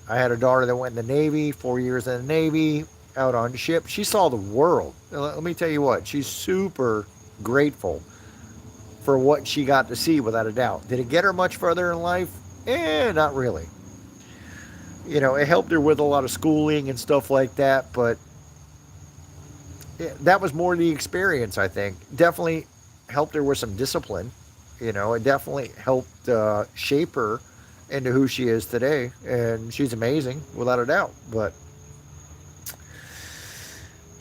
I had a daughter that went in the Navy, 4 years in the Navy, out on ship. She saw the world. Let me tell you what, she's super grateful for what she got to see without a doubt. Did it get her much further in life? Not really. It helped her with a lot of schooling and stuff like that, but that was more the experience, I think. Definitely helped her with some discipline. It definitely helped shape her into who she is today, and she's amazing without a doubt. But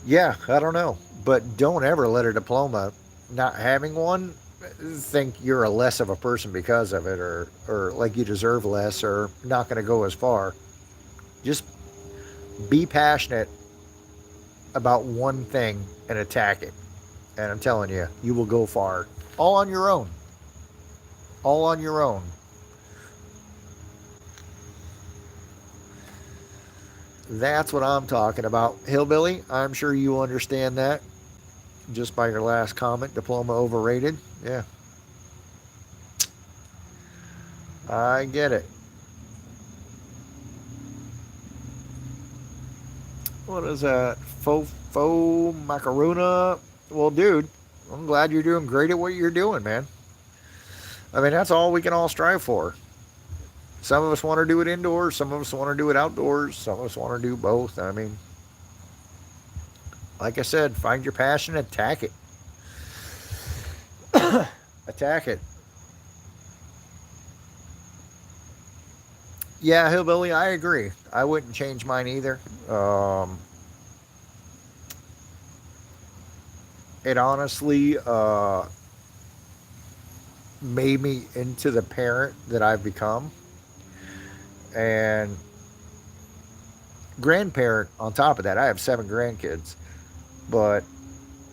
yeah, I don't know. But don't ever let a diploma, not having one, think you're a less of a person because of it, or like you deserve less, or not going to go as far. Just be passionate about one thing and attack it. And I'm telling you, you will go far. All on your own. All on your own. That's what I'm talking about. Hillbilly, I'm sure you understand that just by your last comment. Diploma overrated. Yeah, I get it. What is that? Faux macarona? Well, dude, I'm glad you're doing great at what you're doing, man. I mean, that's all we can all strive for. Some of us want to do it indoors, some of us want to do it outdoors, some of us want to do both. I mean, like I said, find your passion, attack it. Attack it. Yeah, Hillbilly, I agree. I wouldn't change mine either. Um, it honestly made me into the parent that I've become, and grandparent on top of that. I have 7 grandkids, but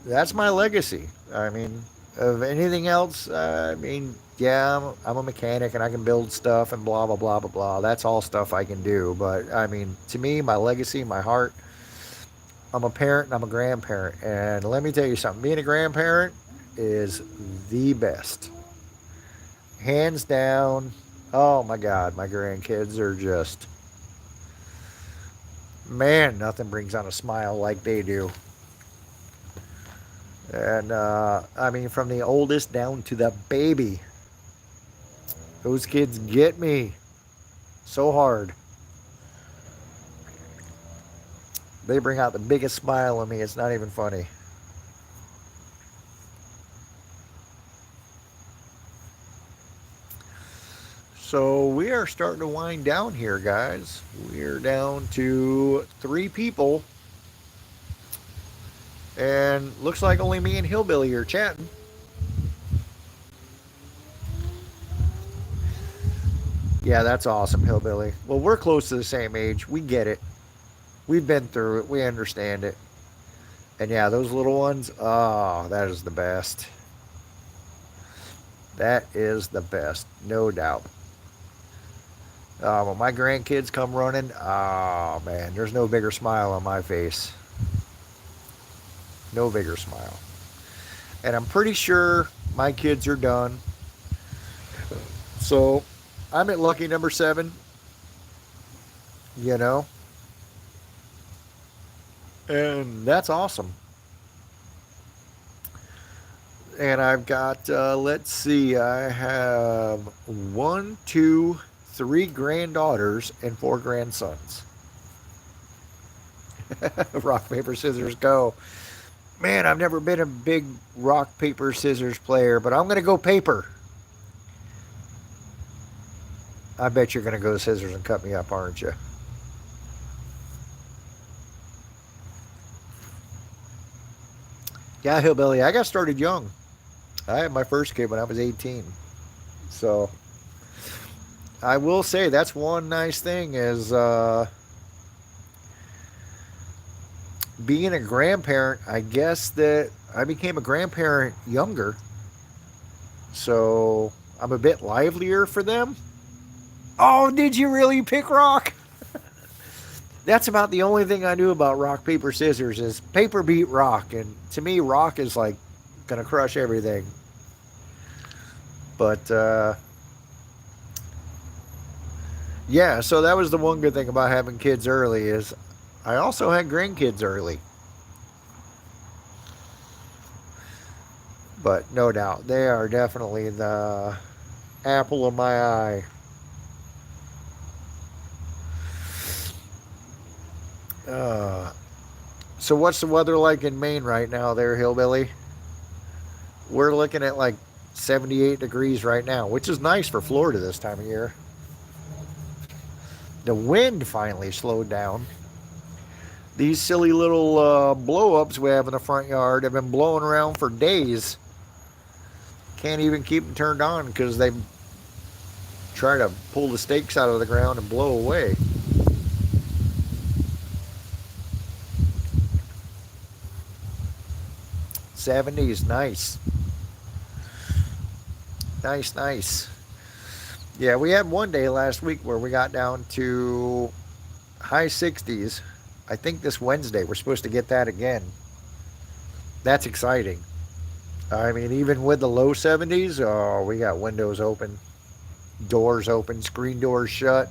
that's my legacy. I mean, of anything else, I mean, yeah, I'm a mechanic and I can build stuff and blah, blah, blah, blah, blah. That's all stuff I can do. But I mean, to me, my legacy, my heart, I'm a parent and I'm a grandparent. And let me tell you something, being a grandparent is the best. Hands down. Oh my God, my grandkids are just, man, nothing brings on a smile like they do. And I mean, from the oldest down to the baby, those kids get me so hard. They bring out the biggest smile in me. It's not even funny. So we are starting to wind down here, guys. We're down to 3 people, and looks like only me and Hillbilly are chatting. Yeah, that's awesome, Hillbilly. Well, we're close to the same age. We get it. We've been through it. We understand it. And yeah, those little ones, oh, that is the best. That is the best, no doubt. When my grandkids come running, oh man, there's no bigger smile on my face. No bigger smile. And I'm pretty sure my kids are done. So I'm at lucky number 7, you know, and that's awesome. And I've got, let's see, I have one, two, three granddaughters and 4 grandsons. Rock, paper, scissors, go. Man, I've never been a big rock, paper, scissors player, but I'm going to go paper. I bet you're going to go to Scissors and cut me up, aren't you? Yeah, Hillbilly. I got started young. I had my first kid when I was 18. So I will say that's one nice thing is being a grandparent. I guess that I became a grandparent younger. So I'm a bit livelier for them. Oh, did you really pick rock? That's about the only thing I knew about rock, paper, scissors is paper beat rock. And to me, rock is like going to crush everything. But yeah, so that was the one good thing about having kids early is I also had grandkids early. But no doubt, they are definitely the apple of my eye. Uh, so what's the weather like in Maine right now there, Hillbilly? We're looking at like 78 degrees right now, which is nice for Florida this time of year. The wind finally slowed down. These silly little blow-ups we have in the front yard have been blowing around for days. Can't even keep them turned on because they try to pull the stakes out of the ground and blow away. '70s, nice. Nice, nice. Yeah, we had one day last week where we got down to high 60s. I think this Wednesday we're supposed to get that again. That's exciting. I mean, even with the low 70s, oh, we got windows open, doors open, screen doors shut.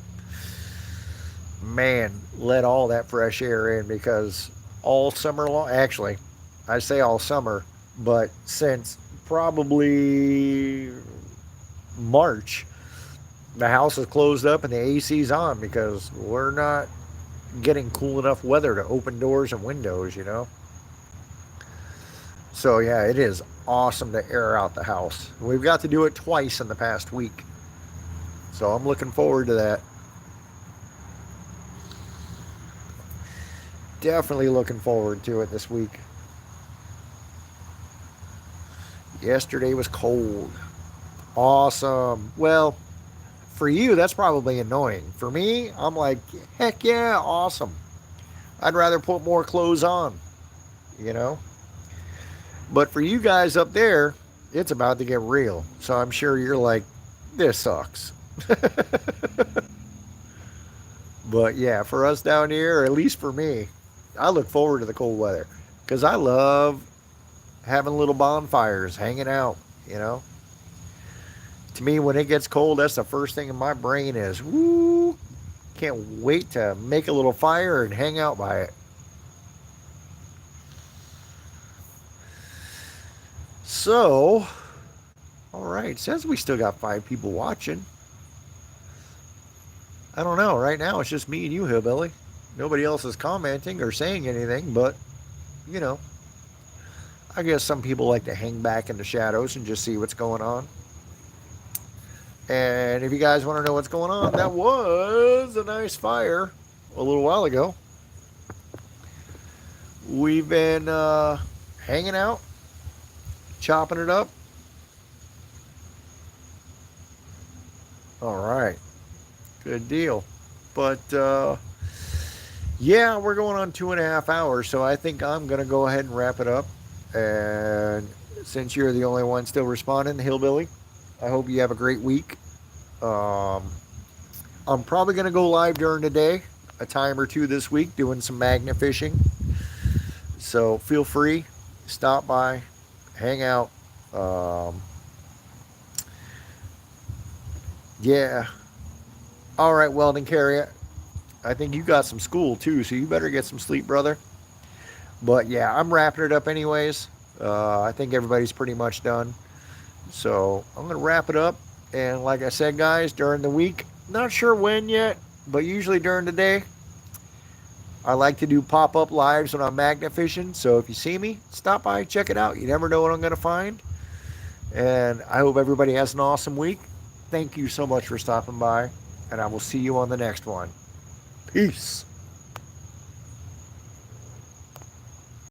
Man, let all that fresh air in because all summer long, actually, I say all summer, but since probably March, the house is closed up and the AC's on because we're not getting cool enough weather to open doors and windows, you know? So, yeah, it is awesome to air out the house. We've got to do it twice in the past week. So, I'm looking forward to that. Definitely looking forward to it this week. Yesterday was cold. Awesome. Well, for you, that's probably annoying. For me, I'm like, heck yeah, awesome. I'd rather put more clothes on, you know? But for you guys up there, it's about to get real. So I'm sure you're like, this sucks. But yeah, for us down here, or at least for me, I look forward to the cold weather because I love having little bonfires, hanging out, you know? To me, when it gets cold, that's the first thing in my brain is, woo, can't wait to make a little fire and hang out by it. So, all right, says we still got 5 people watching. I don't know. Right now, it's just me and you, Hillbilly. Nobody else is commenting or saying anything, but, you know, I guess some people like to hang back in the shadows and just see what's going on. And if you guys want to know what's going on, that was a nice fire a little while ago. We've been hanging out, chopping it up. All right. Good deal. But yeah, we're going on 2.5 hours, so I think I'm going to go ahead and wrap it up. And since you're the only one still responding, Hillbilly, I hope you have a great week. I'm probably going to go live during the day, a time or two this week, doing some magnet fishing. So feel free, stop by, hang out. Yeah. All right, Weldon Carrier. I think you got some school too, so you better get some sleep, brother. But yeah, I'm wrapping it up anyways. I think everybody's pretty much done. So I'm going to wrap it up. And like I said, guys, during the week, not sure when yet, but usually during the day, I like to do pop-up lives when I'm magnet fishing. So if you see me, stop by, check it out. You never know what I'm going to find. And I hope everybody has an awesome week. Thank you so much for stopping by. and I will see you on the next one. Peace.